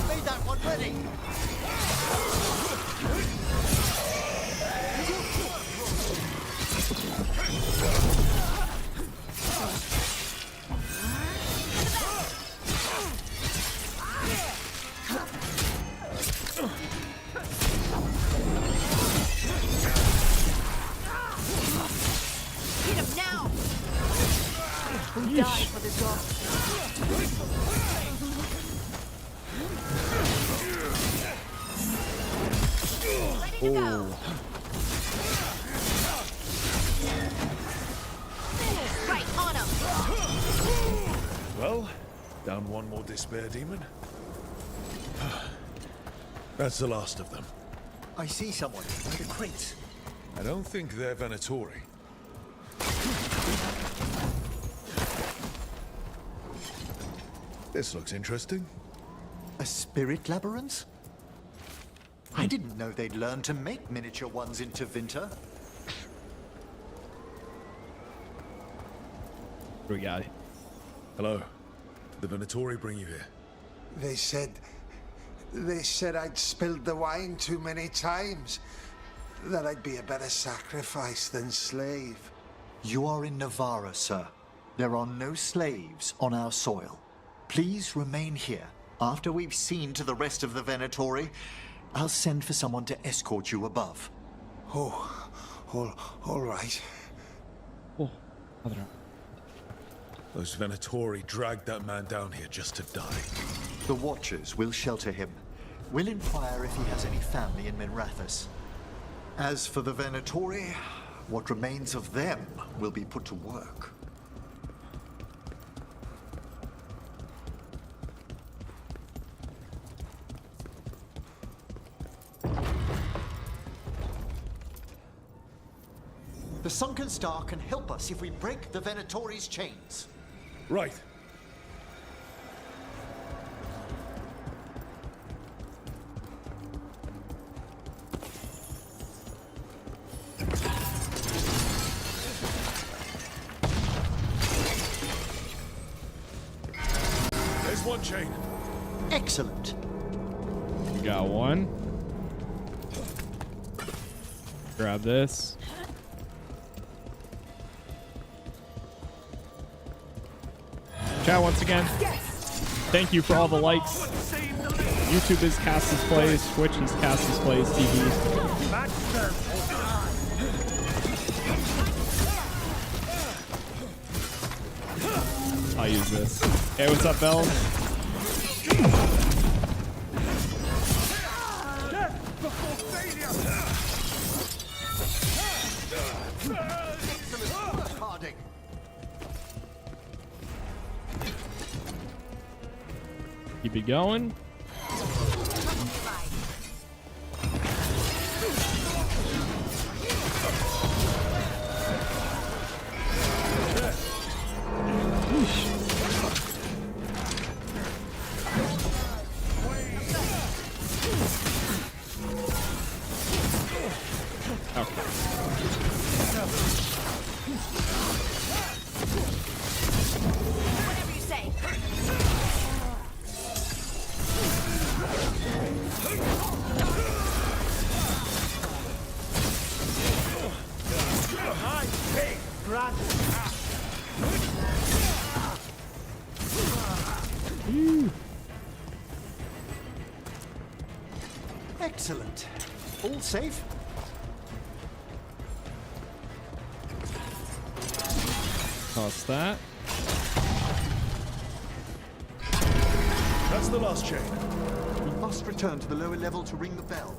Made that one ready.
Hit him now! Who died for the dog?
Oh.
Right on him!
Well, down one more despair demon. That's the last of them.
I see someone by the crates.
I don't think they're Venatori. This looks interesting.
A spirit labyrinth? I didn't know they'd learn to make miniature ones into Vinter.
What do we got?
Hello. The Venatori bring you here.
They said I'd spilled the wine too many times. That I'd be a better sacrifice than slave.
You are in Navarra, sir. There are no slaves on our soil. Please remain here. After we've seen to the rest of the Venatori, I'll send for someone to escort you above.
Oh, all right.
Oh,
those Venatori dragged that man down here just to die.
The Watchers will shelter him. We'll inquire if he has any family in Minrathous. As for the Venatori, what remains of them will be put to work. The Sunken Star can help us if we break the Venatori's chains.
Right. There's one chain.
Excellent.
We got one. Grab this. Chat once again. Thank you for all the likes. YouTube is Casas Plays. Twitch is Casas Plays TV. I'll use this. Hey, what's up, Bell? Keep it going.
Excellent. All safe?
Toss that.
That's the last chain.
We must return to the lower level to ring the bell.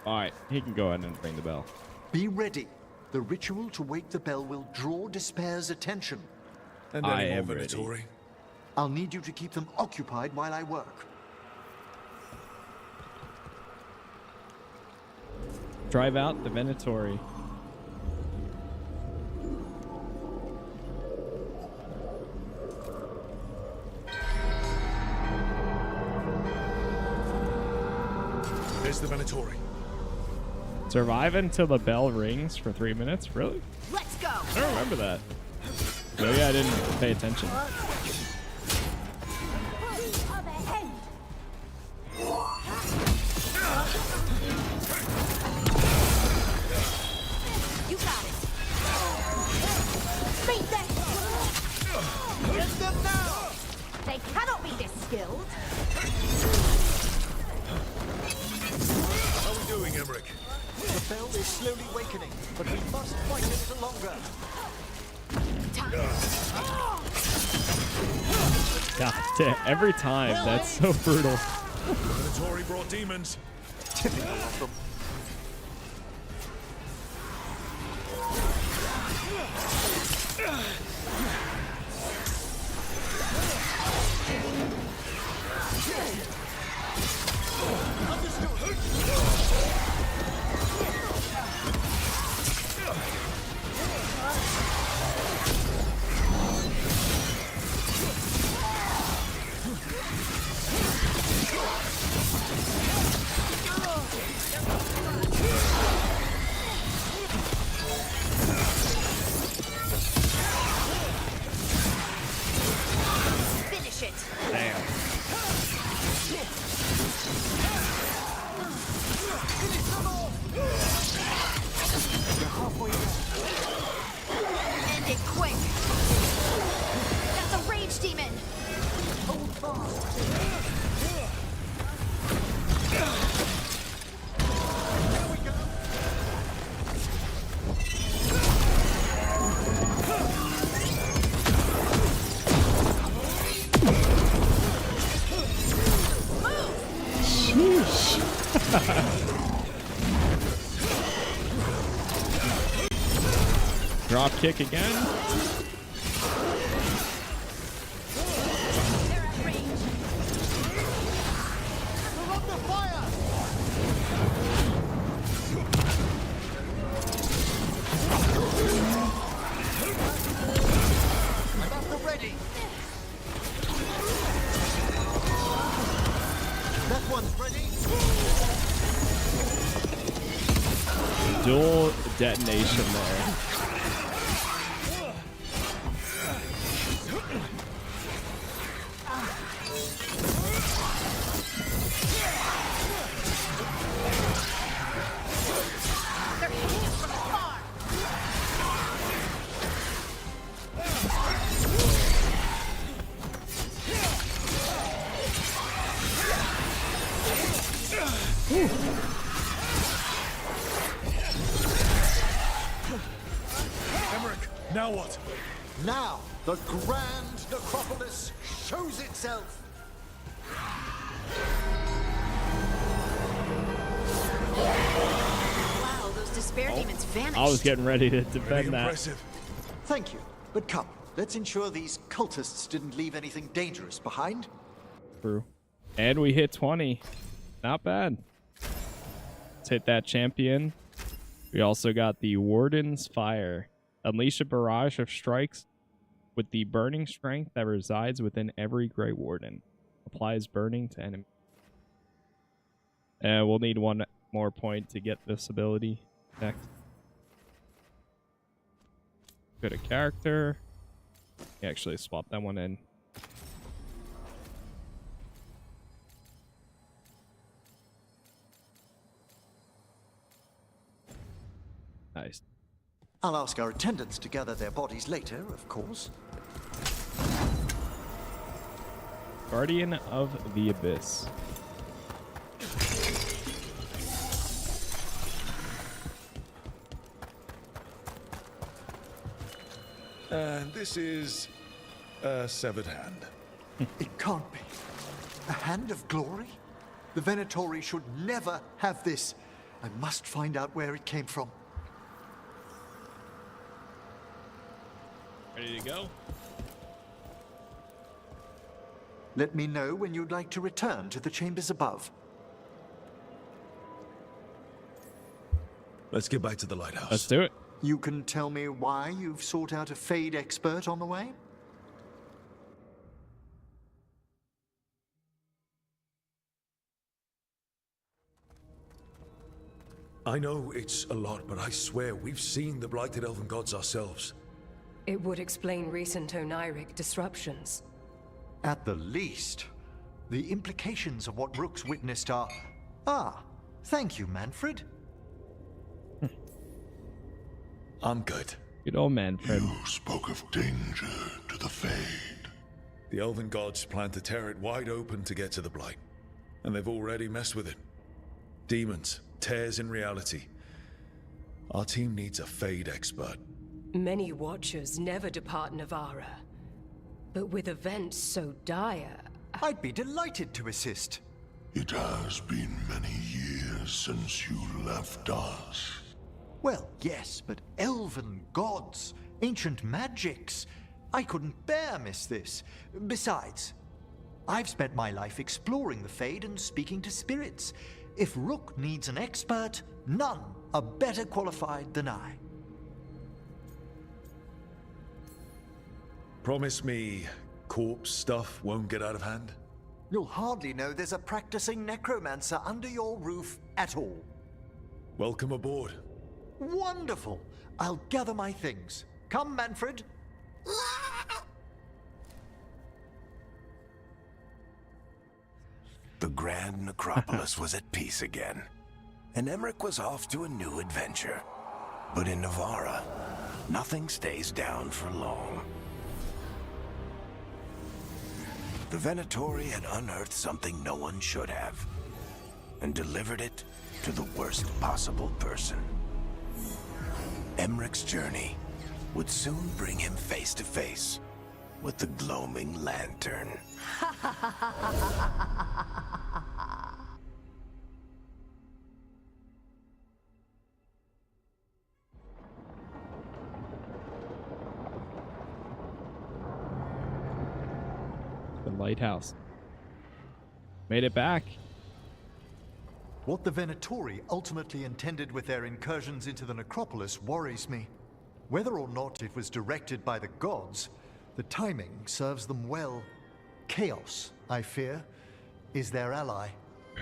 All right, he can go ahead and ring the bell.
Be ready. The ritual to wake the bell will draw Despair's attention.
And
I
any more
am ready.
Venatori?
I'll need you to keep them occupied while I work.
Drive out the Venatori.
There's the Venatori.
Survive until the bell rings for 3 minutes? Really?
Let's go.
I don't remember that. Maybe I didn't pay attention.
You got it. Beat them.
Get them now!
They cannot be this skilled.
How are we doing, Emmerich?
The bell is slowly wakening, but we must fight a little longer.
God damn, every time. That's so brutal.
The Venatori brought demons.
Typical of them.
Finish it.
Damn.
End it quick. That's a rage demon.
Hold fast. There we go.
Drop kick again.
They're at range.
We're under fire! I'm at the ready. That one's ready.
Dual detonation there.
They're hitting us from afar.
Emmerich, now what?
Now, the grand necropolis shows itself.
Wow, those despair demons vanished.
I was getting ready to defend that.
Impressive.
Thank you. But come, let's ensure these cultists didn't leave anything dangerous behind.
True. And we hit 20. Not bad. Let's hit that champion. We also got the Warden's Fire. Unleash a barrage of strikes with the burning strength that resides within every Grey Warden. Applies burning to enemies. And we'll need one more point to get this ability next. Go to character. Actually swap that one in. Nice.
I'll ask our attendants to gather their bodies later, of course.
Guardian of the Abyss.
And this is a severed hand.
It can't be. A hand of glory? The Venatori should never have this. I must find out where it came from.
Ready to go?
Let me know when you'd like to return to the chambers above.
Let's get back to the lighthouse.
Let's do it.
You can tell me why you've sought out a Fade expert on the way?
I know it's a lot, but I swear we've seen the blighted elven gods ourselves.
It would explain recent oniric disruptions.
At the least, the implications of what Rook's witnessed are... Ah, thank you, Manfred.
I'm good.
Good old Manfred.
You spoke of danger to the Fade.
The elven gods plan to tear it wide open to get to the blight, and they've already messed with it. Demons, tears in reality. Our team needs a Fade expert.
Many Watchers never depart Navara. But with events so dire...
I'd be delighted to assist.
It has been many years since you left us.
Well, yes, but elven gods, ancient magics. I couldn't bear miss this. Besides, I've spent my life exploring the Fade and speaking to spirits. If Rook needs an expert, none are better qualified than I.
Promise me corpse stuff won't get out of hand?
You'll hardly know there's a practicing necromancer under your roof at all.
Welcome aboard.
Wonderful! I'll gather my things. Come, Manfred.
The grand necropolis was at peace again, and Emmerich was off to a new adventure. But in Navara, nothing stays down for long. The Venatori had unearthed something no one should have, and delivered it to the worst possible person. Emmerich's journey would soon bring him face to face with the gloaming lantern.
The lighthouse. Made it back.
What the Venatori ultimately intended with their incursions into the necropolis worries me. Whether or not it was directed by the gods, the timing serves them well. Chaos, I fear, is their ally.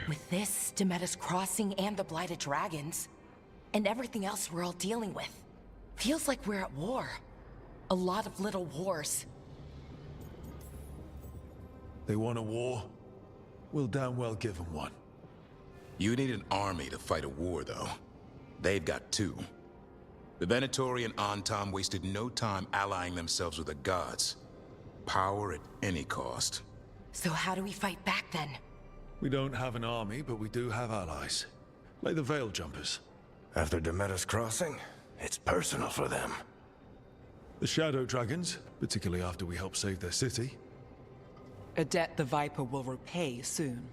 With this, Demeter's Crossing and the Blighted Dragons, and everything else we're all dealing with, feels like we're at war. A lot of little wars.
They want a war? We'll damn well give them one.
You need an army to fight a war, though. They've got two. The Venatori and Antam wasted no time allying themselves with the gods. Power at any cost.
So how do we fight back then?
We don't have an army, but we do have allies. Like the Veil Jumpers.
After Demeter's Crossing, it's personal for them.
The Shadow Dragons, particularly after we help save their city.
A debt the Viper will repay soon.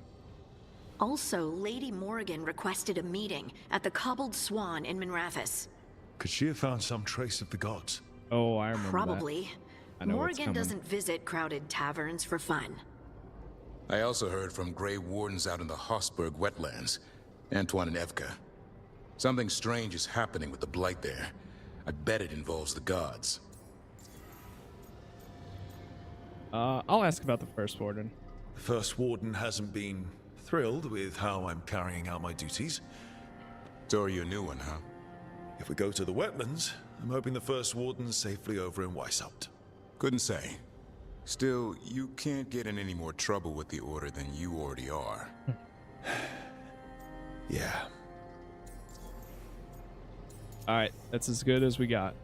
Also, Lady Morrigan requested a meeting at the Cobbled Swan in Minrathous.
Could she have found some trace of the gods?
Oh, I remember
Probably.
that. I know what's
Morrigan
coming.
doesn't visit crowded taverns for fun.
I also heard from Grey Wardens out in the Hossberg wetlands. Antoine and Evka. Something strange is happening with the Blight there. I bet it involves the gods.
I'll ask about the First Warden.
The First Warden hasn't been thrilled with how I'm carrying out my duties.
So are you a new one, huh?
If we go to the wetlands, I'm hoping the First Warden's safely over in Weishaupt.
Couldn't say. Still, you can't get in any more trouble with the Order than you already are.
Yeah.
Alright, that's as good as we got.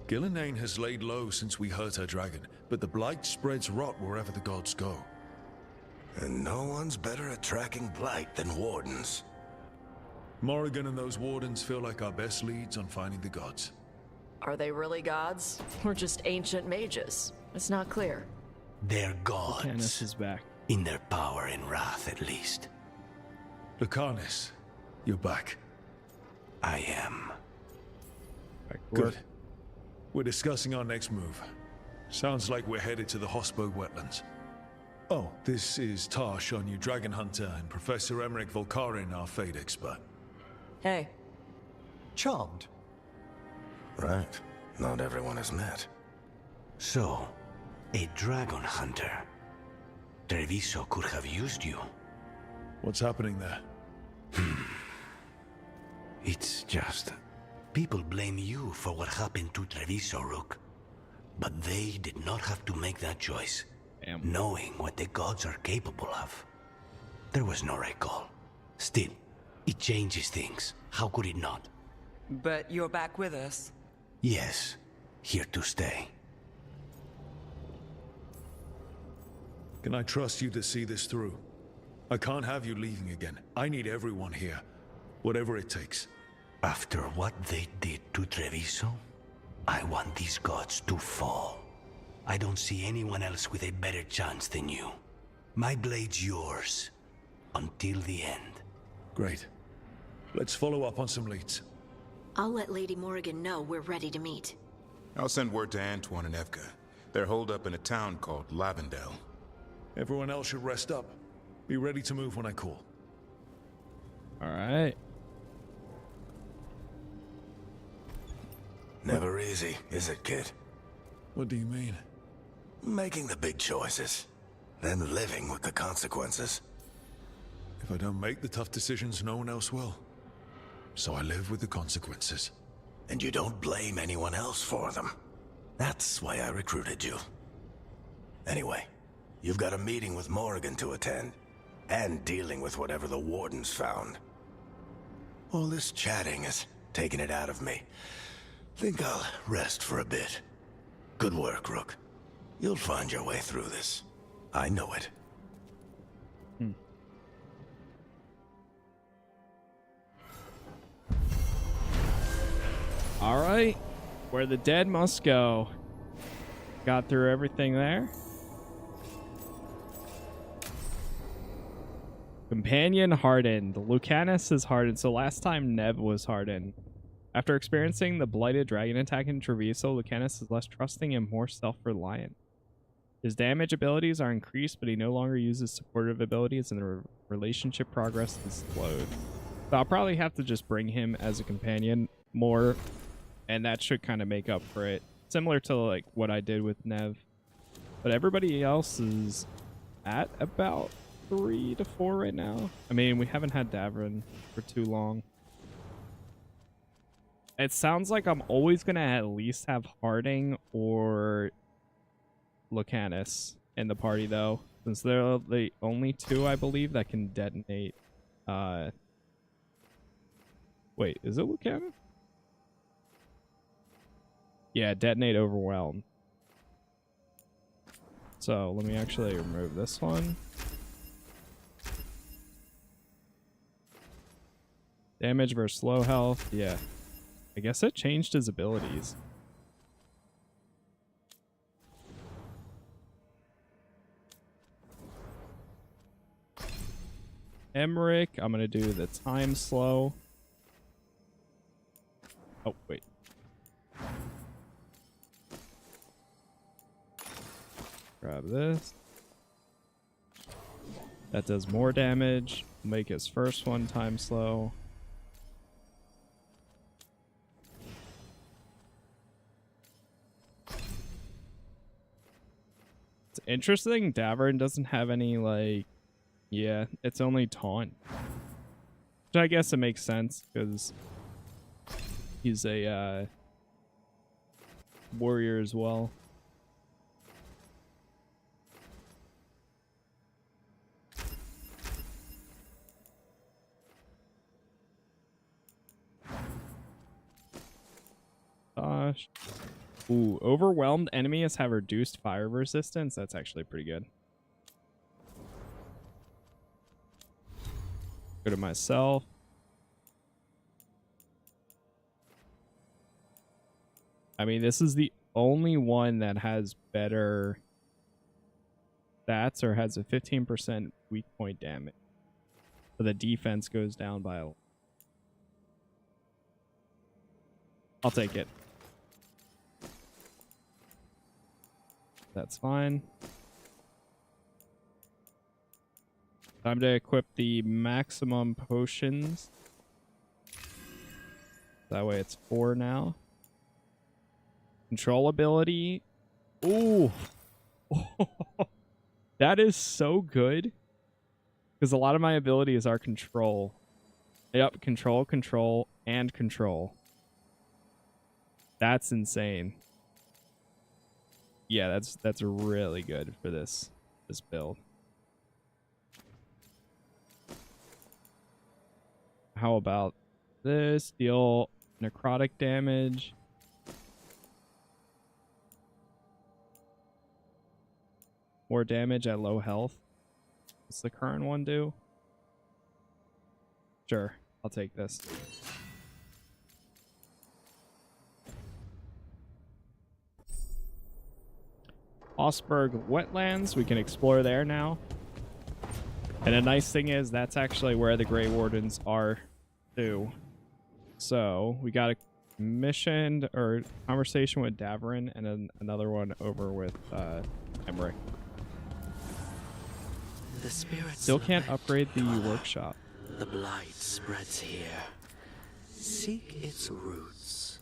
Gillenane has laid low since we hurt her dragon, but the blight spreads rot wherever the gods go.
And no one's better at tracking blight than wardens.
Morrigan and those wardens feel like our best leads on finding the gods.
Are they really gods? Or just ancient mages? It's not clear.
They're gods.
Lucanus is back.
In their power and wrath, at least.
Lucanus, you're back.
I am.
Good. We're discussing our next move. Sounds like we're headed to the Hospo wetlands. Oh, this is Tash, our new dragon hunter, and Professor Emmerich Volkarin, our fate expert.
Hey.
Charmed.
Right. Not everyone has met. So, a dragon hunter. Treviso could have used you.
What's happening there?
It's just... people blame you for what happened to Treviso, Rook. But they did not have to make that choice. Knowing what the gods are capable of. There was no recall. Still, it changes things. How could it not?
But you're back with us.
Yes, here to stay.
Can I trust you to see this through? I can't have you leaving again. I need everyone here. Whatever it takes.
After what they did to Treviso, I want these gods to fall. I don't see anyone else with a better chance than you. My blade's yours. Until the end.
Great. Let's follow up on some leads.
I'll let Lady Morrigan know we're ready to meet.
I'll send word to Antoine and Evka. They're holed up in a town called Lavendel.
Everyone else should rest up. Be ready to move when I call.
Alright.
Never easy, is it, kid?
What do you mean?
Making the big choices, then living with the consequences.
If I don't make the tough decisions, no one else will. So I live with the consequences.
And you don't blame anyone else for them. That's why I recruited you. Anyway, you've got a meeting with Morrigan to attend, and dealing with whatever the wardens found. All this chatting is taking it out of me. Think I'll rest for a bit. Good work, Rook. You'll find your way through this. I know it.
Alright. Where the dead must go. Got through everything there. Companion hardened. Lucanus is hardened. So last time Nev was hardened. After experiencing the blighted dragon attack in Treviso, Lucanus is less trusting and more self-reliant. His damage abilities are increased, but he no longer uses supportive abilities, and the relationship progress is slowed. So I'll probably have to just bring him as a companion more, and that should kind of make up for it. Similar to like what I did with Nev. But everybody else is at about 3 to 4 right now. I mean, we haven't had Davrin for too long. It sounds like I'm always going to at least have Harding or Lucanus in the party, though, since they're the only two, I believe, that can detonate. Wait, is it Lucanus? Yeah, detonate overwhelm. So let me actually remove this one. Damage versus low health. Yeah. I guess it changed his abilities. Emmerich, I'm going to do the time slow. Oh, wait. Grab this. That does more damage. Make his first one time slow. It's interesting. Davrin doesn't have any, like... Yeah, it's only taunt. Which I guess it makes sense, because he's a warrior as well. Gosh. Ooh, overwhelmed enemies have reduced fire resistance. That's actually pretty good. Go to myself. I mean, this is the only one that has better stats or has a 15% weak point damage. So the defense goes down by a... I'll take it. That's fine. Time to equip the maximum potions. That way it's 4 now. Control ability. Ooh. That is so good. Because a lot of my abilities are control. Yep, control, control, and control. That's insane. Yeah, that's really good for this build. How about this? Deal necrotic damage. More damage at low health. What's the current one do? Sure, I'll take this. Osberg wetlands, we can explore there now. And a nice thing is that's actually where the Grey Wardens are too. So we got a mission or conversation with Davrin and then another one over with Emmerich.
The spirits
Still can't upgrade the workshop.
The blight spreads here. Seek its roots.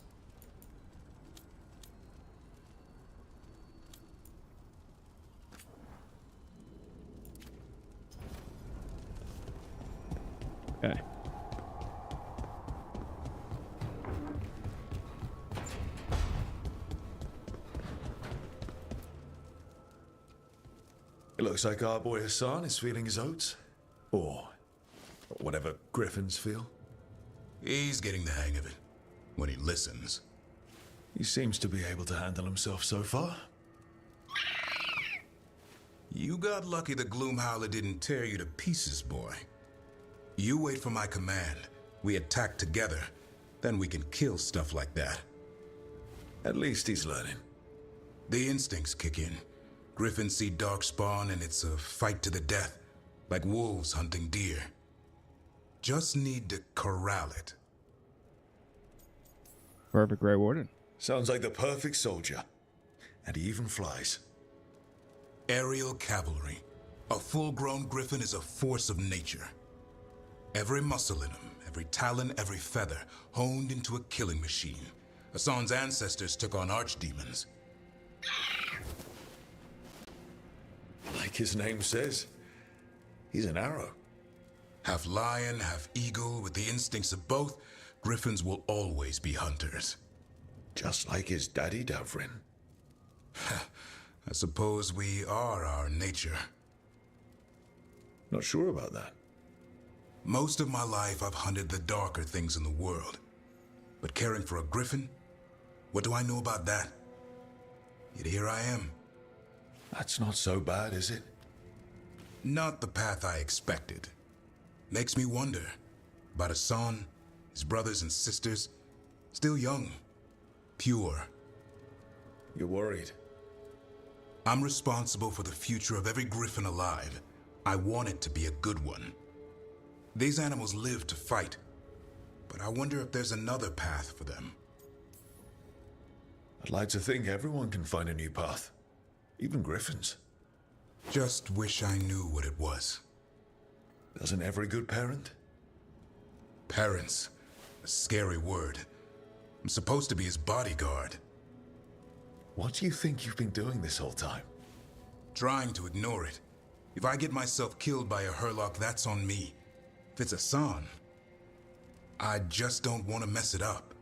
Okay.
It looks like our boy Assan is feeling his oats. Or whatever griffins feel.
He's getting the hang of it. When he listens.
He seems to be able to handle himself so far.
You got lucky the Gloomhowler didn't tear you to pieces, boy. You wait for my command. We attack together. Then we can kill stuff like that.
At least he's learning.
The instincts kick in. Griffins see darkspawn and it's a fight to the death. Like wolves hunting deer. Just need to corral it.
Perfect Grey Warden.
Sounds like the perfect soldier. And he even flies.
Aerial cavalry. A full-grown griffin is a force of nature. Every muscle in him, every talon, every feather, honed into a killing machine. Assan's ancestors took on archdemons.
Like his name says, he's an arrow.
Half lion, half eagle, with the instincts of both, griffins will always be hunters.
Just like his daddy, Davrin.
I suppose we are our nature.
Not sure about that.
Most of my life I've hunted the darker things in the world. But caring for a griffin? What do I know about that? Yet here I am.
That's not so bad, is it?
Not the path I expected. Makes me wonder about Assan, his brothers and sisters. Still young. Pure.
You're worried?
I'm responsible for the future of every griffin alive. I want it to be a good one. These animals live to fight, but I wonder if there's another path for them.
I'd like to think everyone can find a new path. Even griffins.
Just wish I knew what it was.
Doesn't every good parent?
Parents. A scary word. I'm supposed to be his bodyguard.
What do you think you've been doing this whole time?
Trying to ignore it. If I get myself killed by a Hurlock, that's on me. If it's Assan, I just don't want to mess it up.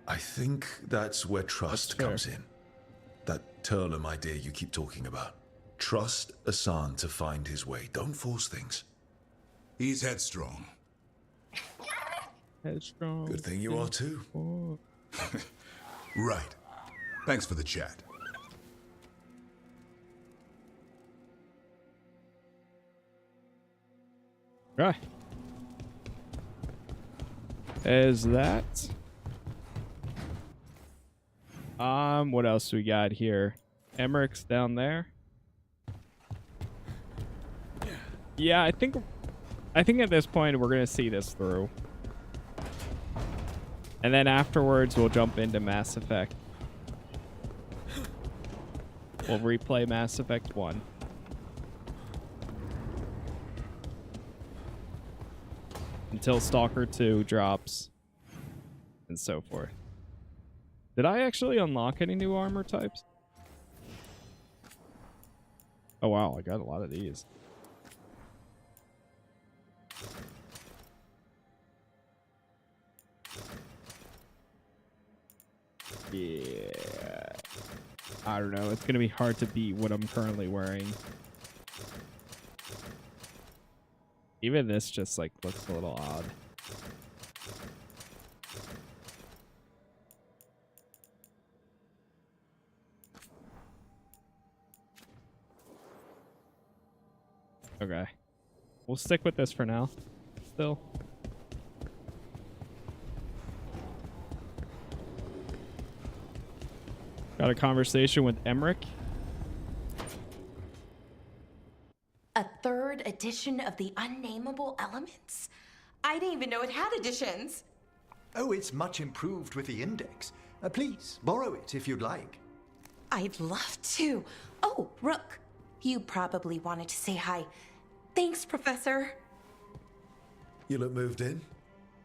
I think that's where trust comes in. That Turlum idea you keep talking about. Trust Assan to find his way. Don't force things.
He's headstrong.
Headstrong.
Good thing you are too.
Right. Thanks for the chat.
Right. Is that? What else we got here? Emmerich's down there. Yeah, I think at this point we're gonna see this through. And then afterwards, we'll jump into Mass Effect. We'll replay Mass Effect 1. Until Stalker 2 drops. And so forth. Did I actually unlock any new armor types? Oh wow, I got a lot of these. Yeah. I don't know. It's going to be hard to beat what I'm currently wearing. Even this just like looks a little odd. Okay. We'll stick with this for now. Still. Got a conversation with Emmerich.
A third edition of the Unnameable Elements? I didn't even know it had editions.
Oh, it's much improved with the index. Please, borrow it if you'd like.
I'd love to. Oh, Rook, you probably wanted to say hi. Thanks, Professor.
You look moved in.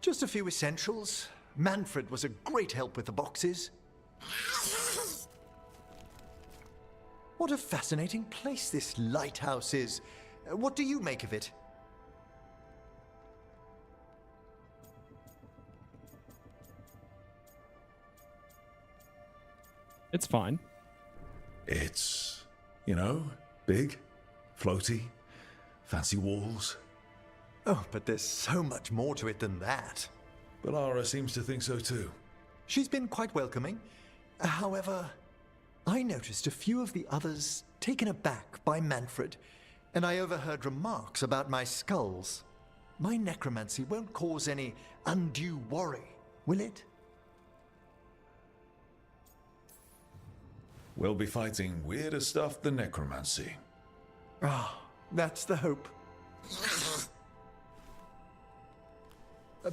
Just a few essentials. Manfred was a great help with the boxes. What a fascinating place this lighthouse is. What do you make of it?
It's fine.
It's, you know, big, floaty, fancy walls.
Oh, but there's so much more to it than that.
But Lara seems to think so too.
She's been quite welcoming. However, I noticed a few of the others taken aback by Manfred, and I overheard remarks about my skulls. My necromancy won't cause any undue worry, will it?
We'll be fighting weirder stuff than necromancy.
Ah, that's the hope.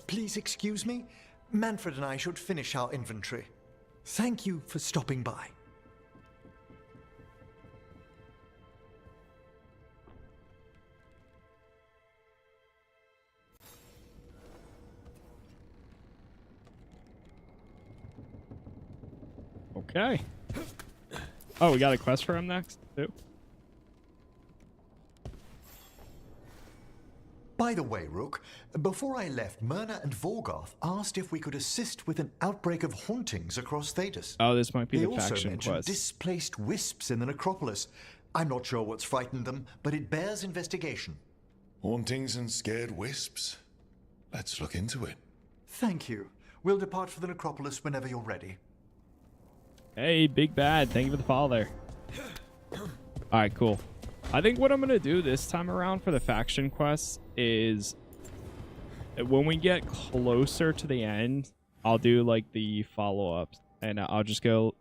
Please excuse me. Manfred and I should finish our inventory. Thank you for stopping by.
Okay. Oh, we got a quest for him next, too?
By the way, Rook, before I left, Myrna and Veilguard asked if we could assist with an outbreak of hauntings across Thedas.
Oh, this might be the
They also
faction
mentioned
quest.
displaced wisps in the necropolis. I'm not sure what's frightened them, but it bears investigation.
Hauntings and scared wisps? Let's look into it.
Thank you. We'll depart for the necropolis whenever you're ready.
Hey, Big Bad. Thank you for the follow there. Alright, cool. I think what I'm going to do this time around for the faction quests is when we get closer to the end, I'll do like the follow-ups and I'll just go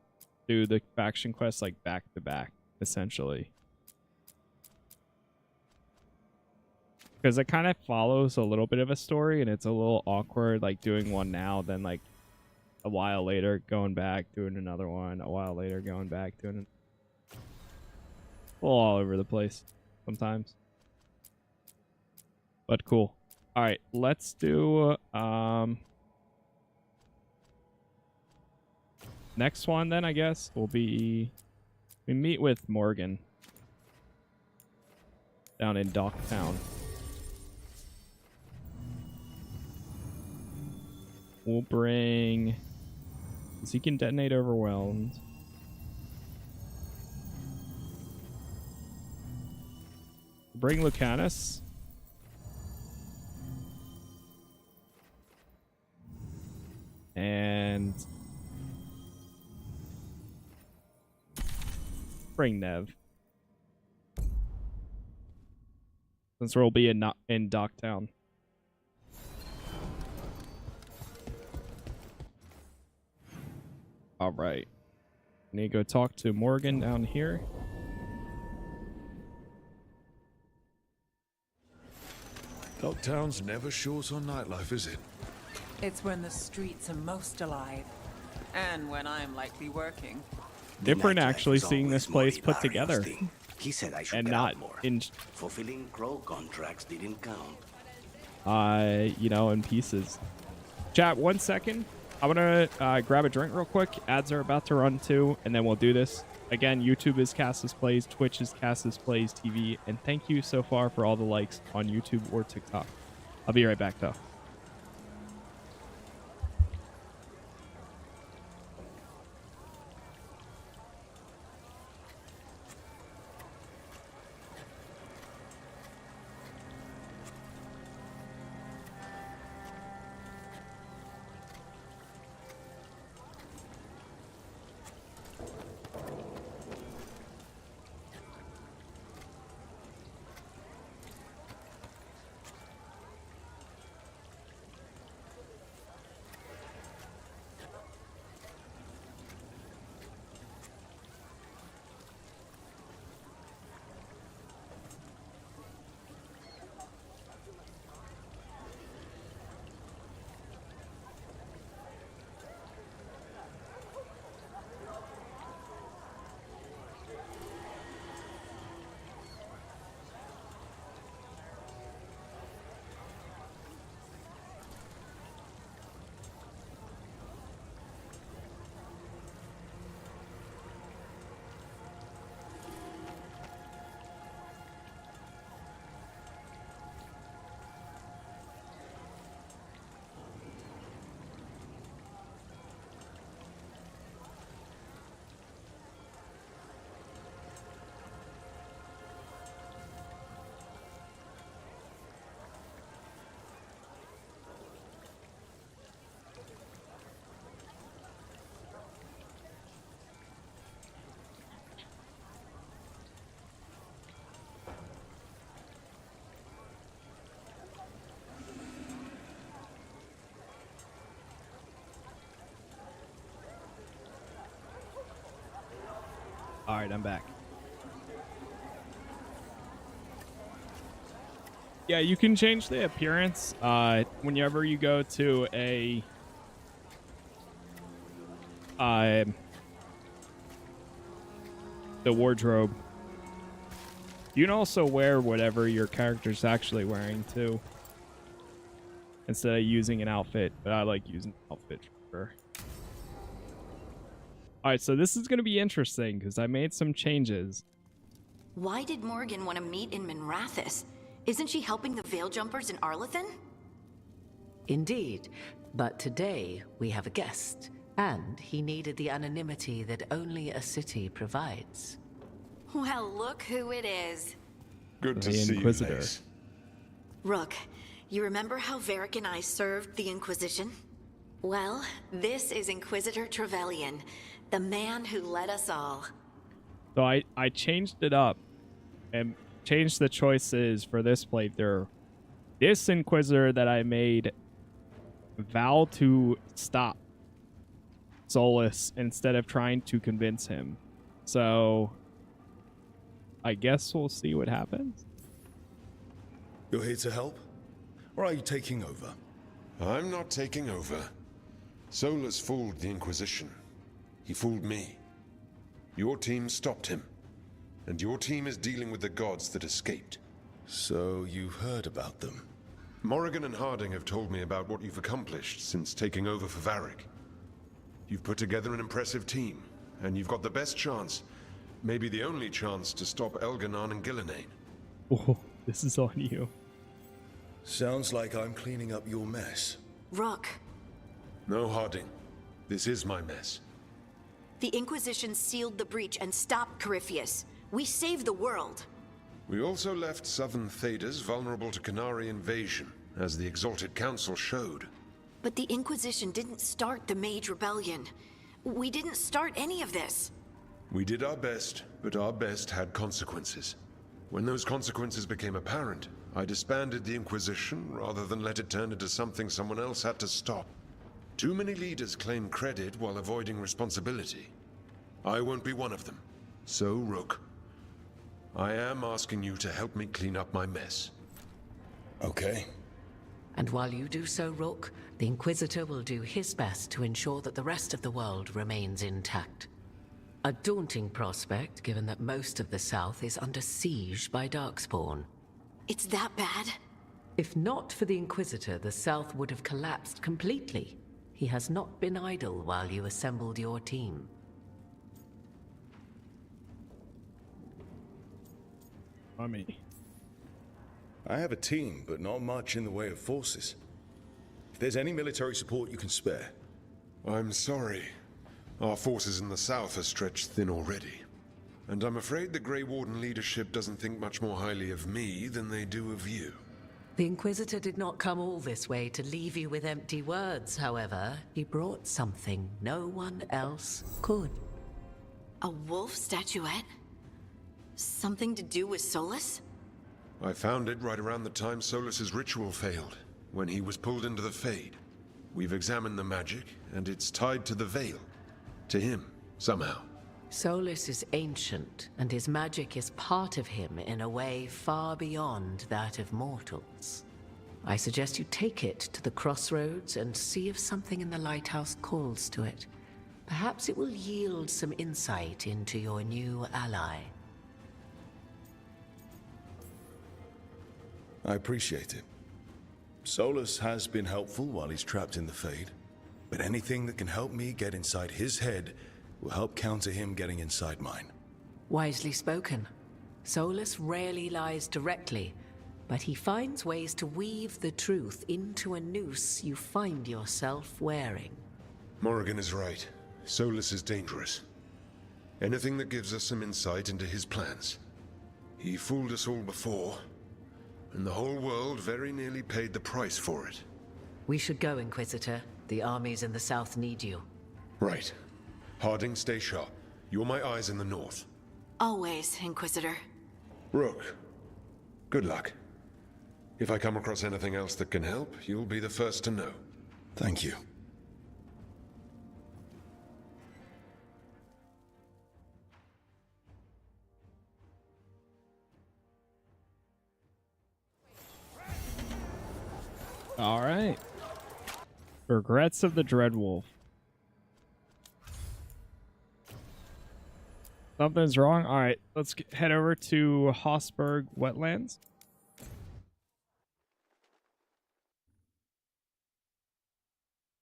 do the faction quests like back to back, essentially. Because it kind of follows a little bit of a story and it's a little awkward like doing one now, then like a while later going back, doing another one, a while later going back, doing it. All over the place sometimes. But cool. All right, let's do next one then, I guess, will be we meet with Morgan down in Docktown. We'll bring he can detonate overwhelmed. Bring Lucanus. And bring Nev. Since we'll be in Docktown. All right. I need to go talk to Morgan down here.
Docktown's never short on nightlife, is it?
It's when the streets are most alive. And when I'm likely working.
Different actually seeing this place put together.
He said I should
And
get
not
out more.
in,
Fulfilling crow contracts didn't count.
you know, in pieces. Chat, 1 second. I'm gonna grab a drink real quick. Ads are about to run too, and then we'll do this. Again, YouTube is Casas Plays, Twitch is Casas Plays TV, and thank you so far for all the likes on YouTube or TikTok. I'll be right back though. All right, I'm back. Yeah, you can change the appearance whenever you go to a the wardrobe. You can also wear whatever your character's actually wearing too, instead of using an outfit. But I like using an outfit for. All right, so this is going to be interesting because I made some changes.
Why did Morgan want to meet in Minrathous? Isn't she helping the Veil Jumpers in Arlathan?
Indeed, but today we have a guest, and he needed the anonymity that only a city provides.
Well, look who it is.
Good to
The
see
Inquisitor.
you, Lace.
Rook, you remember how Varric and I served the Inquisition? Well, this is Inquisitor Trevelyan, the man who led us all.
So I changed it up and changed the choices for this playthrough. This Inquisitor that I made vow to stop Solus instead of trying to convince him. So I guess we'll see what happens.
You're here to help? Or are you taking over?
I'm not taking over. Solus fooled the Inquisition. He fooled me. Your team stopped him. And your team is dealing with the gods that escaped.
So you've heard about them?
Morrigan and Harding have told me about what you've accomplished since taking over for Varric. You've put together an impressive team, and you've got the best chance, maybe the only chance, to stop Elganon and Gillenane.
Oh, this is on you.
Sounds like I'm cleaning up your mess.
Rook,
No, Harding. This is my mess.
the Inquisition sealed the breach and stopped Corypheus. We saved the world.
We also left southern Thedas vulnerable to Qunari invasion, as the Exalted Council showed.
But the Inquisition didn't start the Mage Rebellion. We didn't start any of this.
We did our best, but our best had consequences. When those consequences became apparent, I disbanded the Inquisition rather than let it turn into something someone else had to stop. Too many leaders claim credit while avoiding responsibility. I won't be one of them. So, Rook, I am asking you to help me clean up my mess.
Okay.
And while you do so, Rook, the Inquisitor will do his best to ensure that the rest of the world remains intact. A daunting prospect, given that most of the South is under siege by Darkspawn.
It's that bad?
If not for the Inquisitor, the South would have collapsed completely. He has not been idle while you assembled your team.
I have a team, but not much in the way of forces. If there's any military support you can spare.
I'm sorry. Our forces in the south are stretched thin already. And I'm afraid the Grey Warden leadership doesn't think much more highly of me than they do of you.
The Inquisitor did not come all this way to leave you with empty words, however. He brought something no one else could.
A wolf statuette? Something to do with Solus?
I found it right around the time Solus's ritual failed, when he was pulled into the Fade. We've examined the magic, and it's tied to the Veil. To him, somehow.
Solus is ancient, and his magic is part of him in a way far beyond that of mortals. I suggest you take it to the crossroads and see if something in the lighthouse calls to it. Perhaps it will yield some insight into your new ally.
I appreciate it. Solus has been helpful while he's trapped in the Fade, but anything that can help me get inside his head will help counter him getting inside mine.
Wisely spoken. Solus rarely lies directly, but he finds ways to weave the truth into a noose you find yourself wearing.
Morrigan is right. Solus is dangerous. Anything that gives us some insight into his plans. He fooled us all before, and the whole world very nearly paid the price for it.
We should go, Inquisitor. The armies in the south need you.
Right. Harding, stay sharp. You're my eyes in the north.
Always, Inquisitor.
Rook, good luck. If I come across anything else that can help, you'll be the first to know.
Thank you.
All right. Regrets of the Dreadwolf. Something's wrong. All right, let's head over to Hossberg Wetlands.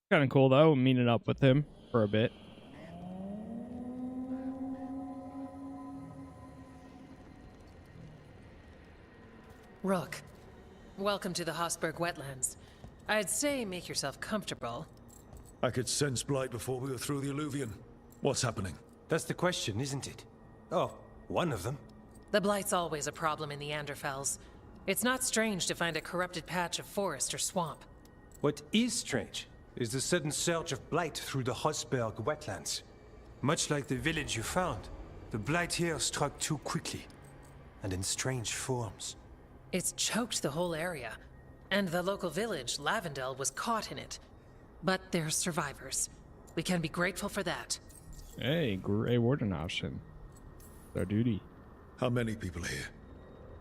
Kind of cool though, meeting up with him for a bit.
Rook, welcome to the Hossberg Wetlands. I'd say make yourself comfortable.
I could sense blight before we were through the Alluvion. What's happening?
That's the question, isn't it? Oh, one of them.
The blight's always a problem in the Anderfells. It's not strange to find a corrupted patch of forest or swamp.
What is strange is the sudden surge of blight through the Hossberg wetlands. Much like the village you found, the blight here struck too quickly, and in strange forms.
It's choked the whole area, and the local village, Lavendel, was caught in it. But they're survivors. We can be grateful for that.
Hey, Grey Warden option. Our duty.
How many people here?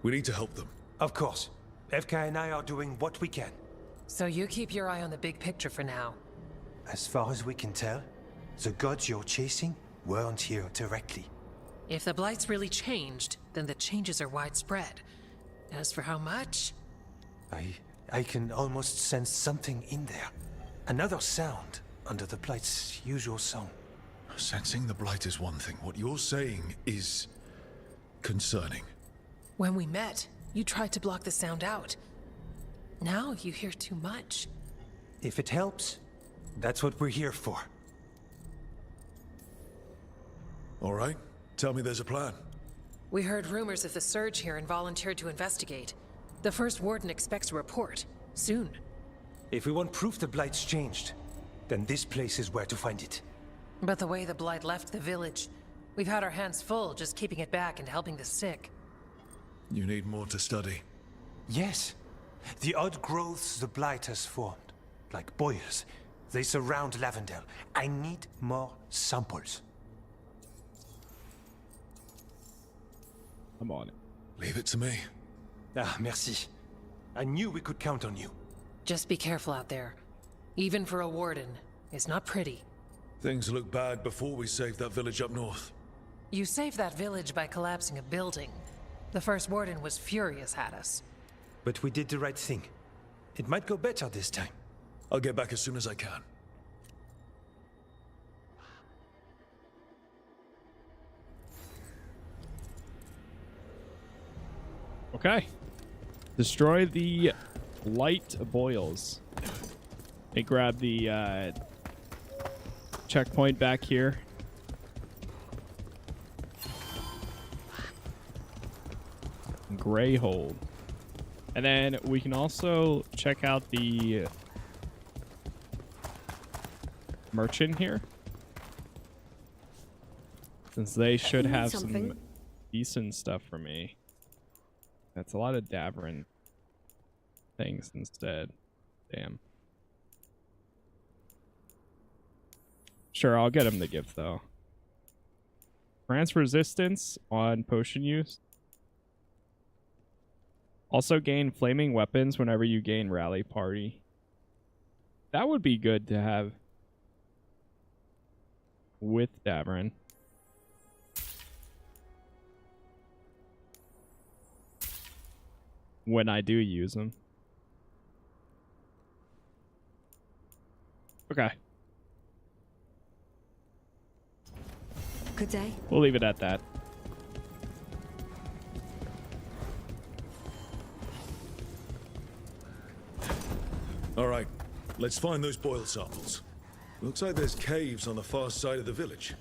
We need to help them.
Of course. FK and I are doing what we can.
So you keep your eye on the big picture for now.
As far as we can tell, the gods you're chasing weren't here directly.
If the blight's really changed, then the changes are widespread. As for how much?
I can almost sense something in there. Another sound under the blight's usual song.
Sensing the blight is one thing. What you're saying is concerning.
When we met, you tried to block the sound out. Now you hear too much.
If it helps, that's what we're here for.
All right. Tell me there's a plan.
We heard rumors of the surge here and volunteered to investigate. The First Warden expects a report. Soon.
If we want proof the blight's changed, then this place is where to find it.
But the way the blight left the village, we've had our hands full just keeping it back and helping the sick.
You need more to study.
Yes. The odd growths the blight has formed, like boils, they surround Lavendel. I need more samples.
I'm on it.
Leave it to me.
Ah, merci. I knew we could count on you.
Just be careful out there. Even for a warden, it's not pretty.
Things look bad before we saved that village up north.
You saved that village by collapsing a building. The first warden was furious at us.
But we did the right thing. It might go better this time.
I'll get back as soon as I can.
Okay. Destroy the light boils. They grab the checkpoint back here. Gray hold. And then we can also check out the merchant here, since they should have some decent stuff for me. That's a lot of Davrin things instead. Damn. Sure, I'll get him the gift though. Grants resistance on potion use. Also gain flaming weapons whenever you gain rally party. That would be good to have with Davrin. When I do use them. Okay.
Good day.
We'll leave it at that.
All right, let's find those boil samples. Looks like there's caves on the far side of the village.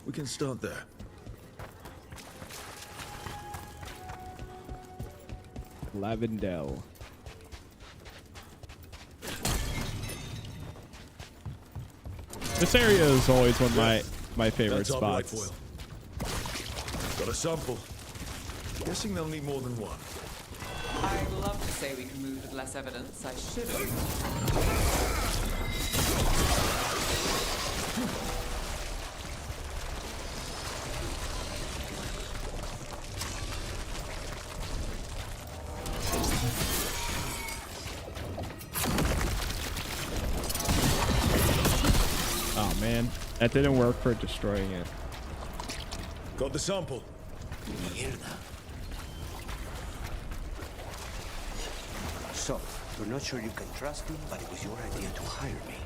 We can start there.
Lavendel. This area is always one of my favorite spots.
Got a sample. Guessing they'll need more than one.
I'd love to say we can move with less evidence. I should have.
Oh man, that didn't work for destroying it.
Got the sample.
Mierda.
So, we're not sure you can trust me, but it was your idea to hire me.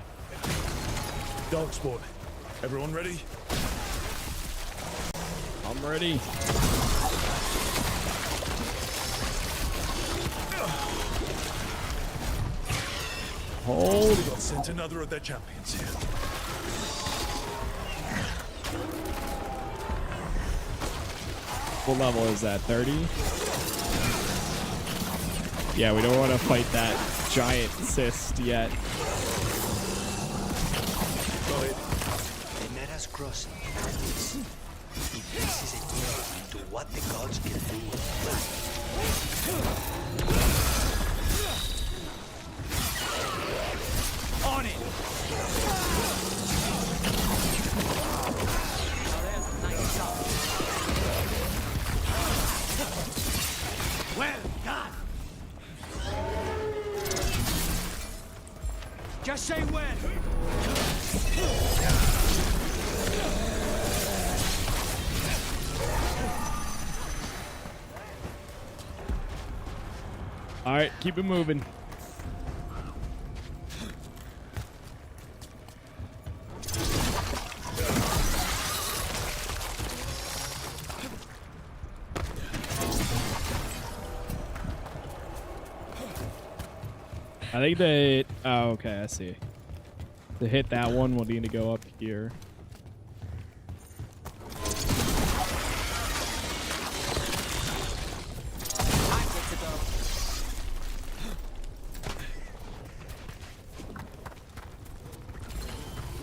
Darkspawn. Everyone ready?
I'm ready. Hold.
We got sent another of their champions here.
What level is that? 30? Yeah, we don't want to fight that giant cyst yet.
Go ahead. They met us crossing. If this is a glimpse into what the gods can do with life. On it! Well done! Just say when!
All right, keep it moving. I think that, oh, okay, I see. To hit that one, we'll need to go up here.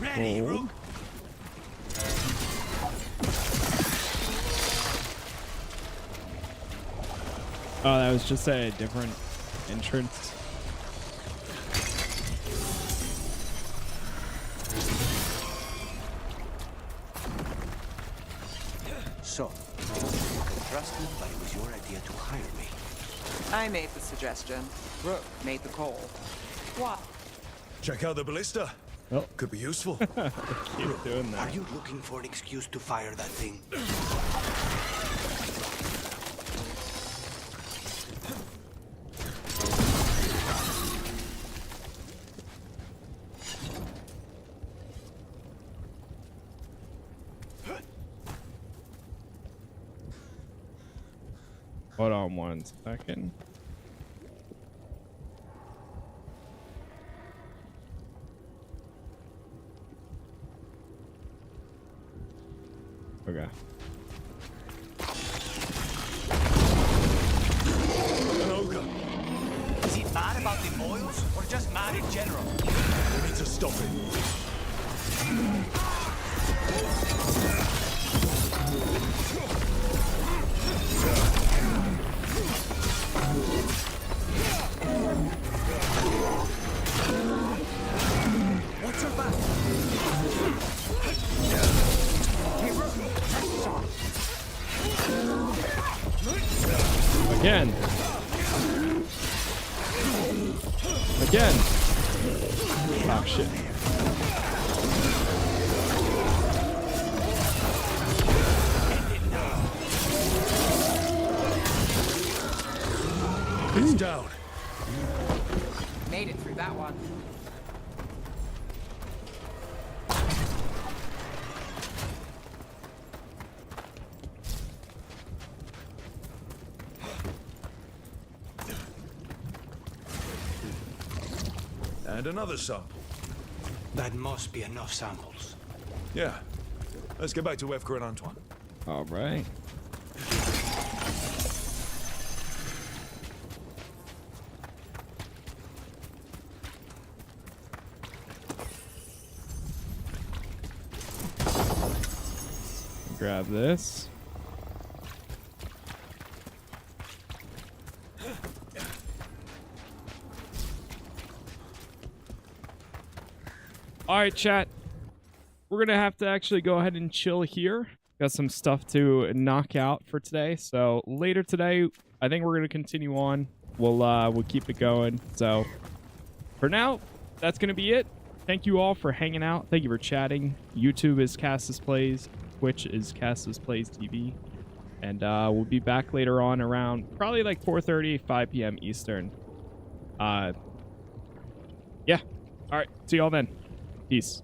Ready, Rook?
Oh, that was just a different entrance.
So, you can trust me, but it was your idea to hire me.
I made the suggestion. Rook made the call. What?
Check out the ballista.
Oh.
Could be useful.
Keep doing that.
Are you looking for an excuse to fire that thing?
Hold on 1 second. Okay.
An ogre.
Is he mad about the oils or just mad in general?
We need to stop it.
What's your back?
Again. Again. Oh, shit.
It's down.
Made it through that one.
And another sample.
That must be enough samples.
Yeah. Let's get back to Evka and Antoine.
All right. Grab this. All right, chat. We're going to have to actually go ahead and chill here. Got some stuff to knock out for today. So later today, I think we're going to continue on. We'll keep it going. So for now, that's going to be it. Thank you all for hanging out. Thank you for chatting. YouTube is Casas Plays. Twitch is Casas Plays TV. And we'll be back later on around probably like 4:30, 5 p.m. Eastern. Yeah. All right. See y'all then. Peace.